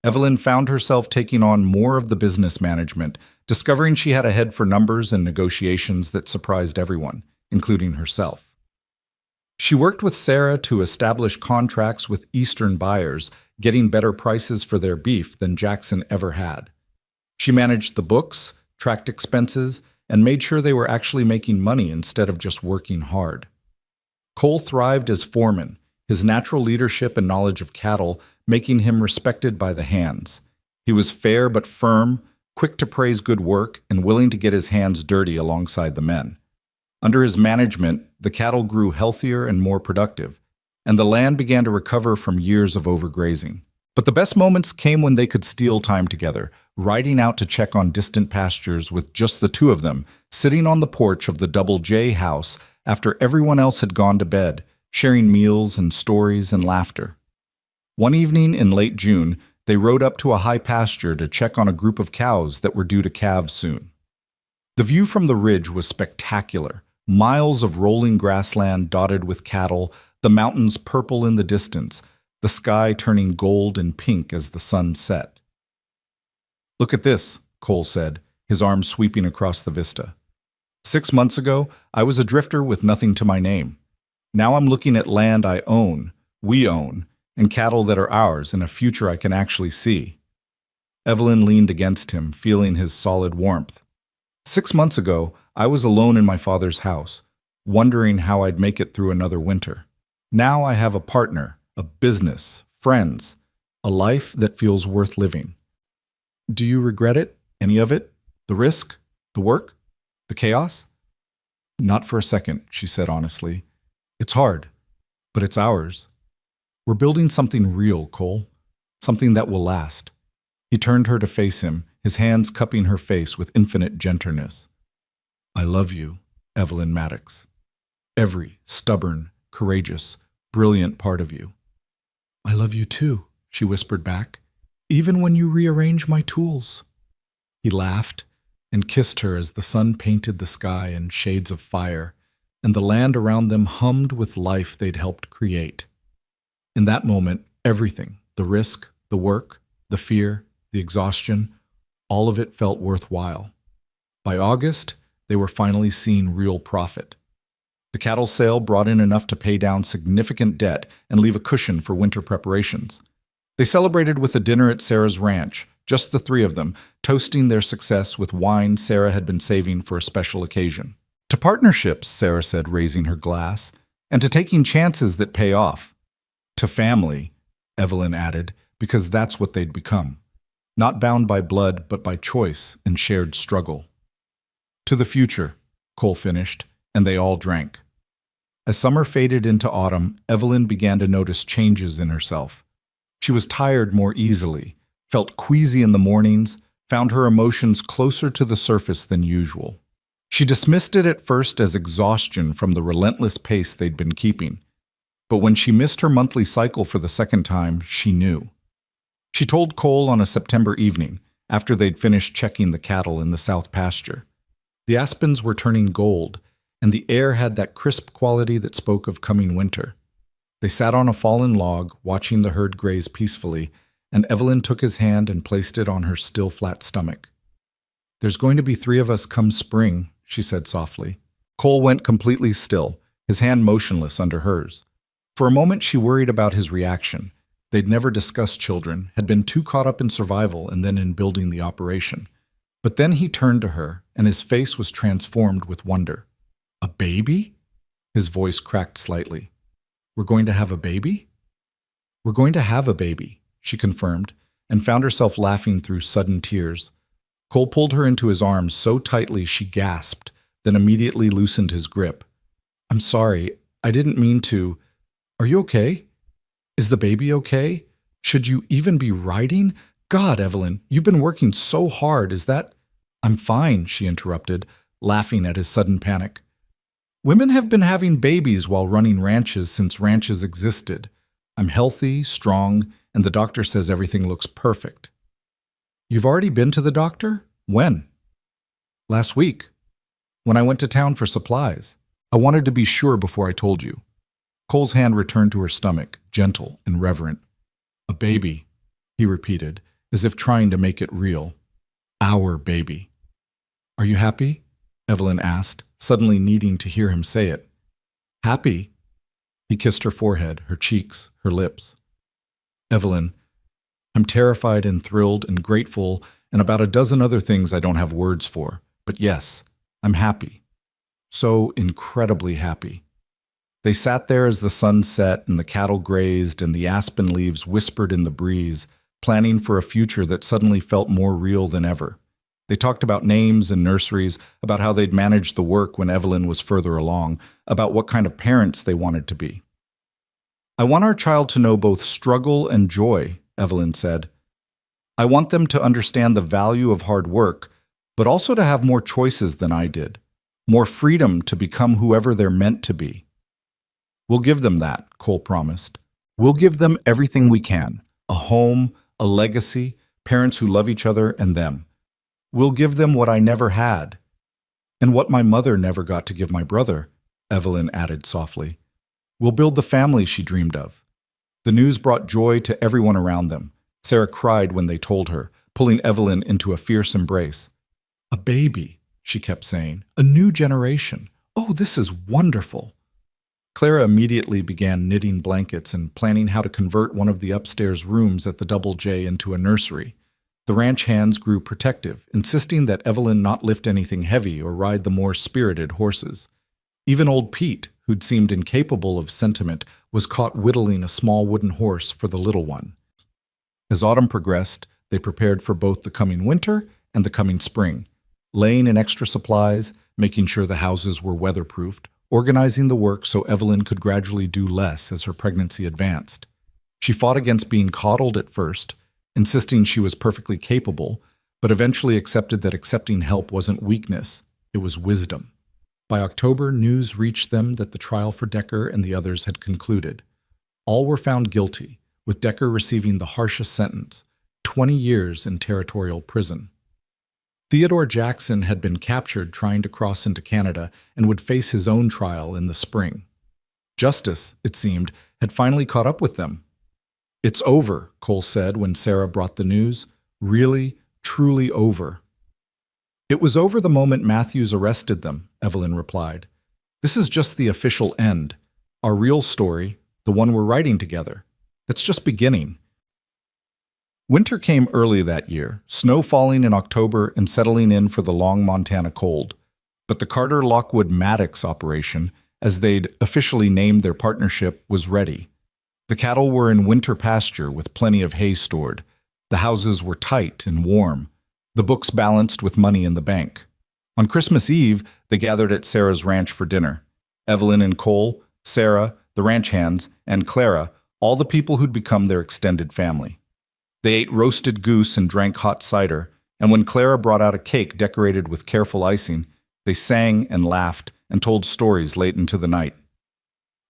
Speaker 1: Evelyn found herself taking on more of the business management, discovering she had a head for numbers and negotiations that surprised everyone, including herself. She worked with Sarah to establish contracts with Eastern buyers, getting better prices for their beef than Jackson ever had. She managed the books, tracked expenses, and made sure they were actually making money instead of just working hard. Cole thrived as foreman, his natural leadership and knowledge of cattle making him respected by the hands. He was fair but firm, quick to praise good work, and willing to get his hands dirty alongside the men. Under his management, the cattle grew healthier and more productive, and the land began to recover from years of overgrazing. But the best moments came when they could steal time together, riding out to check on distant pastures with just the 2 of them, sitting on the porch of the Double J house after everyone else had gone to bed, sharing meals and stories and laughter. One evening in late June, they rode up to a high pasture to check on a group of cows that were due to calve soon. The view from the ridge was spectacular. Miles of rolling grassland dotted with cattle, the mountains purple in the distance, the sky turning gold and pink as the sun set. "Look at this," Cole said, his arm sweeping across the vista. 6 months ago, I was a drifter with nothing to my name. Now I'm looking at land I own, we own, and cattle that are ours and a future I can actually see. Evelyn leaned against him, feeling his solid warmth. 6 months ago, I was alone in my father's house, wondering how I'd make it through another winter. Now I have a partner, a business, friends, a life that feels worth living. Do you regret it? Any of it? The risk? The work? The chaos? Not for a second, she said honestly. It's hard, but it's ours. We're building something real, Cole. Something that will last. He turned her to face him, his hands cupping her face with infinite gentleness. I love you, Evelyn Maddox. Every stubborn, courageous, brilliant part of you. I love you too, she whispered back, even when you rearrange my tools. He laughed and kissed her as the sun painted the sky in shades of fire, and the land around them hummed with life they'd helped create. In that moment, everything, the risk, the work, the fear, the exhaustion, all of it felt worthwhile. By August, they were finally seeing real profit. The cattle sale brought in enough to pay down significant debt and leave a cushion for winter preparations. They celebrated with a dinner at Sarah's ranch, just the 3 of them, toasting their success with wine Sarah had been saving for a special occasion. To partnerships, Sarah said, raising her glass, and to taking chances that pay off. To family, Evelyn added, because that's what they'd become. Not bound by blood, but by choice and shared struggle. To the future, Cole finished, and they all drank. As summer faded into autumn, Evelyn began to notice changes in herself. She was tired more easily, felt queasy in the mornings, found her emotions closer to the surface than usual. She dismissed it at first as exhaustion from the relentless pace they'd been keeping. But when she missed her monthly cycle for the second time, she knew. She told Cole on a September evening, after they'd finished checking the cattle in the south pasture. The aspens were turning gold, and the air had that crisp quality that spoke of coming winter. They sat on a fallen log, watching the herd graze peacefully, and Evelyn took his hand and placed it on her still flat stomach. There's going to be 3 of us come spring, she said softly. Cole went completely still, his hand motionless under hers. For a moment she worried about his reaction. They'd never discussed children, had been too caught up in survival and then in building the operation. But then he turned to her, and his face was transformed with wonder. A baby? His voice cracked slightly. We're going to have a baby? We're going to have a baby, she confirmed, and found herself laughing through sudden tears. Cole pulled her into his arms so tightly she gasped, then immediately loosened his grip. I'm sorry, I didn't mean to. Are you okay? Is the baby okay? Should you even be riding? God, Evelyn, you've been working so hard, is that— I'm fine, she interrupted, laughing at his sudden panic. Women have been having babies while running ranches since ranches existed. I'm healthy, strong, and the doctor says everything looks perfect. You've already been to the doctor? When? Last week, when I went to town for supplies. I wanted to be sure before I told you. Cole's hand returned to her stomach, gentle and reverent. A baby, he repeated, as if trying to make it real. Our baby. Are you happy? Evelyn asked, suddenly needing to hear him say it. Happy? He kissed her forehead, her cheeks, her lips. Evelyn, I'm terrified and thrilled and grateful and about a dozen other things I don't have words for. But yes, I'm happy. So incredibly happy. They sat there as the sun set and the cattle grazed and the aspen leaves whispered in the breeze, planning for a future that suddenly felt more real than ever. They talked about names and nurseries, about how they'd managed the work when Evelyn was further along, about what kind of parents they wanted to be. I want our child to know both struggle and joy, Evelyn said. I want them to understand the value of hard work, but also to have more choices than I did, more freedom to become whoever they're meant to be. We'll give them that, Cole promised. We'll give them everything we can, a home, a legacy, parents who love each other and them. We'll give them what I never had, and what my mother never got to give my brother, Evelyn added softly. We'll build the family she dreamed of. The news brought joy to everyone around them. Sarah cried when they told her, pulling Evelyn into a fierce embrace. A baby, she kept saying, a new generation. Oh, this is wonderful. Clara immediately began knitting blankets and planning how to convert one of the upstairs rooms at the Double J into a nursery. The ranch hands grew protective, insisting that Evelyn not lift anything heavy or ride the more spirited horses. Even old Pete, who'd seemed incapable of sentiment, was caught whittling a small wooden horse for the little one. As autumn progressed, they prepared for both the coming winter and the coming spring, laying in extra supplies, making sure the houses were weatherproofed, organizing the work so Evelyn could gradually do less as her pregnancy advanced. She fought against being coddled at first, insisting she was perfectly capable, but eventually accepted that accepting help wasn't weakness, it was wisdom. By October, news reached them that the trial for Decker and the others had concluded. All were found guilty, with Decker receiving the harshest sentence, 20 years in territorial prison. Theodore Jackson had been captured trying to cross into Canada and would face his own trial in the spring. Justice, it seemed, had finally caught up with them. It's over, Cole said when Sarah brought the news. Really, truly over. It was over the moment Matthews arrested them, Evelyn replied. This is just the official end. Our real story, the one we're writing together. That's just beginning. Winter came early that year, snow falling in October and settling in for the long Montana cold. But the Carter-Lockwood Maddox operation, as they'd officially named their partnership, was ready. The cattle were in winter pasture with plenty of hay stored. The houses were tight and warm. The books balanced with money in the bank. On Christmas Eve, they gathered at Sarah's ranch for dinner. Evelyn and Cole, Sarah, the ranch hands, and Clara, all the people who'd become their extended family. They ate roasted goose and drank hot cider, and when Clara brought out a cake decorated with careful icing, they sang and laughed and told stories late into the night.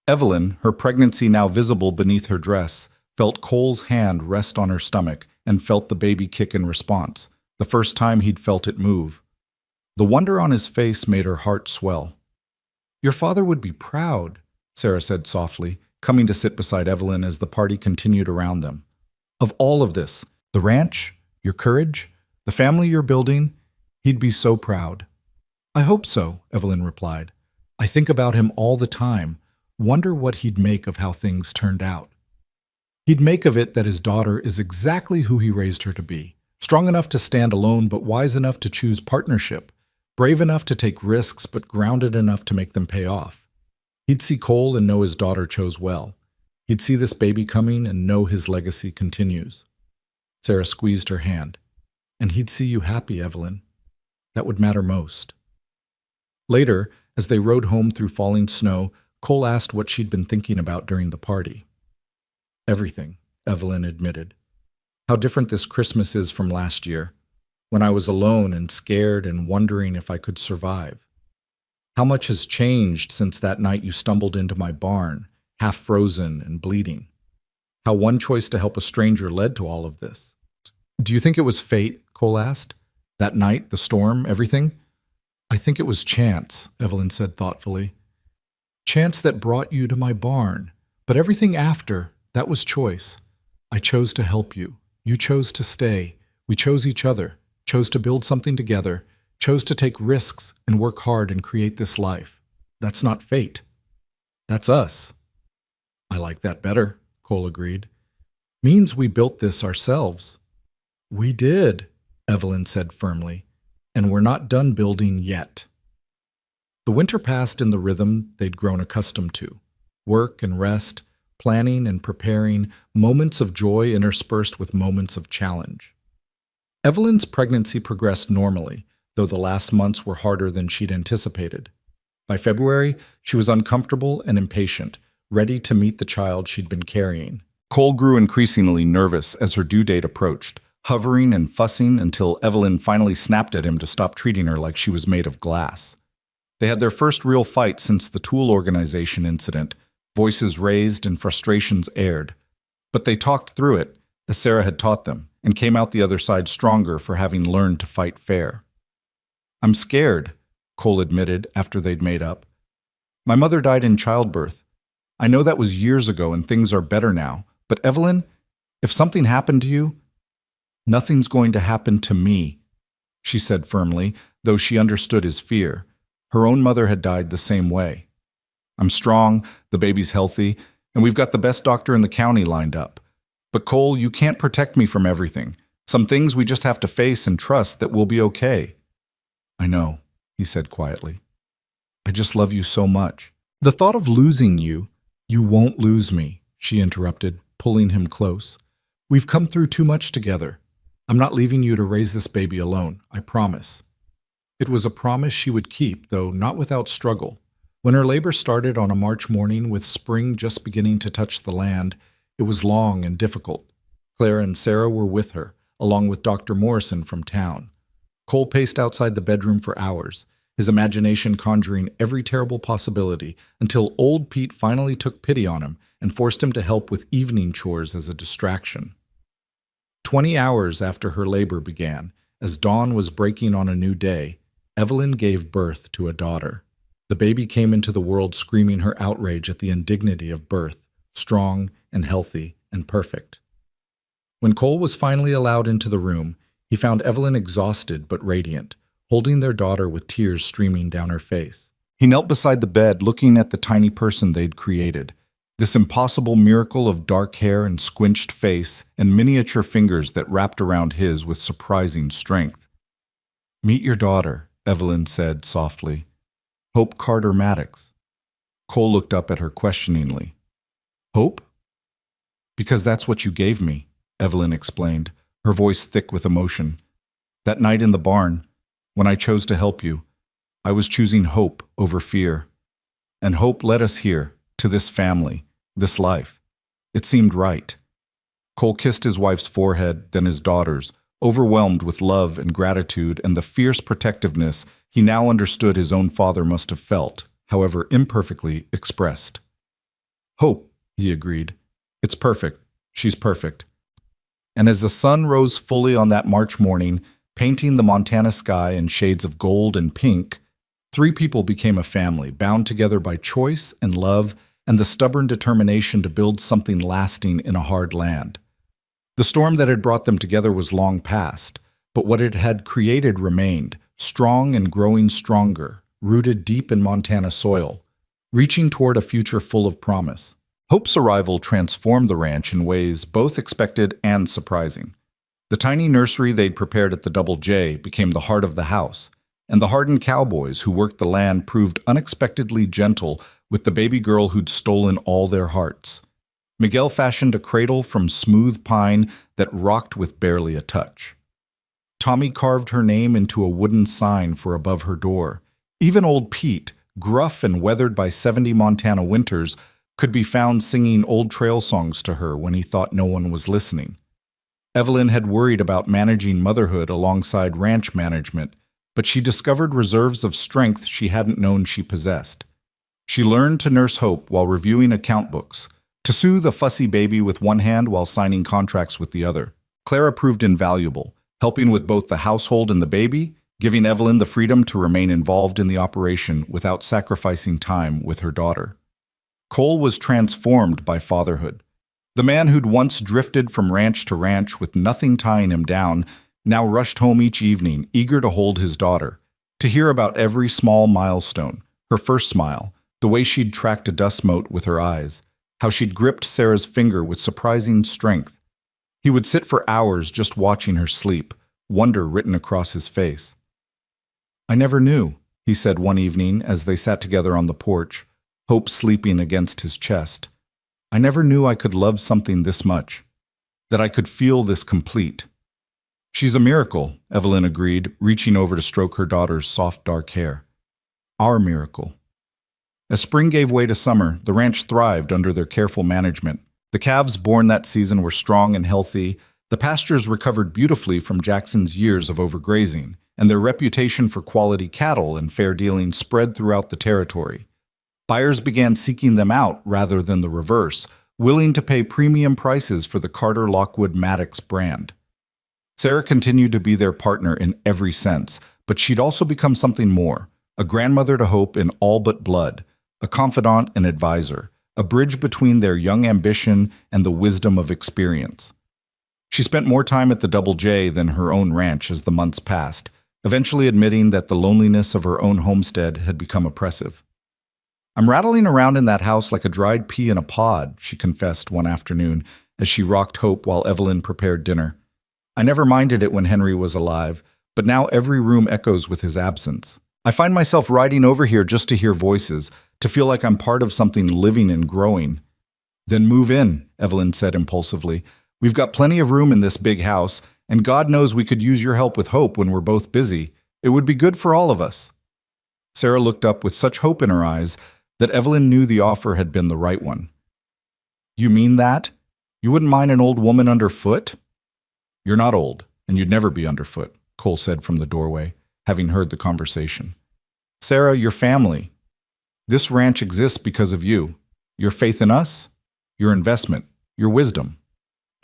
Speaker 1: Evelyn, her pregnancy now visible beneath her dress, felt Cole's hand rest on her stomach and felt the baby kick in response, the first time he'd felt it move. The wonder on his face made her heart swell. Your father would be proud, Sarah said softly, coming to sit beside Evelyn as the party continued around them. Of all of this, the ranch, your courage, the family you're building, he'd be so proud. I hope so, Evelyn replied. I think about him all the time, wonder what he'd make of how things turned out. He'd make of it that his daughter is exactly who he raised her to be, strong enough to stand alone but wise enough to choose partnership, brave enough to take risks but grounded enough to make them pay off. He'd see Cole and know his daughter chose well. He'd see this baby coming and know his legacy continues. Sarah squeezed her hand. And he'd see you happy, Evelyn. That would matter most. Later, as they rode home through falling snow, Cole asked what she'd been thinking about during the party. Everything, Evelyn admitted. How different this Christmas is from last year, when I was alone and scared and wondering if I could survive. How much has changed since that night you stumbled into my barn, half frozen and bleeding. How one choice to help a stranger led to all of this. Do you think it was fate? Cole asked. That night, the storm, everything? I think it was chance, Evelyn said thoughtfully. Chance that brought you to my barn, but everything after, that was choice. I chose to help you. You chose to stay. We chose each other, chose to build something together, chose to take risks and work hard and create this life. That's not fate. That's us. I like that better, Cole agreed. Means we built this ourselves. We did, Evelyn said firmly, and we're not done building yet. The winter passed in the rhythm they'd grown accustomed to. Work and rest, planning and preparing, moments of joy interspersed with moments of challenge. Evelyn's pregnancy progressed normally, though the last months were harder than she'd anticipated. By February, she was uncomfortable and impatient, ready to meet the child she'd been carrying. Cole grew increasingly nervous as her due date approached, hovering and fussing until Evelyn finally snapped at him to stop treating her like she was made of glass. They had their first real fight since the tool organization incident, voices raised and frustrations aired. But they talked through it, as Sarah had taught them, and came out the other side stronger for having learned to fight fair. I'm scared, Cole admitted after they'd made up. My mother died in childbirth. I know that was years ago and things are better now, but Evelyn, if something happened to you, nothing's going to happen to me, she said firmly, though she understood his fear. Her own mother had died the same way. I'm strong, the baby's healthy, and we've got the best doctor in the county lined up. But Cole, you can't protect me from everything. Some things we just have to face and trust that we'll be okay. I know, he said quietly. I just love you so much. The thought of losing you won't lose me, she interrupted, pulling him close. We've come through too much together. I'm not leaving you to raise this baby alone, I promise. It was a promise she would keep, though not without struggle. When her labor started on a March morning with spring just beginning to touch the land, it was long and difficult. Claire and Sarah were with her, along with Dr. Morrison from town. Cole paced outside the bedroom for hours, his imagination conjuring every terrible possibility, until old Pete finally took pity on him and forced him to help with evening chores as a distraction. 20 hours after her labor began, as dawn was breaking on a new day, Evelyn gave birth to a daughter. The baby came into the world screaming her outrage at the indignity of birth, strong and healthy and perfect. When Cole was finally allowed into the room, he found Evelyn exhausted but radiant, holding their daughter with tears streaming down her face. He knelt beside the bed, looking at the tiny person they'd created, this impossible miracle of dark hair and squinched face and miniature fingers that wrapped around his with surprising strength. Meet your daughter, Evelyn said softly. Hope Carter Maddox. Cole looked up at her questioningly. Hope? Because that's what you gave me, Evelyn explained, her voice thick with emotion. That night in the barn, when I chose to help you, I was choosing hope over fear. And hope led us here, to this family, this life. It seemed right. Cole kissed his wife's forehead, then his daughter's, overwhelmed with love and gratitude and the fierce protectiveness he now understood his own father must have felt, however imperfectly expressed. Hope, he agreed. It's perfect. She's perfect. And as the sun rose fully on that March morning, painting the Montana sky in shades of gold and pink, three people became a family, bound together by choice and love and the stubborn determination to build something lasting in a hard land. The storm that had brought them together was long past, but what it had created remained, strong and growing stronger, rooted deep in Montana soil, reaching toward a future full of promise. Hope's arrival transformed the ranch in ways both expected and surprising. The tiny nursery they'd prepared at the Double J became the heart of the house, and the hardened cowboys who worked the land proved unexpectedly gentle with the baby girl who'd stolen all their hearts. Miguel fashioned a cradle from smooth pine that rocked with barely a touch. Tommy carved her name into a wooden sign for above her door, Even old Pete, gruff and weathered by 70 Montana winters, could be found singing old trail songs to her when he thought no one was listening. Evelyn had worried about managing motherhood alongside ranch management, but she discovered reserves of strength she hadn't known she possessed. She learned to nurse hope while reviewing account books, to soothe a fussy baby with one hand while signing contracts with the other. Clara proved invaluable, helping with both the household and the baby, giving Evelyn the freedom to remain involved in the operation without sacrificing time with her daughter. Cole was transformed by fatherhood. The man who'd once drifted from ranch to ranch with nothing tying him down now rushed home each evening, eager to hold his daughter, to hear about every small milestone, her first smile, the way she'd tracked a dust mote with her eyes, how she'd gripped Sarah's finger with surprising strength. He would sit for hours just watching her sleep, wonder written across his face. "I never knew," he said one evening as they sat together on the porch, hope sleeping against his chest. "I never knew I could love something this much, that I could feel this complete." "She's a miracle," Evelyn agreed, reaching over to stroke her daughter's soft dark hair. "Our miracle." As spring gave way to summer, the ranch thrived under their careful management. The calves born that season were strong and healthy, the pastures recovered beautifully from Jackson's years of overgrazing, and their reputation for quality cattle and fair dealing spread throughout the territory. Buyers began seeking them out rather than the reverse, willing to pay premium prices for the Carter Lockwood Maddox brand. Sarah continued to be their partner in every sense, but she'd also become something more, a grandmother to Hope in all but blood, a confidant and advisor, a bridge between their young ambition and the wisdom of experience. She spent more time at the Double J than her own ranch as the months passed, eventually admitting that the loneliness of her own homestead had become oppressive. "I'm rattling around in that house like a dried pea in a pod," she confessed one afternoon as she rocked Hope while Evelyn prepared dinner. "I never minded it when Henry was alive, but now every room echoes with his absence. I find myself riding over here just to hear voices, to feel like I'm part of something living and growing." "Then move in," Evelyn said impulsively. "We've got plenty of room in this big house, and God knows we could use your help with Hope when we're both busy. It would be good for all of us." Sarah looked up with such hope in her eyes that Evelyn knew the offer had been the right one. "You mean that? You wouldn't mind an old woman underfoot?" "You're not old, and you'd never be underfoot," Cole said from the doorway, having heard the conversation. "Sarah, your family. This ranch exists because of you. Your faith in us, your investment, your wisdom.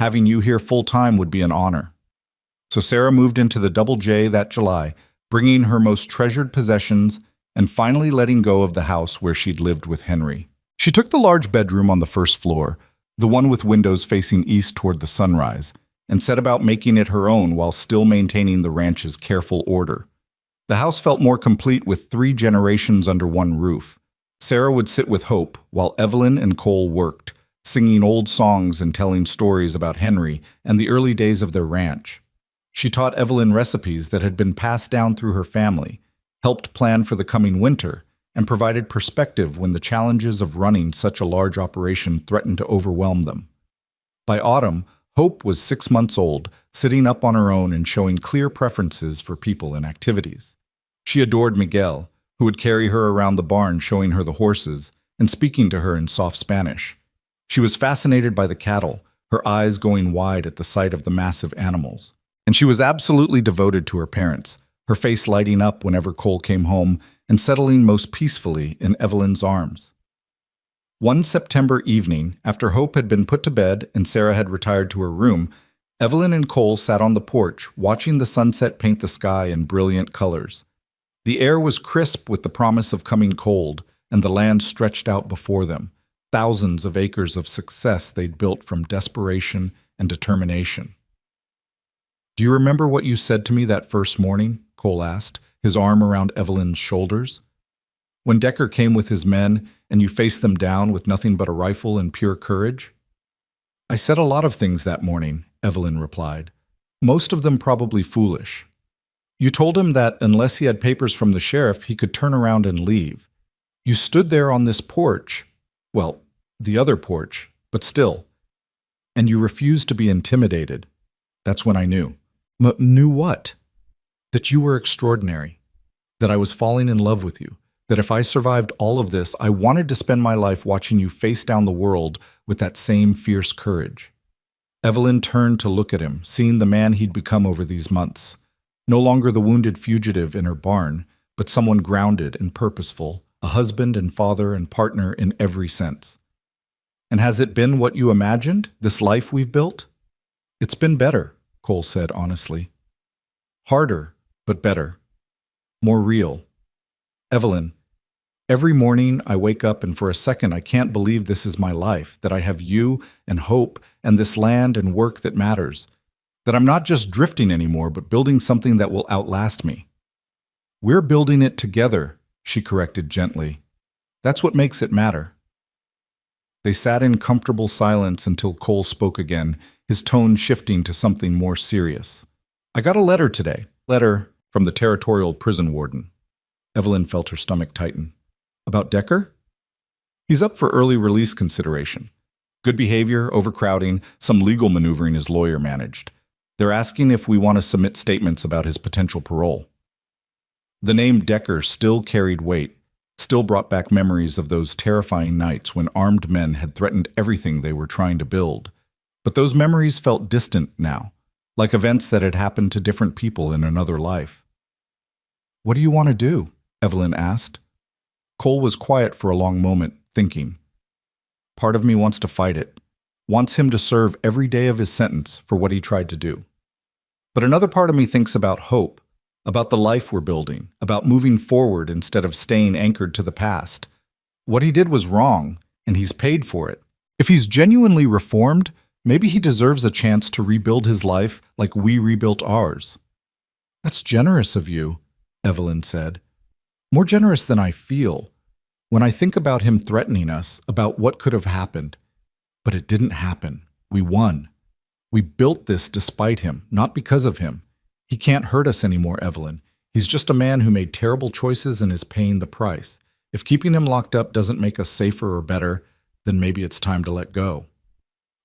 Speaker 1: Having you here full-time would be an honor." So Sarah moved into the Double J that July, bringing her most treasured possessions and finally letting go of the house where she'd lived with Henry. She took the large bedroom on the first floor, the one with windows facing east toward the sunrise, and set about making it her own while still maintaining the ranch's careful order. The house felt more complete with 3 generations under one roof. Sarah would sit with Hope while Evelyn and Cole worked, singing old songs and telling stories about Henry and the early days of their ranch. She taught Evelyn recipes that had been passed down through her family, helped plan for the coming winter, and provided perspective when the challenges of running such a large operation threatened to overwhelm them. By autumn, Hope was 6 months old, sitting up on her own and showing clear preferences for people and activities. She adored Miguel, who would carry her around the barn showing her the horses and speaking to her in soft Spanish. She was fascinated by the cattle, her eyes going wide at the sight of the massive animals. And she was absolutely devoted to her parents, her face lighting up whenever Cole came home and settling most peacefully in Evelyn's arms. One September evening, after Hope had been put to bed and Sarah had retired to her room, Evelyn and Cole sat on the porch, watching the sunset paint the sky in brilliant colors. The air was crisp with the promise of coming cold, and the land stretched out before them, thousands of acres of success they'd built from desperation and determination. "Do you remember what you said to me that first morning?" Cole asked, his arm around Evelyn's shoulders. "When Decker came with his men, and you faced them down with nothing but a rifle and pure courage?" "I said a lot of things that morning," Evelyn replied. "Most of them probably foolish. You told him that unless he had papers from the sheriff, he could turn around and leave. You stood there on this porch, well, the other porch, but still, and you refused to be intimidated. That's when I knew." "Knew what?" "That you were extraordinary. that I was falling in love with you, that if I survived all of this, I wanted to spend my life watching you face down the world with that same fierce courage. Evelyn turned to look at him, seeing the man he'd become over these months. No longer the wounded fugitive in her barn, but someone grounded and purposeful, a husband and father and partner in every sense. And has it been what you imagined, this life we've built? It's been better, Cole said honestly. Harder, but better. More real. Evelyn, every morning I wake up and for a second I can't believe this is my life, that I have you and hope and this land and work that matters, that I'm not just drifting anymore, but building something that will outlast me. We're building it together, she corrected gently. That's what makes it matter. They sat in comfortable silence until Cole spoke again, his tone shifting to something more serious. I got a letter today. Letter from the territorial prison warden. Evelyn felt her stomach tighten. About Decker? He's up for early release consideration. Good behavior, overcrowding, some legal maneuvering his lawyer managed. They're asking if we want to submit statements about his potential parole. The name Decker still carried weight, still brought back memories of those terrifying nights when armed men had threatened everything they were trying to build. But those memories felt distant now, like events that had happened to different people in another life. What do you want to do? Evelyn asked. Cole was quiet for a long moment, thinking. Part of me wants to fight it, wants him to serve every day of his sentence for what he tried to do. But another part of me thinks about hope, about the life we're building, about moving forward instead of staying anchored to the past. What he did was wrong, and he's paid for it. If he's genuinely reformed, maybe he deserves a chance to rebuild his life like we rebuilt ours. That's generous of you, Evelyn said. More generous than I feel. When I think about him threatening us, about what could have happened. But it didn't happen. We won. We built this despite him, not because of him. He can't hurt us anymore, Evelyn. He's just a man who made terrible choices and is paying the price. If keeping him locked up doesn't make us safer or better, then maybe it's time to let go.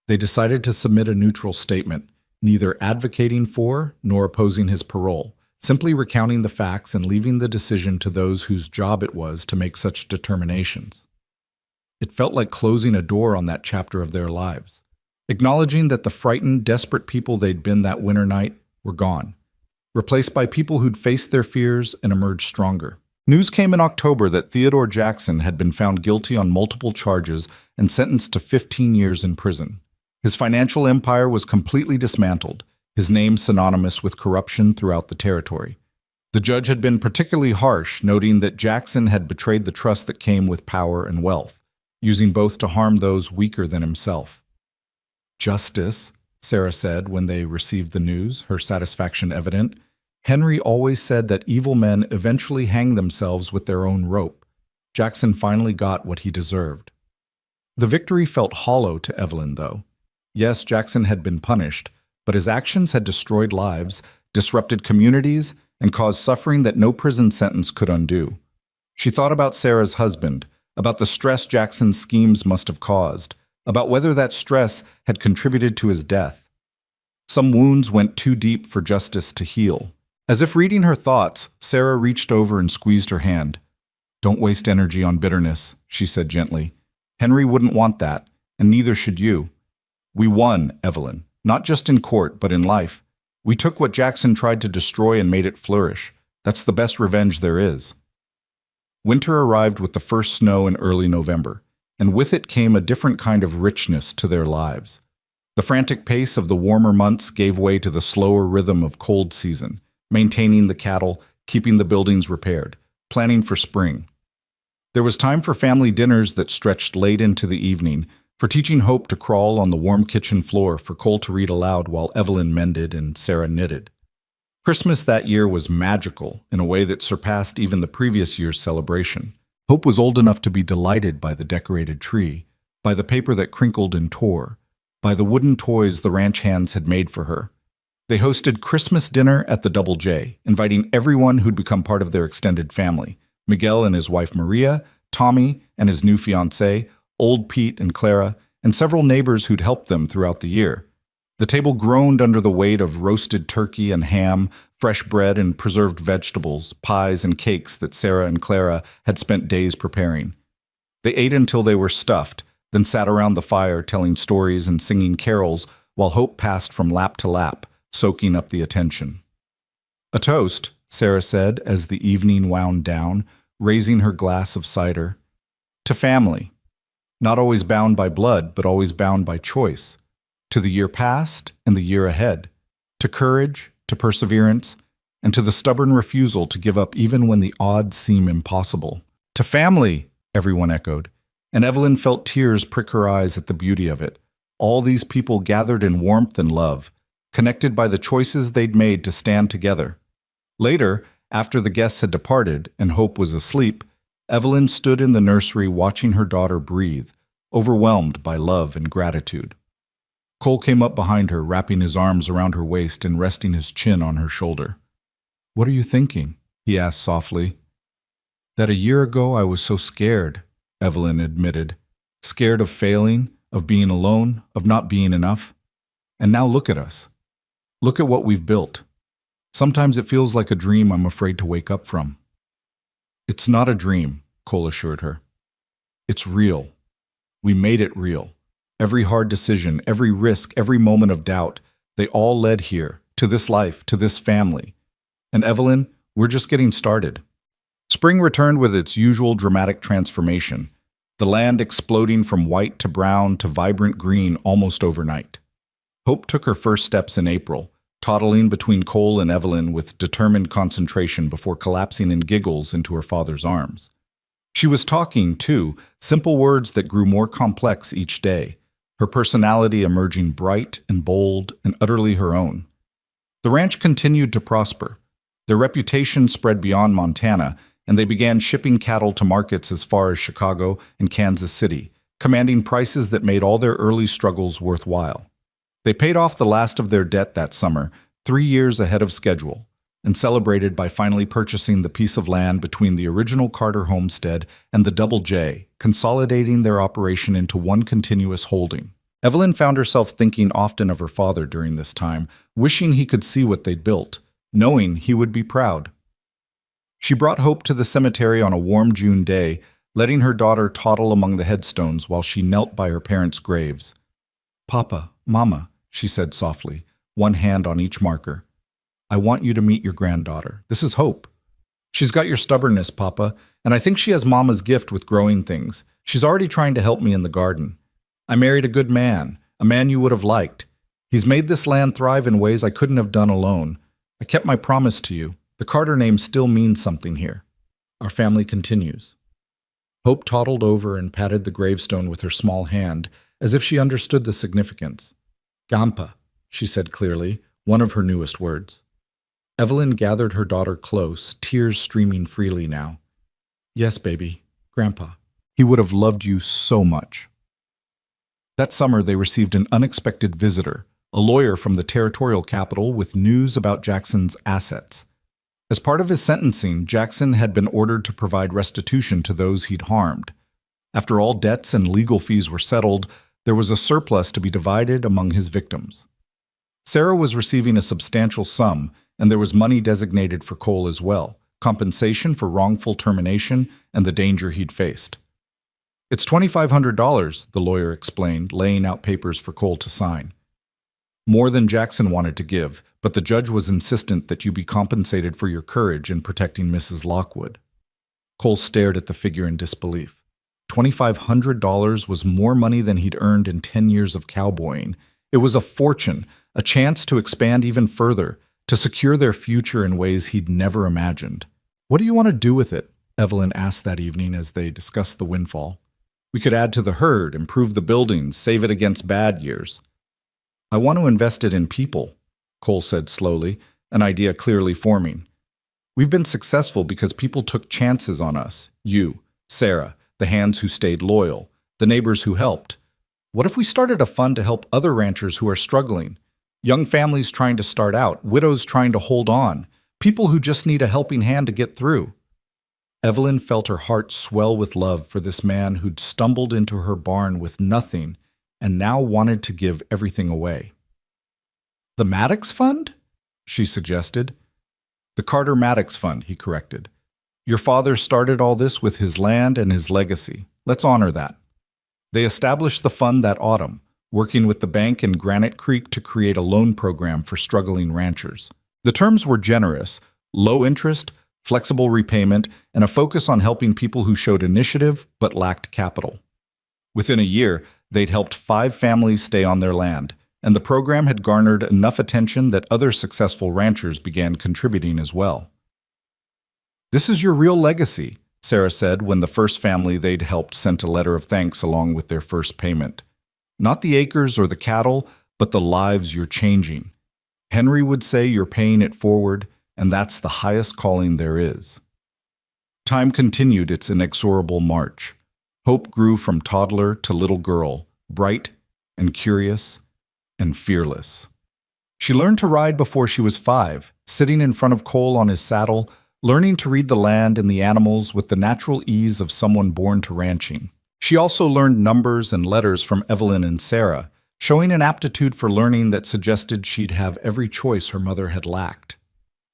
Speaker 1: They decided to submit a neutral statement, neither advocating for nor opposing his parole, simply recounting the facts and leaving the decision to those whose job it was to make such determinations. It felt like closing a door on that chapter of their lives, acknowledging that the frightened, desperate people they'd been that winter night were gone, replaced by people who'd faced their fears and emerged stronger. News came in October that Theodore Jackson had been found guilty on multiple charges and sentenced to 15 years in prison. His financial empire was completely dismantled, his name synonymous with corruption throughout the territory. The judge had been particularly harsh, noting that Jackson had betrayed the trust that came with power and wealth, using both to harm those weaker than himself. Justice, Sarah said when they received the news, her satisfaction evident. Henry always said that evil men eventually hang themselves with their own rope. Jackson finally got what he deserved. The victory felt hollow to Evelyn, though. Yes, Jackson had been punished, but his actions had destroyed lives, disrupted communities, and caused suffering that no prison sentence could undo. She thought about Sarah's husband, about the stress Jackson's schemes must have caused, about whether that stress had contributed to his death. Some wounds went too deep for justice to heal. As if reading her thoughts, Sarah reached over and squeezed her hand. Don't waste energy on bitterness, she said gently. Henry wouldn't want that, and neither should you. We won, Evelyn, not just in court, but in life. We took what Jackson tried to destroy and made it flourish. That's the best revenge there is. Winter arrived with the first snow in early November, and with it came a different kind of richness to their lives. The frantic pace of the warmer months gave way to the slower rhythm of cold season, maintaining the cattle, keeping the buildings repaired, planning for spring. There was time for family dinners that stretched late into the evening, for teaching Hope to crawl on the warm kitchen floor, for Cole to read aloud while Evelyn mended and Sarah knitted. Christmas that year was magical in a way that surpassed even the previous year's celebration. Hope was old enough to be delighted by the decorated tree, by the paper that crinkled and tore, by the wooden toys the ranch hands had made for her. They hosted Christmas dinner at the Double J, inviting everyone who'd become part of their extended family. Miguel and his wife Maria, Tommy and his new fiancée, Old Pete and Clara, and several neighbors who'd helped them throughout the year. The table groaned under the weight of roasted turkey and ham, fresh bread and preserved vegetables, pies and cakes that Sarah and Clara had spent days preparing. They ate until they were stuffed, then sat around the fire telling stories and singing carols while Hope passed from lap to lap, soaking up the attention. "A toast," Sarah said as the evening wound down, raising her glass of cider. "To family. Not always bound by blood, but always bound by choice. To the year past and the year ahead. To courage, to perseverance, and to the stubborn refusal to give up even when the odds seem impossible." "To family," everyone echoed, and Evelyn felt tears prick her eyes at the beauty of it. All these people gathered in warmth and love, connected by the choices they'd made to stand together. Later, after the guests had departed and Hope was asleep, Evelyn stood in the nursery watching her daughter breathe, overwhelmed by love and gratitude. Cole came up behind her, wrapping his arms around her waist and resting his chin on her shoulder. "What are you thinking?" he asked softly. "That a year ago I was so scared," Evelyn admitted. "Scared of failing, of being alone, of not being enough. And now look at us. Look at what we've built. Sometimes it feels like a dream I'm afraid to wake up from." "It's not a dream," Cole assured her. "It's real. We made it real. Every hard decision, every risk, every moment of doubt, they all led here, to this life, to this family. And Evelyn, we're just getting started." Spring returned with its usual dramatic transformation, the land exploding from white to brown to vibrant green almost overnight. Hope took her first steps in April, toddling between Cole and Evelyn with determined concentration before collapsing in giggles into her father's arms. She was talking, too, simple words that grew more complex each day, her personality emerging bright and bold and utterly her own. The ranch continued to prosper. Their reputation spread beyond Montana, and they began shipping cattle to markets as far as Chicago and Kansas City, commanding prices that made all their early struggles worthwhile. They paid off the last of their debt that summer, 3 years ahead of schedule, and celebrated by finally purchasing the piece of land between the original Carter homestead and the Double J, consolidating their operation into one continuous holding. Evelyn found herself thinking often of her father during this time, wishing he could see what they'd built, knowing he would be proud. She brought Hope to the cemetery on a warm June day, letting her daughter toddle among the headstones while she knelt by her parents' graves. "Papa, Mama," she said softly, one hand on each marker. "I want you to meet your granddaughter. This is Hope. She's got your stubbornness, Papa, and I think she has Mama's gift with growing things. She's already trying to help me in the garden. I married a good man, a man you would have liked. He's made this land thrive in ways I couldn't have done alone. I kept my promise to you. The Carter name still means something here. Our family continues." Hope toddled over and patted the gravestone with her small hand, as if she understood the significance. "Gampa," she said clearly, one of her newest words. Evelyn gathered her daughter close, tears streaming freely now. "Yes, baby, Grandpa. He would have loved you so much." That summer they received an unexpected visitor, a lawyer from the territorial capital with news about Jackson's assets. As part of his sentencing, Jackson had been ordered to provide restitution to those he'd harmed. After all debts and legal fees were settled, there was a surplus to be divided among his victims. Sarah was receiving a substantial sum, and there was money designated for Cole as well, compensation for wrongful termination and the danger he'd faced. "It's $2,500, the lawyer explained, laying out papers for Cole to sign. "More than Jackson wanted to give, but the judge was insistent that you be compensated for your courage in protecting Mrs. Lockwood." Cole stared at the figure in disbelief. $2,500 was more money than he'd earned in 10 years of cowboying. It was a fortune, a chance to expand even further, to secure their future in ways he'd never imagined. "What do you want to do with it?" Evelyn asked that evening as they discussed the windfall. "We could add to the herd, improve the buildings, save it against bad years." "I want to invest it in people," Cole said slowly, an idea clearly forming. "We've been successful because people took chances on us. You, Sarah, the hands who stayed loyal, the neighbors who helped. What if we started a fund to help other ranchers who are struggling? Young families trying to start out, widows trying to hold on, people who just need a helping hand to get through." Evelyn felt her heart swell with love for this man who'd stumbled into her barn with nothing and now wanted to give everything away. "The Maddox Fund?" she suggested. The Carter Maddox Fund, he corrected. Your father started all this with his land and his legacy. Let's honor that. They established the fund that autumn, working with the bank in Granite Creek to create a loan program for struggling ranchers. The terms were generous, low interest, flexible repayment, and a focus on helping people who showed initiative but lacked capital. Within a year, they'd helped 5 families stay on their land, and the program had garnered enough attention that other successful ranchers began contributing as well. This is your real legacy, Sarah said when the first family they'd helped sent a letter of thanks along with their first payment. Not the acres or the cattle, but the lives you're changing. Henry would say you're paying it forward, and that's the highest calling there is. Time continued its inexorable march. Hope grew from toddler to little girl, bright and curious and fearless. She learned to ride before she was 5, sitting in front of Cole on his saddle, learning to read the land and the animals with the natural ease of someone born to ranching. She also learned numbers and letters from Evelyn and Sarah, showing an aptitude for learning that suggested she'd have every choice her mother had lacked.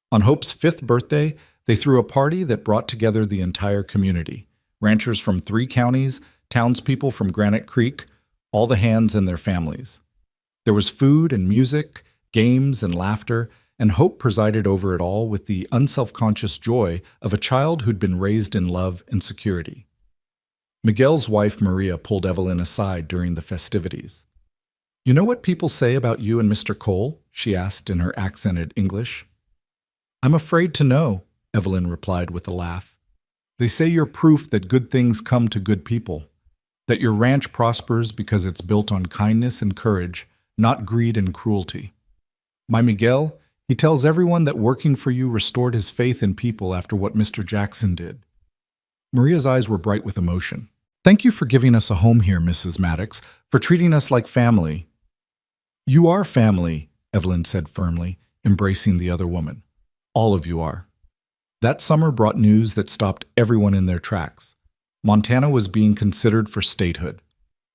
Speaker 1: On Hope's 5th birthday, they threw a party that brought together the entire community. Ranchers from 3 counties, townspeople from Granite Creek, all the hands and their families. There was food and music, games and laughter, and Hope presided over it all with the unselfconscious joy of a child who'd been raised in love and security. Miguel's wife Maria pulled Evelyn aside during the festivities. "You know what people say about you and Mr. Cole?" she asked in her accented English. "I'm afraid to know," Evelyn replied with a laugh. "They say you're proof that good things come to good people, that your ranch prospers because it's built on kindness and courage, not greed and cruelty. My Miguel, he tells everyone that working for you restored his faith in people after what Mr. Jackson did." Maria's eyes were bright with emotion. "Thank you for giving us a home here, Mrs. Maddox, for treating us like family." "You are family," Evelyn said firmly, embracing the other woman. "All of you are." That summer brought news that stopped everyone in their tracks. Montana was being considered for statehood.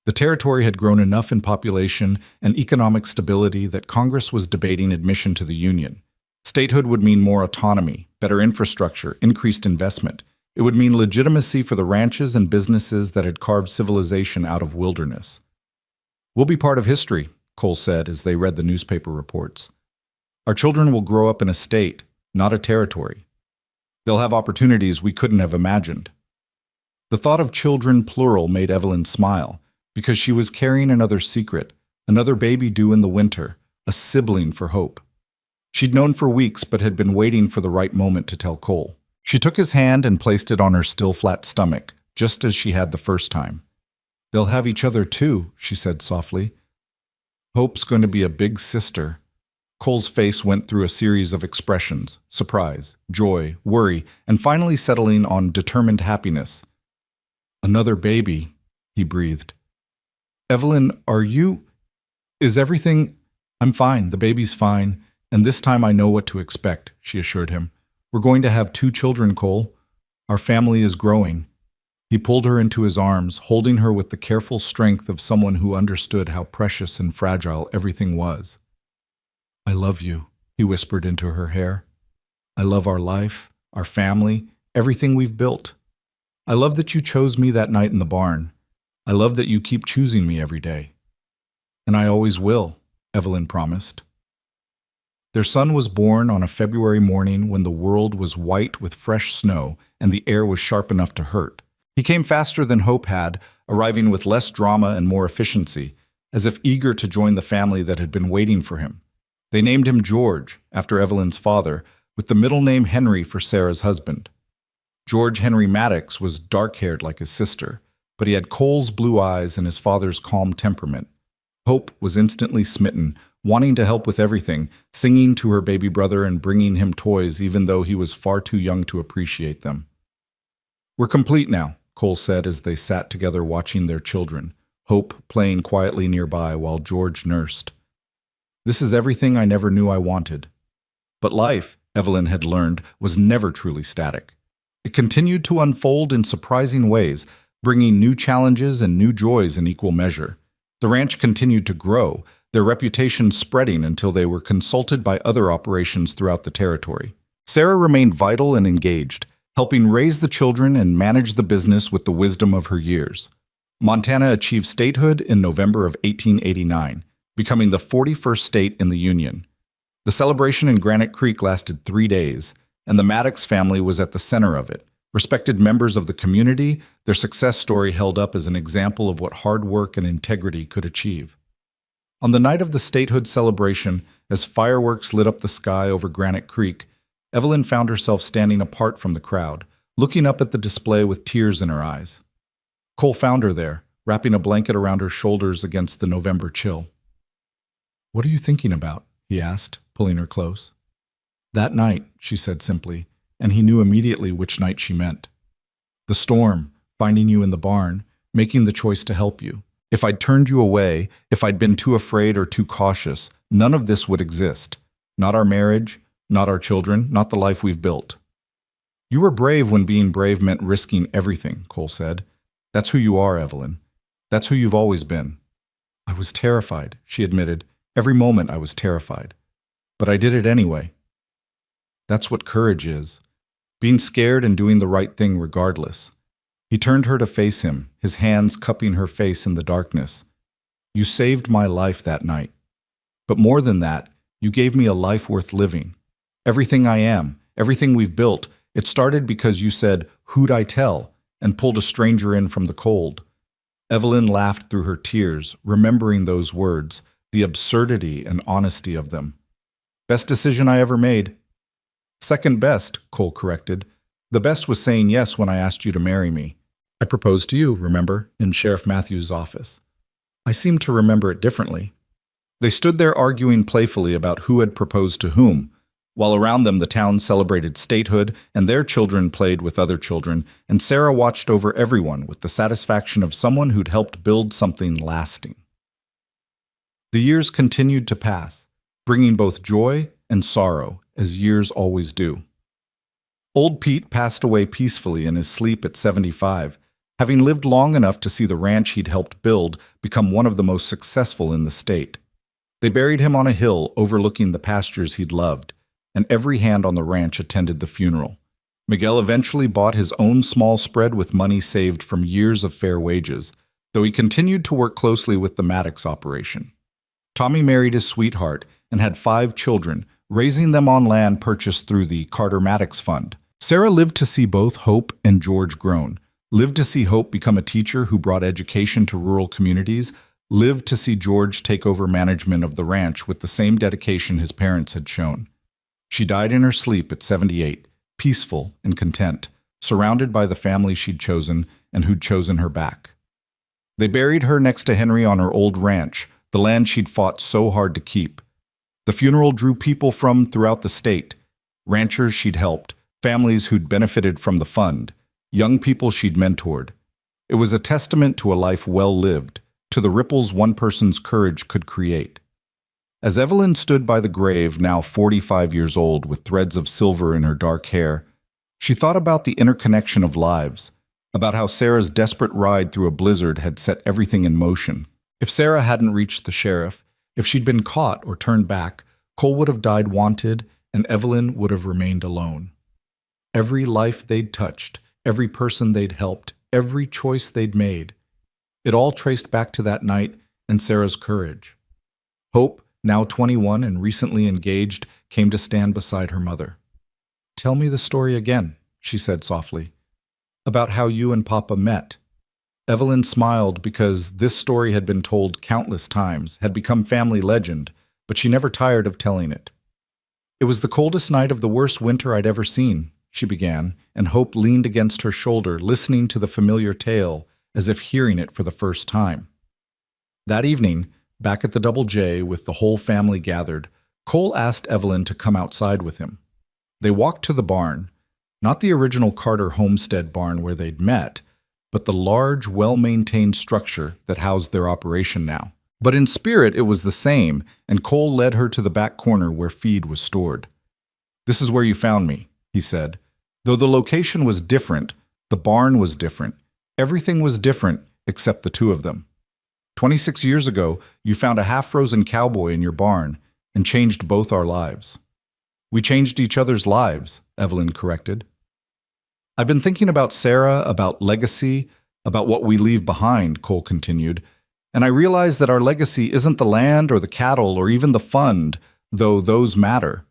Speaker 1: The territory had grown enough in population and economic stability that Congress was debating admission to the Union. Statehood would mean more autonomy, better infrastructure, increased investment. It would mean legitimacy for the ranches and businesses that had carved civilization out of wilderness. "We'll be part of history," Cole said as they read the newspaper reports. "Our children will grow up in a state, not a territory. They'll have opportunities we couldn't have imagined." The thought of children plural made Evelyn smile, because she was carrying another secret, another baby due in the winter, a sibling for Hope. She'd known for weeks but had been waiting for the right moment to tell Cole. She took his hand and placed it on her still flat stomach, just as she had the first time. "They'll have each other too," she said softly. "Hope's going to be a big sister." Cole's face went through a series of expressions: surprise, joy, worry, and finally settling on determined happiness. "Another baby," he breathed. "Evelyn, is everything—" "I'm fine, the baby's fine, and this time I know what to expect," she assured him. "We're going to have 2 children, Cole. Our family is growing." He pulled her into his arms, holding her with the careful strength of someone who understood how precious and fragile everything was. "I love you," he whispered into her hair. "I love our life, our family, everything we've built. I love that you chose me that night in the barn. I love that you keep choosing me every day." "And I always will," Evelyn promised. Their son was born on a February morning when the world was white with fresh snow and the air was sharp enough to hurt. He came faster than Hope had, arriving with less drama and more efficiency, as if eager to join the family that had been waiting for him. They named him George, after Evelyn's father, with the middle name Henry for Sarah's husband. George Henry Maddox was dark-haired like his sister, but he had Cole's blue eyes and his father's calm temperament. Hope was instantly smitten, wanting to help with everything, singing to her baby brother and bringing him toys even though he was far too young to appreciate them. "We're complete now," Cole said as they sat together watching their children, Hope playing quietly nearby while George nursed. "This is everything I never knew I wanted." But life, Evelyn had learned, was never truly static. It continued to unfold in surprising ways, bringing new challenges and new joys in equal measure. The ranch continued to grow, their reputation spreading until they were consulted by other operations throughout the territory. Sarah remained vital and engaged, helping raise the children and manage the business with the wisdom of her years. Montana achieved statehood in November of 1889, becoming the 41st state in the Union. The celebration in Granite Creek lasted 3 days, and the Maddox family was at the center of it. Respected members of the community, their success story held up as an example of what hard work and integrity could achieve. On the night of the statehood celebration, as fireworks lit up the sky over Granite Creek, Evelyn found herself standing apart from the crowd, looking up at the display with tears in her eyes. Cole found her there, wrapping a blanket around her shoulders against the November chill. "What are you thinking about?" he asked, pulling her close. "That night," she said simply, and he knew immediately which night she meant. "The storm, finding you in the barn, making the choice to help you. If I'd turned you away, if I'd been too afraid or too cautious, none of this would exist. Not our marriage, not our children, not the life we've built." "You were brave when being brave meant risking everything," Cole said. "That's who you are, Evelyn. That's who you've always been." "I was terrified," she admitted. "Every moment I was terrified. But I did it anyway." "That's what courage is. Being scared and doing the right thing regardless." He turned her to face him, his hands cupping her face in the darkness. "You saved my life that night. But more than that, you gave me a life worth living. Everything I am, everything we've built, it started because you said, 'Who'd I tell?' and pulled a stranger in from the cold." Evelyn laughed through her tears, remembering those words, the absurdity and honesty of them. "Best decision I ever made." "Second best," Cole corrected. "The best was saying yes when I asked you to marry me. I proposed to you, remember, in Sheriff Matthews' office." "I seem to remember it differently." They stood there arguing playfully about who had proposed to whom, while around them the town celebrated statehood and their children played with other children, and Sarah watched over everyone with the satisfaction of someone who'd helped build something lasting. The years continued to pass, bringing both joy and sorrow, as years always do. Old Pete passed away peacefully in his sleep at 75, having lived long enough to see the ranch he'd helped build become one of the most successful in the state. They buried him on a hill overlooking the pastures he'd loved, and every hand on the ranch attended the funeral. Miguel eventually bought his own small spread with money saved from years of fair wages, though he continued to work closely with the Maddox operation. Tommy married his sweetheart and had 5 children, raising them on land purchased through the Carter Maddox Fund. Sarah lived to see both Hope and George grown, lived to see Hope become a teacher who brought education to rural communities, lived to see George take over management of the ranch with the same dedication his parents had shown. She died in her sleep at 78, peaceful and content, surrounded by the family she'd chosen and who'd chosen her back. They buried her next to Henry on her old ranch, the land she'd fought so hard to keep. The funeral drew people from throughout the state, ranchers she'd helped, families who'd benefited from the fund, young people she'd mentored. It was a testament to a life well lived, to the ripples one person's courage could create. As Evelyn stood by the grave, now 45 years old, with threads of silver in her dark hair, she thought about the interconnection of lives, about how Sarah's desperate ride through a blizzard had set everything in motion. If Sarah hadn't reached the sheriff, if she'd been caught or turned back, Cole would have died wanted, and Evelyn would have remained alone. Every life they'd touched, every person they'd helped, every choice they'd made, it all traced back to that night and Sarah's courage. Hope, now 21 and recently engaged, came to stand beside her mother. "Tell me the story again," she said softly, "about how you and Papa met." Evelyn smiled because this story had been told countless times, had become family legend, but she never tired of telling it. "It was the coldest night of the worst winter I'd ever seen," she began, and Hope leaned against her shoulder, listening to the familiar tale, as if hearing it for the first time. That evening, back at the Double J with the whole family gathered, Cole asked Evelyn to come outside with him. They walked to the barn, not the original Carter homestead barn where they'd met, but the large, well-maintained structure that housed their operation now. But in spirit it was the same, and Cole led her to the back corner where feed was stored. "This is where you found me," he said. Though the location was different, the barn was different. Everything was different except the two of them. 26 years ago, you found a half-frozen cowboy in your barn and changed both our lives. We changed each other's lives, Evelyn corrected. I've been thinking about Sarah, about legacy, about what we leave behind, Cole continued, and I realized that our legacy isn't the land or the cattle or even the fund, though those matter.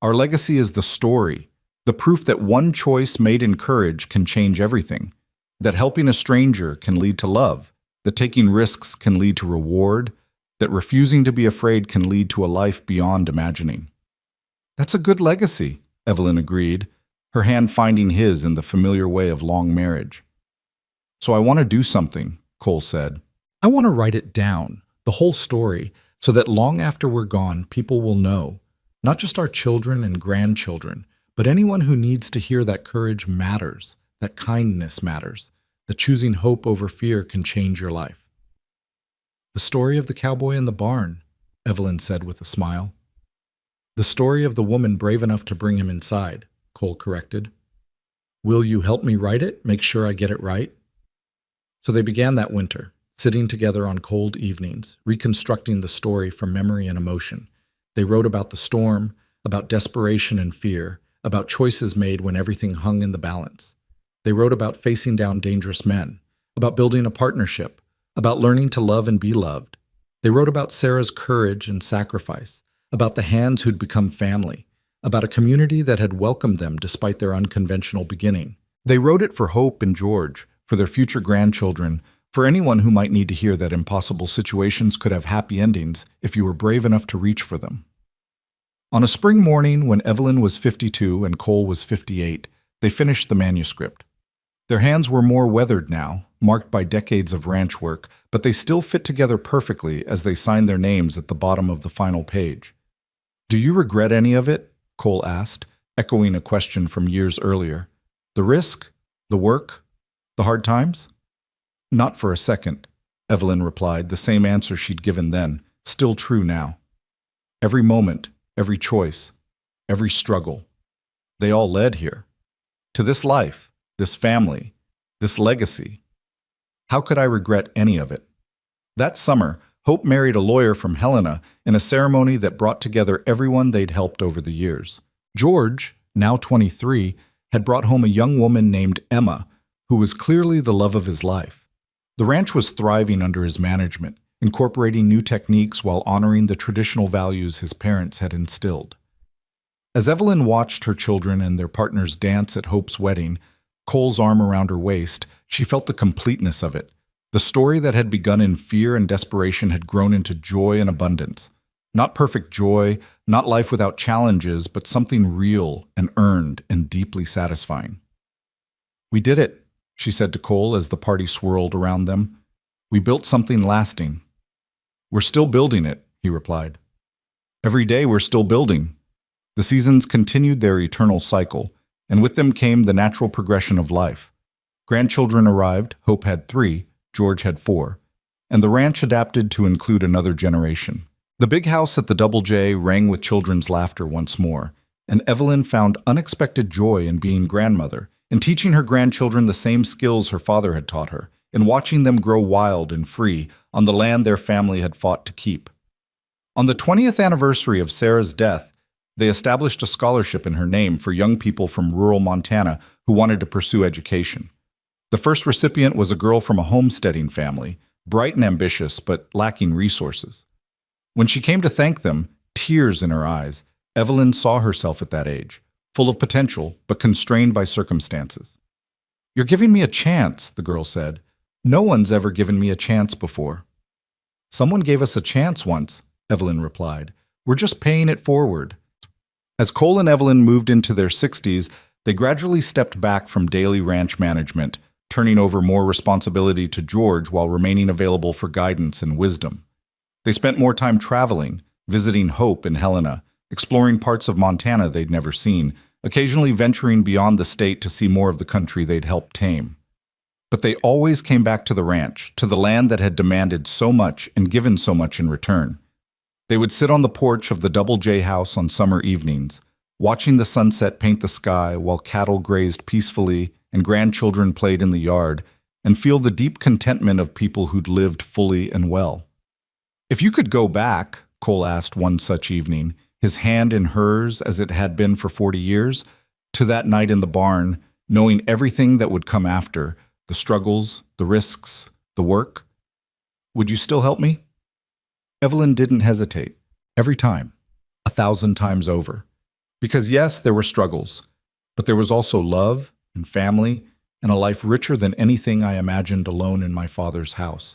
Speaker 1: Our legacy is the story, the proof that one choice made in courage can change everything, that helping a stranger can lead to love, that taking risks can lead to reward, that refusing to be afraid can lead to a life beyond imagining. That's a good legacy, Evelyn agreed, her hand finding his in the familiar way of long marriage. So I want to do something, Cole said. I want to write it down, the whole story, so that long after we're gone, people will know, not just our children and grandchildren, but anyone who needs to hear that courage matters, that kindness matters, that choosing hope over fear can change your life. The story of the cowboy in the barn, Evelyn said with a smile. The story of the woman brave enough to bring him inside, Cole corrected. Will you help me write it? Make sure I get it right? So they began that winter, sitting together on cold evenings, reconstructing the story from memory and emotion. They wrote about the storm, about desperation and fear, about choices made when everything hung in the balance. They wrote about facing down dangerous men, about building a partnership, about learning to love and be loved. They wrote about Sarah's courage and sacrifice, about the hands who'd become family, about a community that had welcomed them despite their unconventional beginning. They wrote it for Hope and George, for their future grandchildren, for anyone who might need to hear that impossible situations could have happy endings if you were brave enough to reach for them. On a spring morning when Evelyn was 52 and Cole was 58, they finished the manuscript. Their hands were more weathered now, marked by decades of ranch work, but they still fit together perfectly as they signed their names at the bottom of the final page. Do you regret any of it? Cole asked, echoing a question from years earlier. The risk? The work? The hard times? Not for a second, Evelyn replied, the same answer she'd given then, still true now. Every moment, every choice, every struggle. They all led here. To this life, this family, this legacy. How could I regret any of it? That summer, Hope married a lawyer from Helena in a ceremony that brought together everyone they'd helped over the years. George, now 23, had brought home a young woman named Emma, who was clearly the love of his life. The ranch was thriving under his management, incorporating new techniques while honoring the traditional values his parents had instilled. As Evelyn watched her children and their partners dance at Hope's wedding, Cole's arm around her waist, she felt the completeness of it. The story that had begun in fear and desperation had grown into joy and abundance. Not perfect joy, not life without challenges, but something real and earned and deeply satisfying. We did it, she said to Cole as the party swirled around them. We built something lasting. We're still building it, he replied. Every day we're still building. The seasons continued their eternal cycle, and with them came the natural progression of life. Grandchildren arrived, Hope had 3, George had 4, and the ranch adapted to include another generation. The big house at the Double J rang with children's laughter once more, and Evelyn found unexpected joy in being grandmother, in teaching her grandchildren the same skills her father had taught her, in watching them grow wild and free on the land their family had fought to keep. On the 20th anniversary of Sarah's death, they established a scholarship in her name for young people from rural Montana who wanted to pursue education. The first recipient was a girl from a homesteading family, bright and ambitious, but lacking resources. When she came to thank them, tears in her eyes, Evelyn saw herself at that age, full of potential, but constrained by circumstances. You're giving me a chance, the girl said. No one's ever given me a chance before. Someone gave us a chance once, Evelyn replied. We're just paying it forward. As Cole and Evelyn moved into their 60s, they gradually stepped back from daily ranch management, turning over more responsibility to George while remaining available for guidance and wisdom. They spent more time traveling, visiting Hope and Helena, exploring parts of Montana they'd never seen, occasionally venturing beyond the state to see more of the country they'd helped tame. But they always came back to the ranch, to the land that had demanded so much and given so much in return. They would sit on the porch of the Double J house on summer evenings, watching the sunset paint the sky while cattle grazed peacefully and grandchildren played in the yard, and feel the deep contentment of people who'd lived fully and well. If you could go back, Cole asked one such evening, his hand in hers as it had been for 40 years, to that night in the barn, knowing everything that would come after, the struggles, the risks, the work. Would you still help me? Evelyn didn't hesitate. Every time. 1,000 times over. Because yes, there were struggles, but there was also love and family and a life richer than anything I imagined alone in my father's house.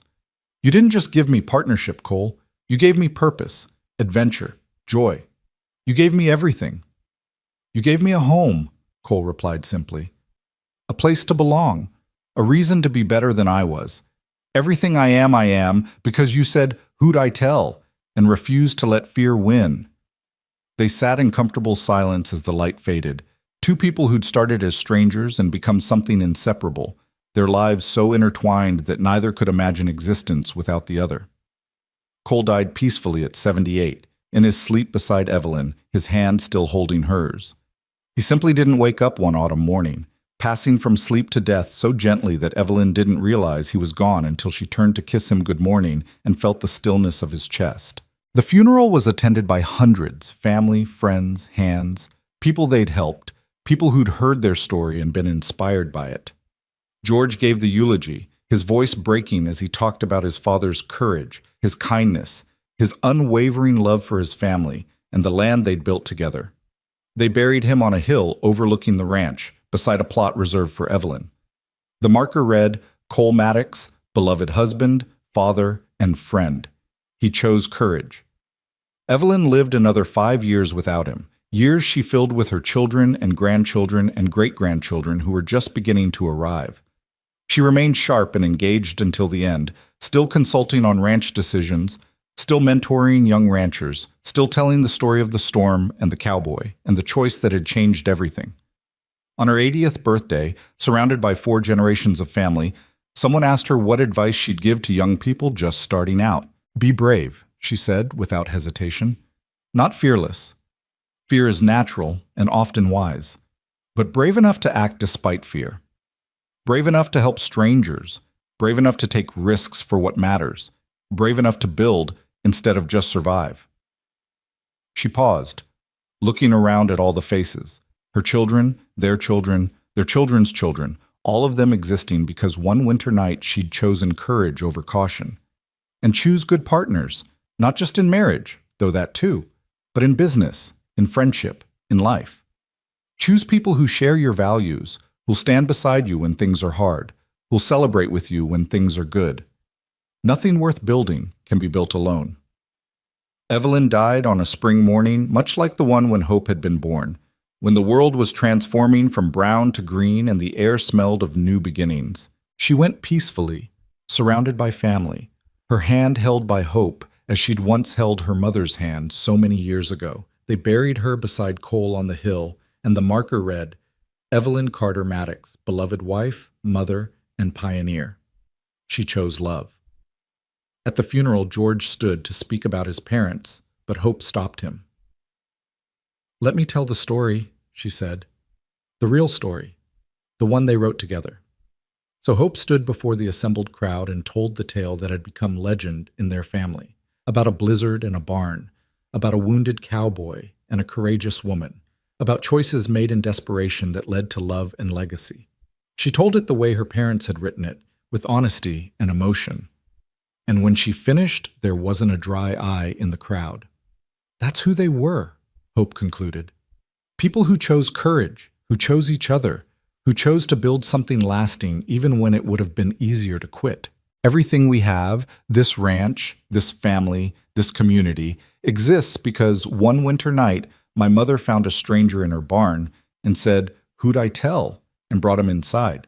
Speaker 1: You didn't just give me partnership, Cole. You gave me purpose, adventure, joy. You gave me everything. You gave me a home, Cole replied simply. A place to belong, a reason to be better than I was. Everything I am because you said, "Who'd I tell?" and refused to let fear win. They sat in comfortable silence as the light faded. Two people who'd started as strangers and become something inseparable, their lives so intertwined that neither could imagine existence without the other. Cole died peacefully at 78, in his sleep beside Evelyn, his hand still holding hers. He simply didn't wake up one autumn morning, passing from sleep to death so gently that Evelyn didn't realize he was gone until she turned to kiss him good morning and felt the stillness of his chest. The funeral was attended by hundreds, family, friends, hands, people they'd helped, people who'd heard their story and been inspired by it. George gave the eulogy, his voice breaking as he talked about his father's courage, his kindness, his unwavering love for his family, and the land they'd built together. They buried him on a hill overlooking the ranch, beside a plot reserved for Evelyn. The marker read, Cole Maddox, beloved husband, father, and friend. He chose courage. Evelyn lived another 5 years without him, years she filled with her children and grandchildren and great-grandchildren who were just beginning to arrive. She remained sharp and engaged until the end, still consulting on ranch decisions, still mentoring young ranchers, still telling the story of the storm and the cowboy and the choice that had changed everything. On her 80th birthday, surrounded by 4 generations of family, someone asked her what advice she'd give to young people just starting out. Be brave, she said without hesitation. Not fearless. Fear is natural and often wise, but brave enough to act despite fear. Brave enough to help strangers, brave enough to take risks for what matters, brave enough to build instead of just survive. She paused, looking around at all the faces, her children, their children's children, all of them existing because one winter night she'd chosen courage over caution. And choose good partners, not just in marriage, though that too, but in business, in friendship, in life. Choose people who share your values, who'll stand beside you when things are hard, who'll celebrate with you when things are good. Nothing worth building can be built alone. Evelyn died on a spring morning, much like the one when Hope had been born, when the world was transforming from brown to green and the air smelled of new beginnings. She went peacefully, surrounded by family, her hand held by Hope as she'd once held her mother's hand so many years ago. They buried her beside Cole on the hill, and the marker read, Evelyn Carter Maddox, beloved wife, mother, and pioneer. She chose love. At the funeral, George stood to speak about his parents, but Hope stopped him. Let me tell the story, she said. The real story, the one they wrote together. So Hope stood before the assembled crowd and told the tale that had become legend in their family, about a blizzard and a barn, about a wounded cowboy and a courageous woman, about choices made in desperation that led to love and legacy. She told it the way her parents had written it, with honesty and emotion. And when she finished, there wasn't a dry eye in the crowd. That's who they were, Hope concluded. People who chose courage, who chose each other, who chose to build something lasting even when it would have been easier to quit. Everything we have, this ranch, this family, this community, exists because one winter night, my mother found a stranger in her barn and said, "Who'd I tell?" and brought him inside.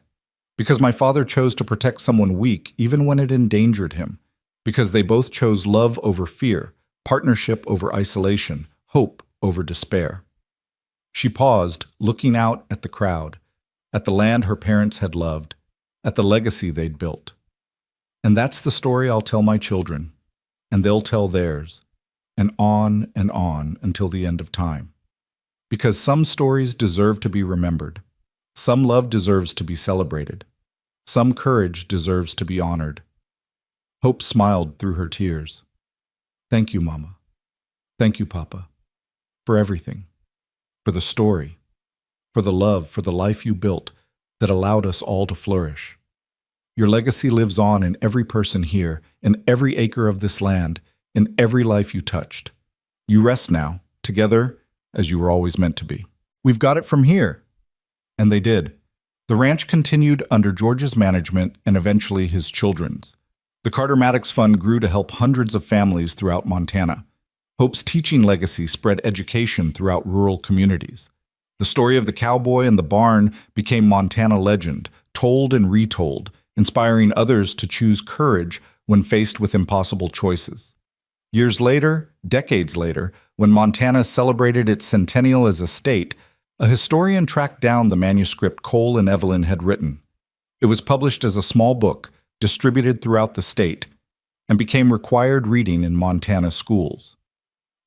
Speaker 1: Because my father chose to protect someone weak even when it endangered him. Because they both chose love over fear, partnership over isolation, hope over despair. She paused, looking out at the crowd, at the land her parents had loved, at the legacy they'd built. And that's the story I'll tell my children, and they'll tell theirs, and on until the end of time. Because some stories deserve to be remembered, some love deserves to be celebrated, some courage deserves to be honored. Hope smiled through her tears. Thank you, Mama. Thank you, Papa. for everything, for the story, for the love, for the life you built that allowed us all to flourish. Your legacy lives on in every person here, in every acre of this land, in every life you touched. You rest now, together as you were always meant to be. We've got it from here. And they did. The ranch continued under George's management and eventually his children's. The Carter-Maddox Fund grew to help hundreds of families throughout Montana. Hope's teaching legacy spread education throughout rural communities. The story of the cowboy and the barn became Montana legend, told and retold, inspiring others to choose courage when faced with impossible choices. Years later, decades later, when Montana celebrated its centennial as a state, a historian tracked down the manuscript Cole and Evelyn had written. It was published as a small book, distributed throughout the state, and became required reading in Montana schools.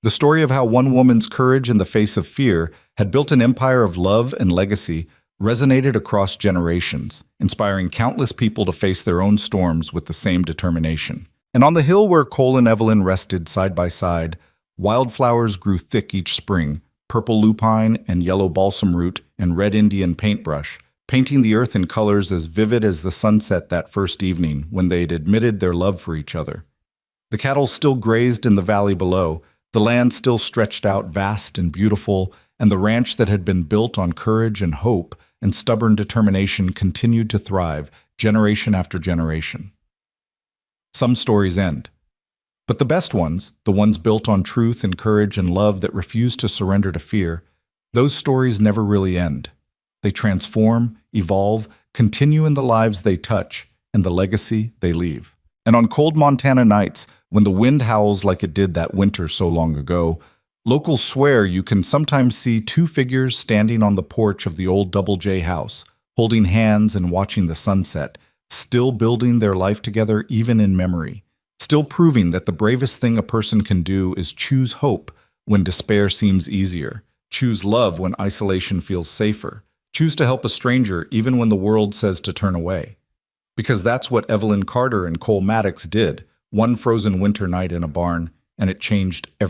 Speaker 1: The story of how one woman's courage in the face of fear had built an empire of love and legacy resonated across generations, inspiring countless people to face their own storms with the same determination. And on the hill where Cole and Evelyn rested side by side, wildflowers grew thick each spring, purple lupine and yellow balsam root and red Indian paintbrush, painting the earth in colors as vivid as the sunset that first evening when they had admitted their love for each other. The cattle still grazed in the valley below, the land still stretched out vast and beautiful, and the ranch that had been built on courage and hope and stubborn determination continued to thrive generation after generation. Some stories end. But the best ones, the ones built on truth and courage and love that refuse to surrender to fear, those stories never really end. They transform, evolve, continue in the lives they touch and the legacy they leave. And on cold Montana nights, when the wind howls like it did that winter so long ago, locals swear you can sometimes see two figures standing on the porch of the old Double J house, holding hands and watching the sunset, still building their life together even in memory, still proving that the bravest thing a person can do is choose hope when despair seems easier, choose love when isolation feels safer, choose to help a stranger even when the world says to turn away. Because that's what Evelyn Carter and Cole Maddox did, one frozen winter night in a barn, and it changed everything.